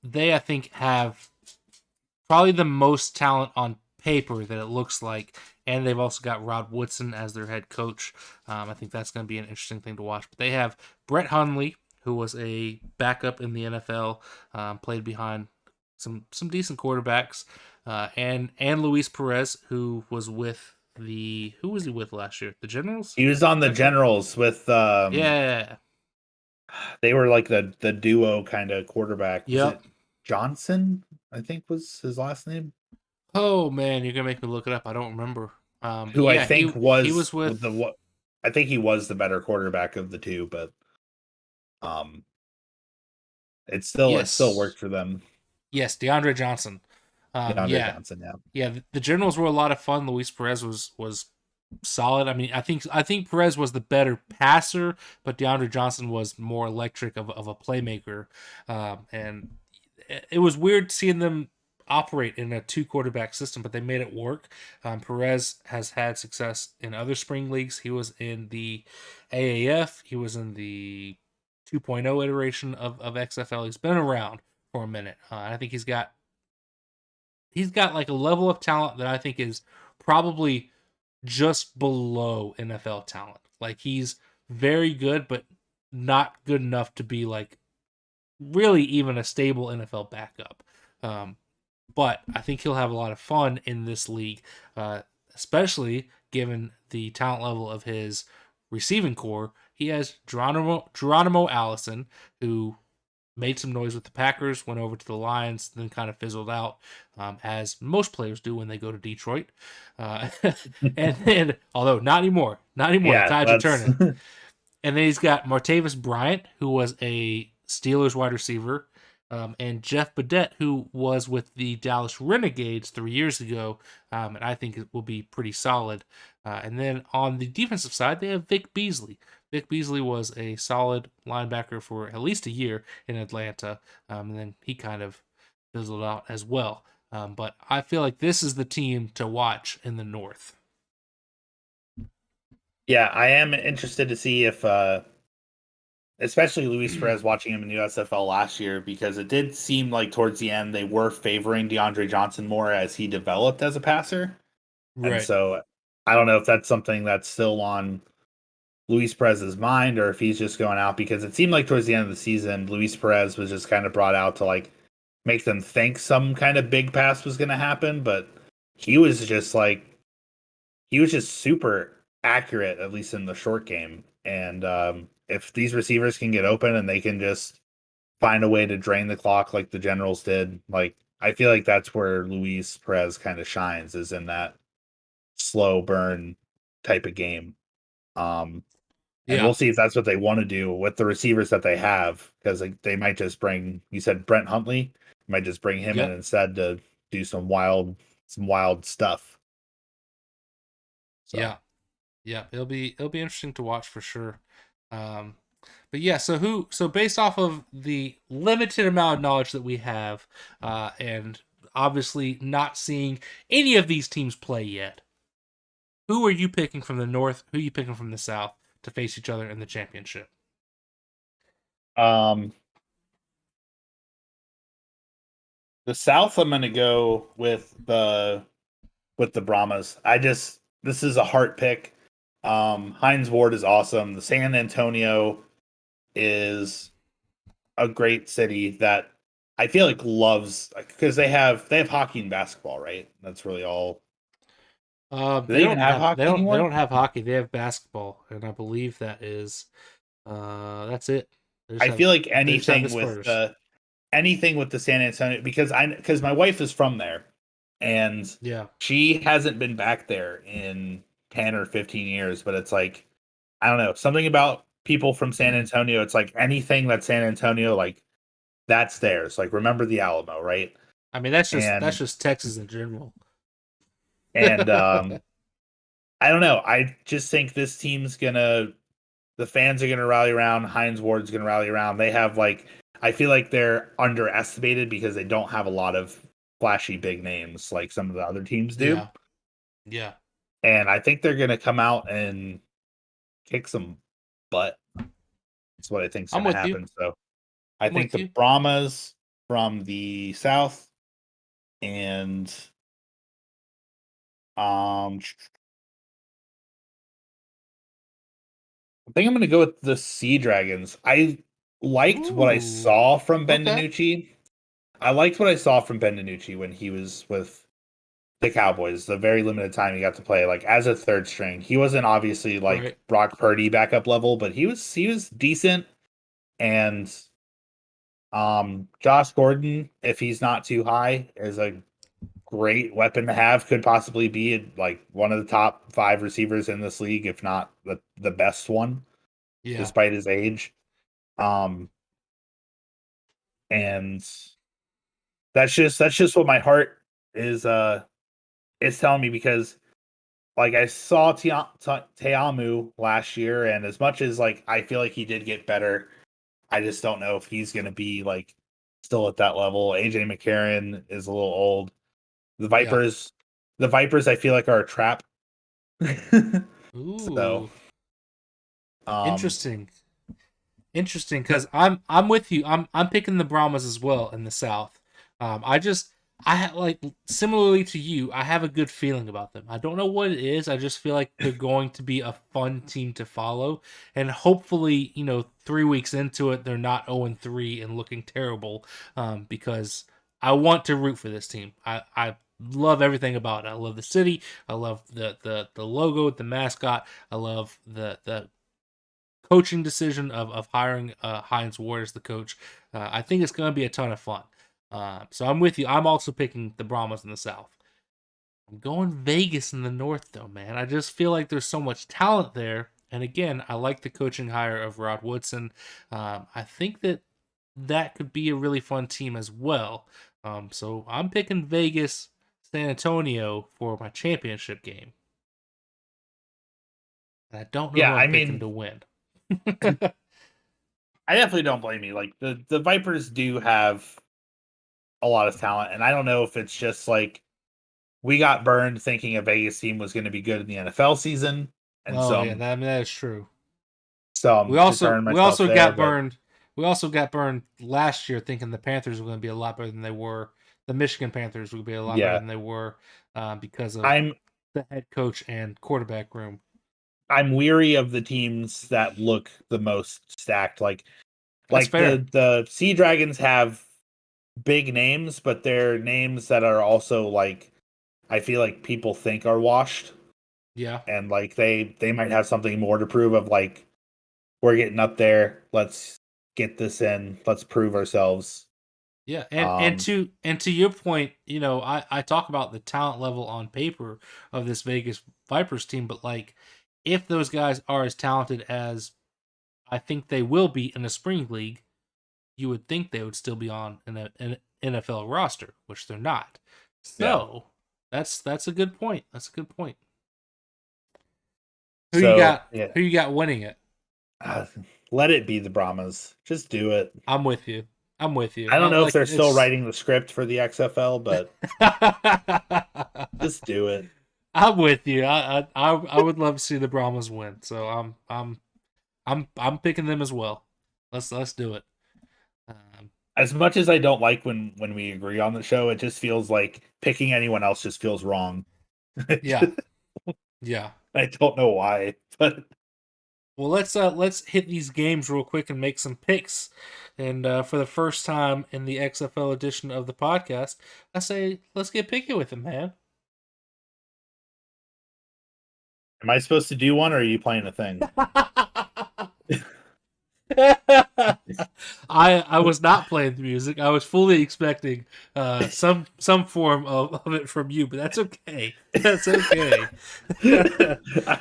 They, I think, have probably the most talent on paper that it looks like, and they've also got Rod Woodson as their head coach. I think that's going to be an interesting thing to watch. But they have Brett Hundley, who was a backup in the NFL, played behind some decent quarterbacks, and Luis Perez, who was with who was he with last year? The Generals? He was on the Is that correct? Generals with Yeah. they were like the duo kind of quarterback. Was Yep. it Johnson? I think was his last name. Oh man, you're gonna make me look it up. I don't remember. Who I Yeah, think he was was with the what I think he was the better quarterback of the two, but um it still yes, worked for them. DeAndre Johnson. DeAndre Yeah, Johnson, yeah. yeah. The Generals were a lot of fun. Luis Perez was solid. I mean, I think Perez was the better passer, but DeAndre Johnson was more electric of a playmaker. And it was weird seeing them operate in a two quarterback system, but they made it work. Perez has had success in other spring leagues. He was in the AAF. He was in the 2.0 iteration of XFL. He's been around for a minute. I think he's got like a level of talent that I think is probably just below NFL talent. Like he's very good, but not good enough to be like really even a stable NFL backup. But I think he'll have a lot of fun in this league, especially given the talent level of his receiving core. He has Geronimo Allison, who made some noise with the Packers, went over to the Lions, then kind of fizzled out, as most players do when they go to Detroit. And then, although not anymore, the tides are turning. And then he's got Martavis Bryant, who was a Steelers wide receiver, and Jeff Badette, who was with the Dallas Renegades 3 years ago, and I think it will be pretty solid. And then on the defensive side, they have Vic Beasley. Vic Beasley was a solid linebacker for at least a year in Atlanta, and then he kind of fizzled out as well. But I feel like this is the team to watch in the North. Yeah, I am interested to see if especially Luis Perez, watching him in the USFL last year, because it did seem like towards the end they were favoring DeAndre Johnson more as he developed as a passer. And so I don't know if that's something that's still on Luis Perez's mind or if he's just going out, because it seemed like towards the end of the season, Luis Perez was just kind of brought out to like make them think some kind of big pass was going to happen. But he was just super accurate, at least in the short game. And if these receivers can get open and they can just find a way to drain the clock like the Generals did, like I feel like that's where Luis Perez kind of shines, is in that slow burn type of game. And we'll see if that's what they want to do with the receivers that they have, because like, they might just bring, you said Brent Huntley, might just bring him in instead to do some wild stuff. So. Yeah, it'll be interesting to watch for sure. But yeah, so based off of the limited amount of knowledge that we have, and obviously not seeing any of these teams play yet, who are you picking from the North? Who are you picking from the South to face each other in the championship? The South, I'm going to go with the Brahmas. This is a heart pick. Hines Ward is awesome. The San Antonio is a great city that I feel like loves, because they have hockey and basketball, right? That's really all. Do they even have hockey anymore? They don't have hockey. They have basketball, and I believe that is that's it. I feel like anything with the San Antonio, because my wife is from there, and she hasn't been back there in 10 or 15 years, but it's like, I don't know, something about people from San Antonio. It's like anything that's San Antonio, like that's theirs. Like, remember the Alamo, right? I mean, that's just Texas in general. And I don't know. I just think this team's the fans are gonna rally around. Hines Ward's gonna rally around. They have I feel like they're underestimated because they don't have a lot of flashy big names like some of the other teams do. Yeah. And I think they're gonna come out and kick some butt. That's what I think's gonna happen. So I think the Brahmas from the South, and I think I'm going to go with the Sea Dragons. I liked what I saw from Ben DiNucci. I liked what I saw from Ben DiNucci when he was with the Cowboys, the very limited time he got to play, like as a third string. He wasn't obviously like Right. Brock Purdy backup level, but he was decent. And Josh Gordon, if he's not too high, is a great weapon to have. Could possibly be like one of the top 5 receivers in this league, if not the best one, Yeah. despite his age. And that's just what my heart is telling me, because like I saw Teamu last year, and as much as like I feel like he did get better, I just don't know if he's going to be like still at that level. AJ McCarron is a little old. The Vipers, I feel like are a trap. Ooh. So, Interesting. Interesting, because I'm with you. I'm picking the Brahmas as well in the South. Like similarly to you, I have a good feeling about them. I don't know what it is. I just feel like they're going to be a fun team to follow, and hopefully, 3 weeks into it, they're not 0-3 and looking terrible. Because I want to root for this team. I love everything about it. I love the city. I love the logo, the mascot. I love the coaching decision of hiring Hines Ward as the coach. I think it's going to be a ton of fun. So I'm with you. I'm also picking the Brahmas in the South. I'm going Vegas in the North, though, man. I just feel like there's so much talent there. And again, I like the coaching hire of Rod Woodson. I think that could be a really fun team as well. So I'm picking Vegas, San Antonio for my championship game. And I don't know who I'm picking to win. I definitely don't blame you. Like the Vipers do have a lot of talent, and I don't know if it's just like we got burned thinking a Vegas team was going to be good in the NFL season, and that is true. So we also got burned. We also got burned last year thinking the Panthers were going to be a lot better than they were. The Michigan Panthers would be a lot better than they were because of the head coach and quarterback room. I'm weary of the teams that look the most stacked. Like fair. the Sea Dragons have big names, but they're names that are also like I feel like people think are washed. Yeah. And like they might have something more to prove of like we're getting up there. Let's get this in. Let's prove ourselves. Yeah, and to your point, I talk about the talent level on paper of this Vegas Vipers team, but like if those guys are as talented as I think they will be in a spring league, you would think they would still be on an NFL roster, which they're not. So that's a good point. That's a good point. Who you got winning it? Let it be the Brahmas. Just do it. I'm with you. I don't know if they're still writing the script for the XFL, but just do it. I'm with you. I would love to see the Brahmas win. So I'm picking them as well. Let's do it. As much as I don't like when we agree on the show, it just feels like picking anyone else just feels wrong. Yeah. Yeah. I don't know why, but well, let's hit these games real quick and make some picks. And for the first time in the XFL edition of the podcast, I say let's get picky with it, man. Am I supposed to do one, or are you playing a thing? I was not playing the music. I was fully expecting some form of it from you, but that's okay. That's okay.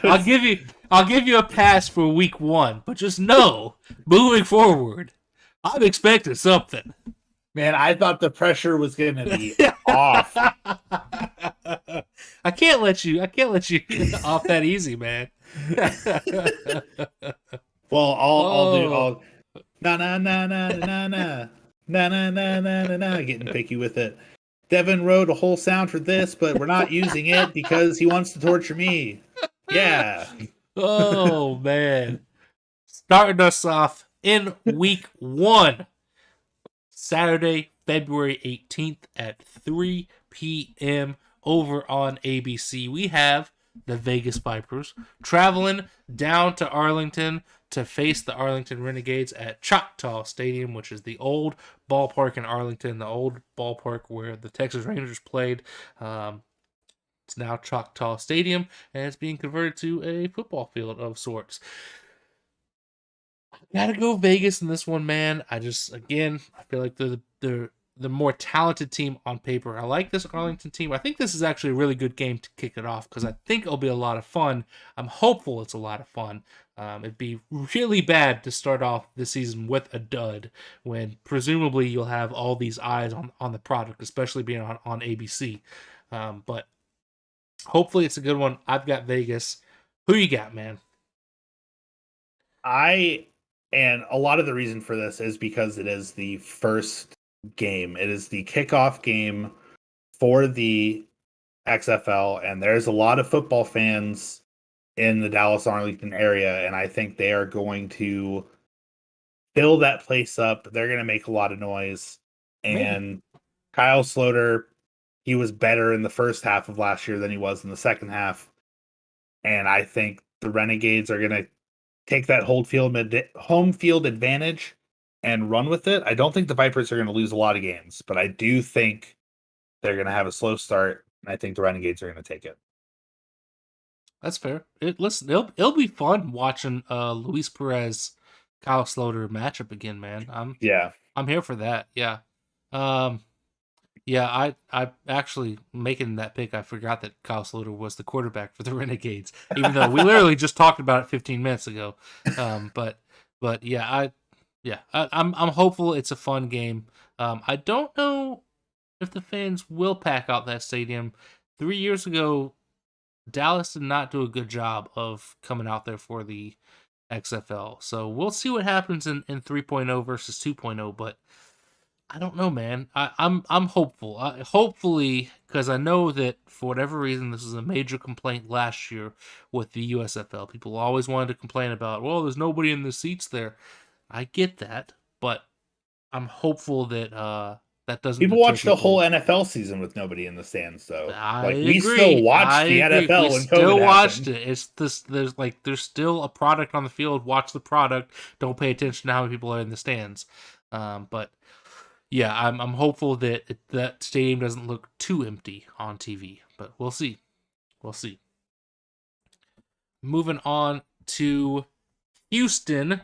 I'll give you a pass for week 1, but just know, moving forward, I'm expecting something. Man, I thought the pressure was going to be off. I can't let you off that easy, man. Well, I'll na na na na na na na na na na na na getting picky with it. Devin wrote a whole sound for this, but we're not using it because he wants to torture me. Yeah. Oh man. Starting us off in week 1. Saturday, February 18th at 3 p.m. over on ABC. We have the Vegas Vipers traveling down to Arlington to face the Arlington Renegades at Choctaw Stadium, which is the old ballpark in Arlington, the old ballpark where the Texas Rangers played. It's now Choctaw Stadium, and it's being converted to a football field of sorts. Gotta go Vegas in this one, man. I feel like they're the more talented team on paper. I like this Arlington team. I think this is actually a really good game to kick it off because I think it'll be a lot of fun. I'm hopeful it's a lot of fun. It'd be really bad to start off the season with a dud when presumably you'll have all these eyes on the product, especially being on ABC. But hopefully it's a good one. I've got Vegas. Who you got, man? And a lot of the reason for this is because it is the first game. It is the kickoff game for the XFL, and there's a lot of football fans in the Dallas Arlington area, and I think they are going to fill that place up. They're going to make a lot of noise. And Kyle Sloter, he was better in the first half of last year than he was in the second half. And I think the Renegades are going to take that home field advantage and run with it. I don't think the Vipers are going to lose a lot of games, but I do think they're going to have a slow start, and I think the Renegades are going to take it. That's fair. It'll be fun watching Luis Perez, Kyle Sloter matchup again, man. I'm here for that. Yeah. Yeah, I actually making that pick, I forgot that Kyle Sloter was the quarterback for the Renegades, even though we literally just talked about it 15 minutes ago. But yeah, I'm hopeful it's a fun game. I don't know if the fans will pack out that stadium. 3 years ago, Dallas did not do a good job of coming out there for the XFL. So we'll see what happens in 3.0 versus 2.0, but I don't know, man. I'm hopeful. Hopefully, because I know that for whatever reason, this was a major complaint last year with the USFL. People always wanted to complain about, well, there's nobody in the seats there. I get that, but I'm hopeful that that doesn't. People watched the whole NFL season with nobody in the stands, though. We still watched the NFL when COVID watched happened. it. It's this. There's still a product on the field. Watch the product. Don't pay attention to how many people are in the stands. But yeah, I'm hopeful that that stadium doesn't look too empty on TV, but we'll see. We'll see. Moving on to Houston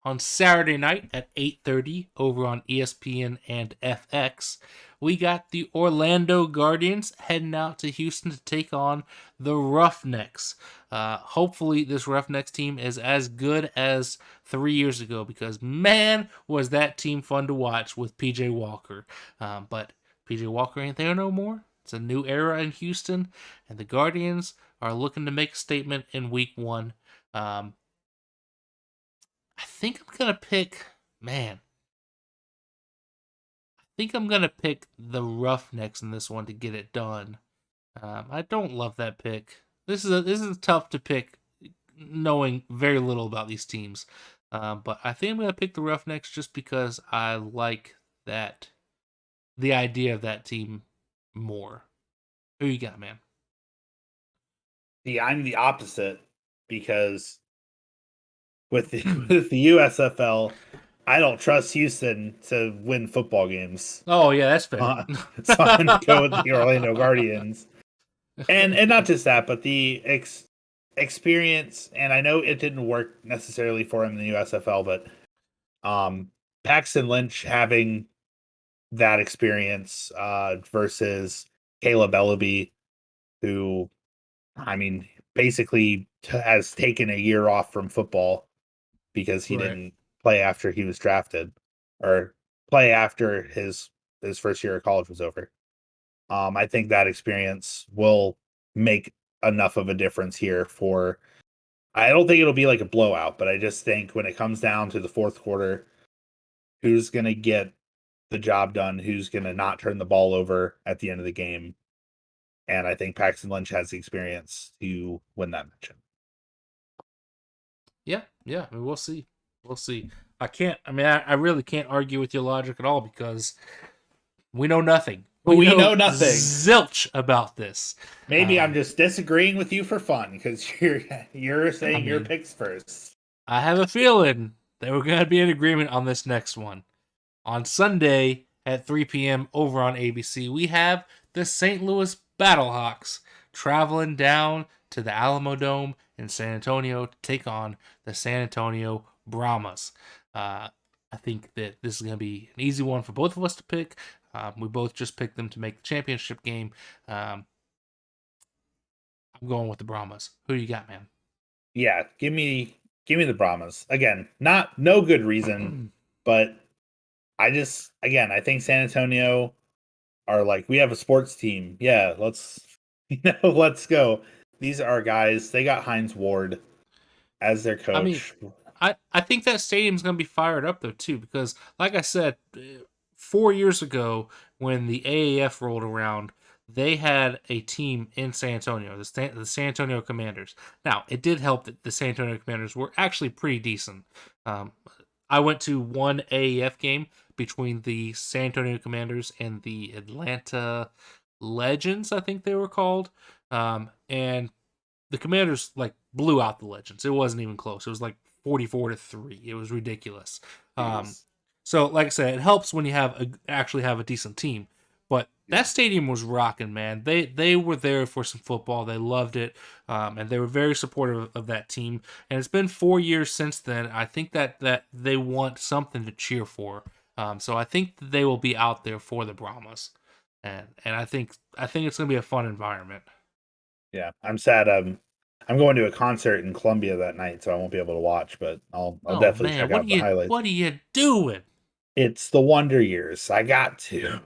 on Saturday night at 8:30 over on ESPN and FX. We got the Orlando Guardians heading out to Houston to take on the Roughnecks. Hopefully this Roughnecks team is as good as 3 years ago, because man, was that team fun to watch with PJ Walker. But PJ Walker ain't there no more. It's a new era in Houston, and the Guardians are looking to make a statement in week 1. I think I'm going to pick, the Roughnecks in this one to get it done. I don't love that pick. This is tough to pick, knowing very little about these teams. But I think I'm going to pick the Roughnecks just because I like the idea of that team more. Who you got, man? See, I'm the opposite, because with the USFL, I don't trust Houston to win football games. Oh yeah, that's fair. So I'm going to go with the Orlando Guardians. And not just that, but the experience, and I know it didn't work necessarily for him in the USFL, but Paxton Lynch having that experience versus Caleb Ellaby, who, I mean, basically has taken a year off from football because he didn't play after he was drafted, or play after his first year of college was over. I think that experience will make enough of a difference here for, I don't think it'll be like a blowout, but I just think when it comes down to the fourth quarter, who's going to get the job done, who's going to not turn the ball over at the end of the game. And I think Paxton Lynch has the experience to win that matchup. Yeah. I mean, we'll see. I really can't argue with your logic at all, because we know nothing. We know nothing. Zilch about this. Maybe I'm just disagreeing with you for fun, because you're saying your picks first. I have a feeling that we're going to be in agreement on this next one. On Sunday at 3 p.m. over on ABC, we have the St. Louis Battlehawks traveling down to the Alamo Dome in San Antonio to take on the San Antonio Brahmas. I think that this is going to be an easy one for both of us to pick. We both just picked them to make the championship game. I'm going with the Brahmas. Who do you got, man? Yeah, give me the Brahmas. Again, no good reason, but I think San Antonio are like, we have a sports team. Yeah, let's go. These are our guys. They got Hines Ward as their coach. I mean, I think that stadium's going to be fired up though too, because like I said, 4 years ago when the AAF rolled around, they had a team in San Antonio, the San Antonio Commanders. Now, it did help that the San Antonio Commanders were actually pretty decent. I went to one AAF game between the San Antonio Commanders and the Atlanta Legends, I think they were called. And the Commanders like blew out the Legends. It wasn't even close. It was like 44-3. It was ridiculous. So like I said, it helps when you actually have a decent team. But that stadium was rocking, man. They were there for some football. They loved it, and they were very supportive of that team. And it's been 4 years since then. I think that they want something to cheer for. So I think that they will be out there for the Brahmas, and I think it's going to be a fun environment. Yeah, I'm sad. I'm going to a concert in Columbia that night, so I won't be able to watch. But I'll definitely check out the highlights. What are you doing? It's the Wonder Years. I got to.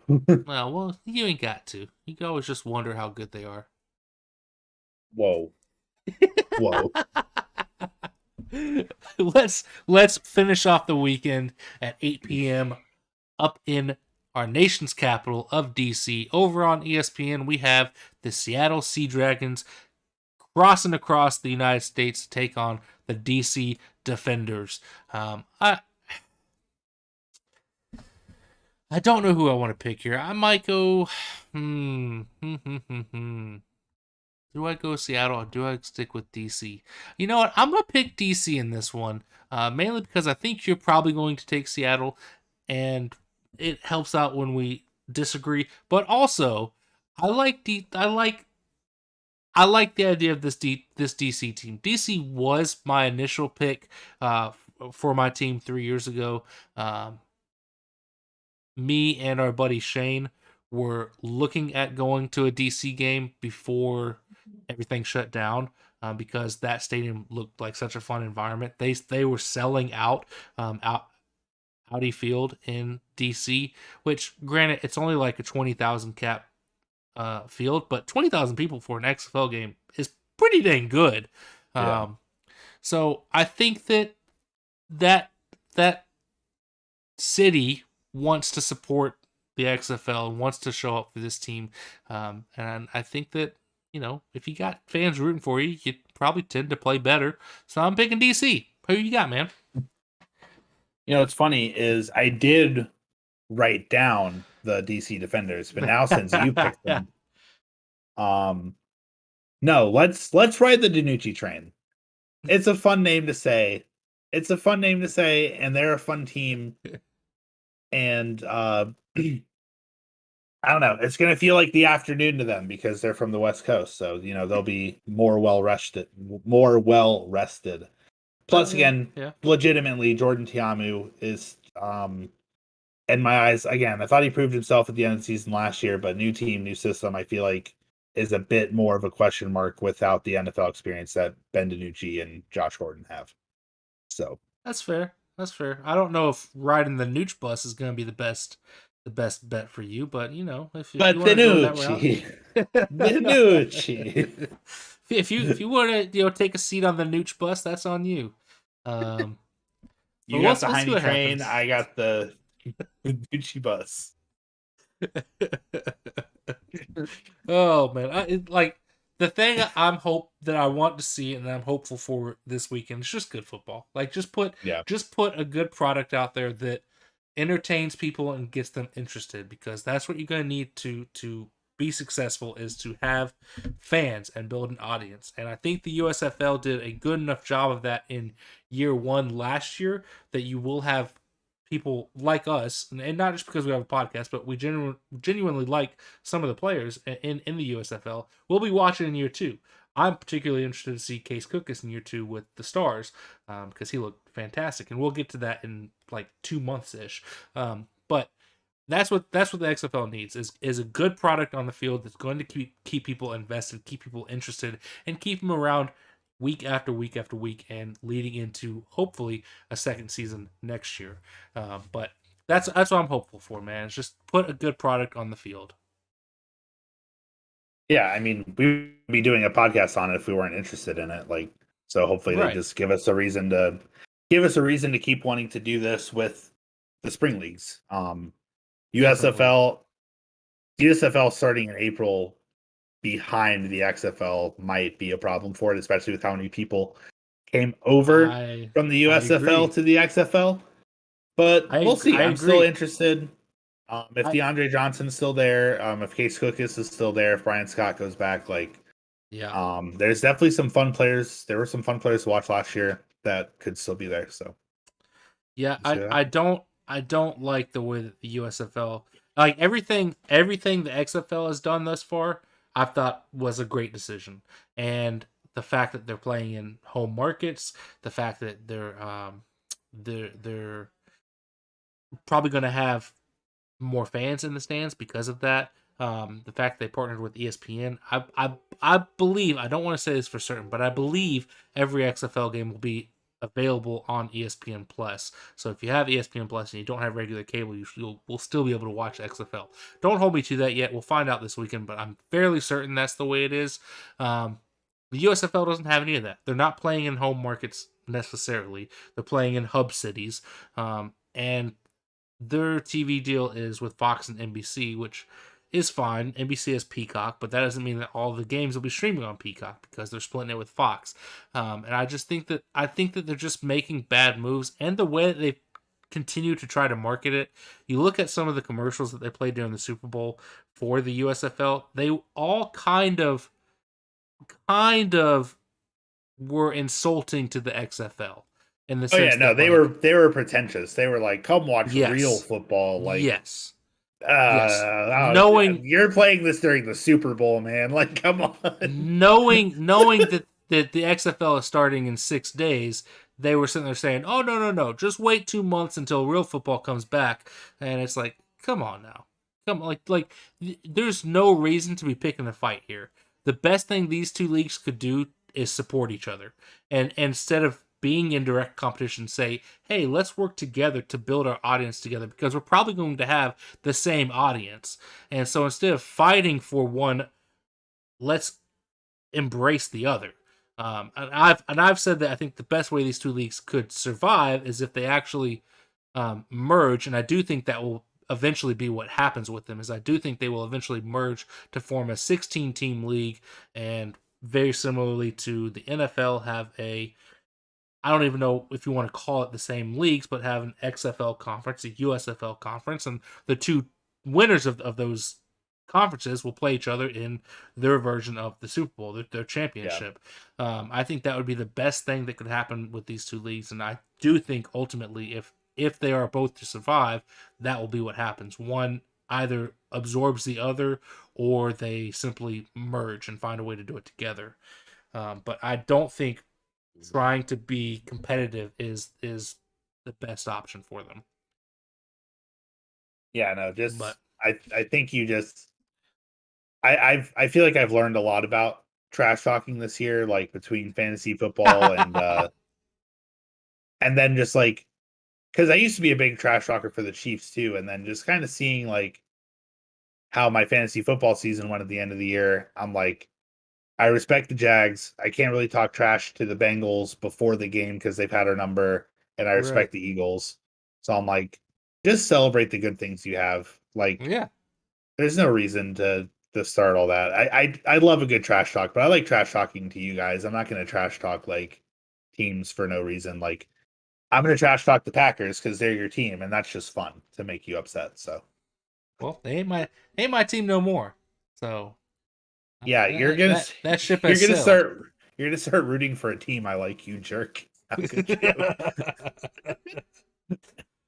Well, you ain't got to. You can always just wonder how good they are. Whoa. Let's finish off the weekend at 8 p.m. up in our nation's capital of DC. Over on ESPN, we have the Seattle Sea Dragons crossing across the United States to take on the DC Defenders. I don't know who I want to pick here. I might go. Do I go Seattle or do I stick with DC? You know what? I'm gonna pick DC in this one, mainly because I think you're probably going to take Seattle, and it helps out when we disagree. But also, I like the idea of this DC team. DC was my initial pick for my team 3 years ago. Me and our buddy Shane were looking at going to a DC game before everything shut down because that stadium looked like such a fun environment. They were selling out Audi Field in DC, which granted it's only like a 20,000 cap field, but 20,000 people for an XFL game is pretty dang good. Yeah. So I think that city wants to support the XFL and wants to show up for this team. And I think that, if you got fans rooting for you, you probably tend to play better. So I'm picking DC. Who you got, man? What's funny is I did write down the DC Defenders, but now since you picked them, no, let's ride the DiNucci train. It's a fun name to say. And they're a fun team. And I don't know. It's gonna feel like the afternoon to them because they're from the West Coast, so they'll be more well rested. Plus, again, legitimately, Jordan Tiamu is in my eyes. Again, I thought he proved himself at the end of the season last year, but new team, new system, I feel like is a bit more of a question mark without the NFL experience that Ben DiNucci and Josh Gordon have. So that's fair. I don't know if riding the Nooch bus is going to be the best bet for you, but if you want to go that route, DiNucci. if you want to take a seat on the Nooch bus, that's on you. You got the Heine train. I got the DiNucci bus. Oh man, the thing I want to see and I'm hopeful for this weekend is just good football. Like just put a good product out there that entertains people and gets them interested, because that's what you're going to need to be successful, is to have fans and build an audience. And I think the USFL did a good enough job of that in year one last year that you will have people like us, and not just because we have a podcast, but we genuinely like some of the players in the USFL, we'll be watching in year 2. I'm particularly interested to see Case Cookus in year 2 with the Stars, because he looked fantastic, and we'll get to that in like 2 months ish. But that's what the XFL needs is a good product on the field that's going to keep people invested, keep people interested, and keep them around week after week after week, and leading into hopefully a second season next year. But that's what I'm hopeful for, man. Is just put a good product on the field. Yeah, I mean, we'd be doing a podcast on it if we weren't interested in it. Like, so hopefully they Right. just give us a reason to keep wanting to do this with the spring leagues. USFL starting in April behind the XFL might be a problem for it, especially with how many people came over from the USFL agree. to the XFL. But we'll see. I'm still agree. interested. If DeAndre Johnson's still there, if Case Cookus is still there, if Brian Scott goes back, like, Yeah. there's definitely some fun players. There were some fun players to watch last year that could still be there. So Yeah, we'll see what I don't like the way that the USFL, like everything the XFL has done thus far, I thought was a great decision. And the fact that they're playing in home markets, the fact that they're probably going to have more fans in the stands because of that. The fact they partnered with ESPN, I believe, I don't want to say this for certain, but I believe every XFL game will be available on ESPN Plus. So if you have ESPN Plus and you don't have regular cable, will still be able to watch XFL. Don't hold me to that yet. We'll find out this weekend, but I'm fairly certain that's the way it is. The USFL doesn't have any of that. They're not playing in home markets necessarily. They're playing in hub cities, and their TV deal is with Fox and NBC, which is fine. NBC has Peacock, but that doesn't mean that all the games will be streaming on Peacock because they're splitting it with Fox. And I think that they're just making bad moves, and the way that they continue to try to market it. You look at some of the commercials that they played during the Super Bowl for the USFL; they all kind of were insulting to the XFL in the Oh yeah, sense no, that they were pretentious. They were like, "Come watch real football." Like, yes. you're playing this during the Super Bowl, man. Like, come on. knowing that the XFL is starting in 6 days, they were sitting there saying, "Oh no, just wait 2 months until real football comes back." And it's like, come on now, there's no reason to be picking a fight here. The best thing these two leagues could do is support each other, and instead of being in direct competition, say, hey, let's work together to build our audience together, because we're probably going to have the same audience. And so instead of fighting for one, let's embrace the other. And I've said that I think the best way these two leagues could survive is if they actually merge, and I do think that will eventually be what happens with them. Is I do think they will eventually merge to form a 16-team league, and very similarly to the NFL, have a, I don't even know if you want to call it the same leagues, but have an XFL conference, a USFL conference, and the two winners of those conferences will play each other in their version of the Super Bowl, their championship. Yeah. I think that would be the best thing that could happen with these two leagues, and I do think ultimately, if they are both to survive, that will be what happens. One either absorbs the other, or they simply merge and find a way to do it together. But I don't think trying to be competitive is the best option for them. Yeah, no, I think you just I feel like I've learned a lot about trash talking this year, like between fantasy football and then just like, because I used to be a big trash talker for the Chiefs too, and then just kind of seeing like how my fantasy football season went at the end of the year, I'm like, I respect the Jags. I can't really talk trash to the Bengals before the game because they've had our number, and I respect the Eagles. So I'm like, just celebrate the good things you have. Like, yeah, there's no reason to start all that. I love a good trash talk, but I like trash talking to you guys. I'm not going to trash talk like teams for no reason. Like, I'm going to trash talk the Packers because they're your team, and that's just fun to make you upset. So, well, they ain't my team no more. So, yeah, that ship has sailed. You're gonna start rooting for a team I like, you jerk. How could you?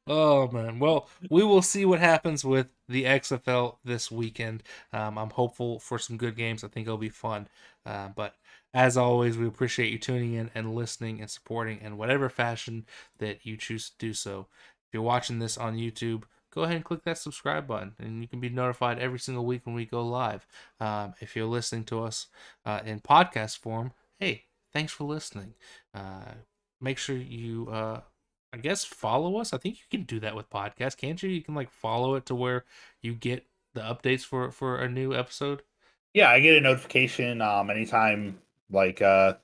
Oh man. Well, we will see what happens with the XFL this weekend. I'm hopeful for some good games. I think it'll be fun. But as always, we appreciate you tuning in and listening and supporting in whatever fashion that you choose to do so. If you're watching this on YouTube, go ahead and click that subscribe button, and you can be notified every single week when we go live. If you're listening to us in podcast form, hey, thanks for listening. Make sure you I guess follow us. I think you can do that with podcasts, can't you? You can like follow it to where you get the updates for a new episode. Yeah, I get a notification anytime like I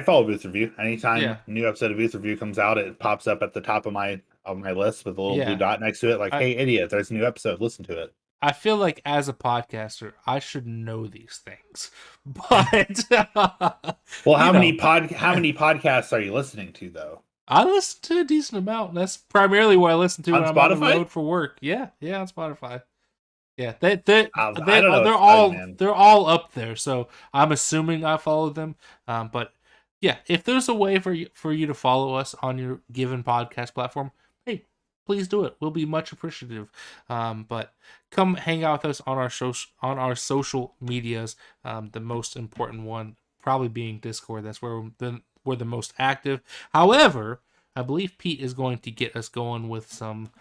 follow Booth Review. Anytime Yeah, a new episode of Booth Review comes out, it pops up at the top of my list with a little blue yeah. dot next to it, like, I hey idiot, there's a new episode, listen to it. I feel like as a podcaster, I should know these things, but Well, you know, how many podcasts are you listening to though? I listen to a decent amount. And that's primarily what I listen to On when I'm on the Spotify? road for work. Yeah, yeah, on Spotify. Yeah, they I don't know what they're to tell you, all man. they're all up there. So I'm assuming I follow them. But yeah, if there's a way for you to follow us on your given podcast platform, hey, please do it. We'll be much appreciative. But come hang out with us on our social medias. The most important one probably being Discord. That's where we're the most active. However, I believe Pete is going to get us going with some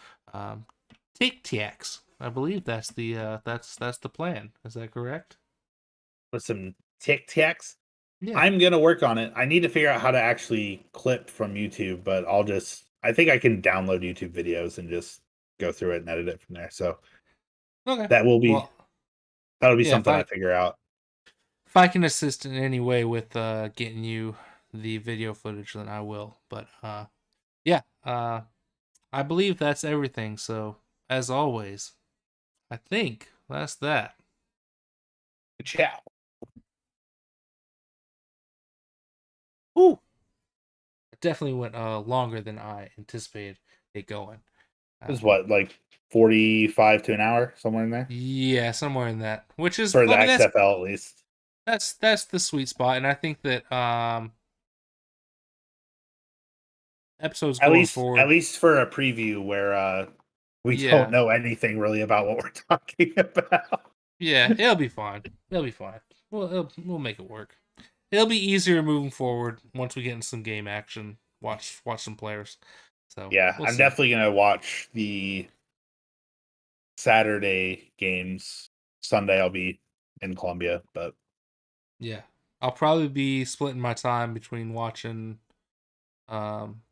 Tic Tacs. I believe that's the plan. Is that correct? With some Tic Tacs. Yeah. I'm gonna work on it. I need to figure out how to actually clip from YouTube, but I think I can download YouTube videos and just go through it and edit it from there. So Okay. that will be Well, that'll be yeah. something I figure out. If I can assist in any way with getting you the video footage, then I will. But yeah. I believe that's everything. So as always, I think that's that. Ciao. Ooh. It definitely went longer than I anticipated it going. This is what, like 45 to an hour, somewhere in there? Yeah, somewhere in that. Which is, For the I mean, XFL at least. that's the sweet spot, and I think that episodes going At forward, least for a preview where we don't yeah, know anything really about what we're talking about. yeah, it'll be fine. It'll be fine. We'll make it work. It'll be easier moving forward once we get in some game action. Watch some players. So Yeah, we'll I'm see. definitely gonna watch the Saturday games. Sunday I'll be in Columbia, but Yeah, I'll probably be splitting my time between watching um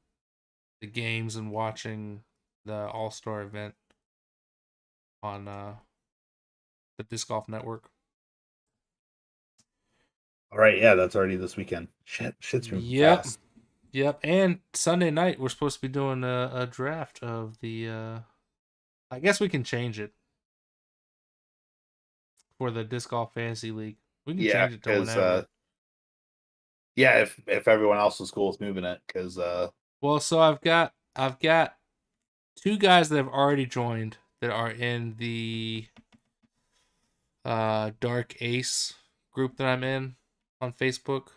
the games and watching the All Star event on the Disc Golf Network. all right, yeah, that's already this weekend. Shit's moving Yep. fast. Yep. And Sunday night we're supposed to be doing a draft of the I guess we can change it for the Disc Golf Fantasy League. We can Yeah, change it to because whenever. yeah, if everyone else in school is moving it, because Well, so I've got two guys that have already joined that are in the Dark Ace group that I'm in on Facebook.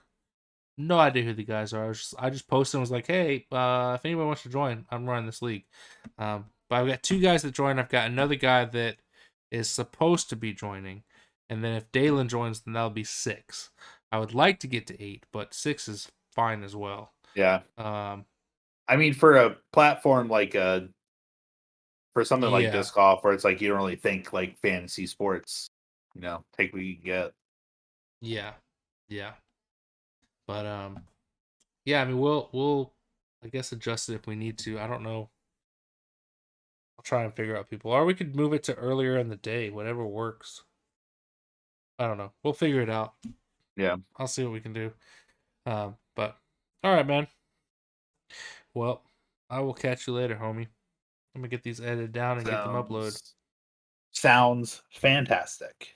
No idea who the guys are. I just posted and was like, hey, if anyone wants to join, I'm running this league. But I've got two guys that join. I've got another guy that is supposed to be joining. And then if Dalen joins, then that'll be 6. I would like to get to 8, but 6 is fine as well. yeah, Um, I mean, for a platform like for something like yeah, disc golf, where it's like you don't really think like fantasy sports, take what you can get. yeah, yeah. But yeah. I mean, we'll I guess adjust it if we need to. I don't know. I'll try and figure out people, or we could move it to earlier in the day. Whatever works. I don't know. We'll figure it out. Yeah. I'll see what we can do. But all right, man. Well, I will catch you later, homie. Let me get these edited down and get them uploaded. Sounds fantastic.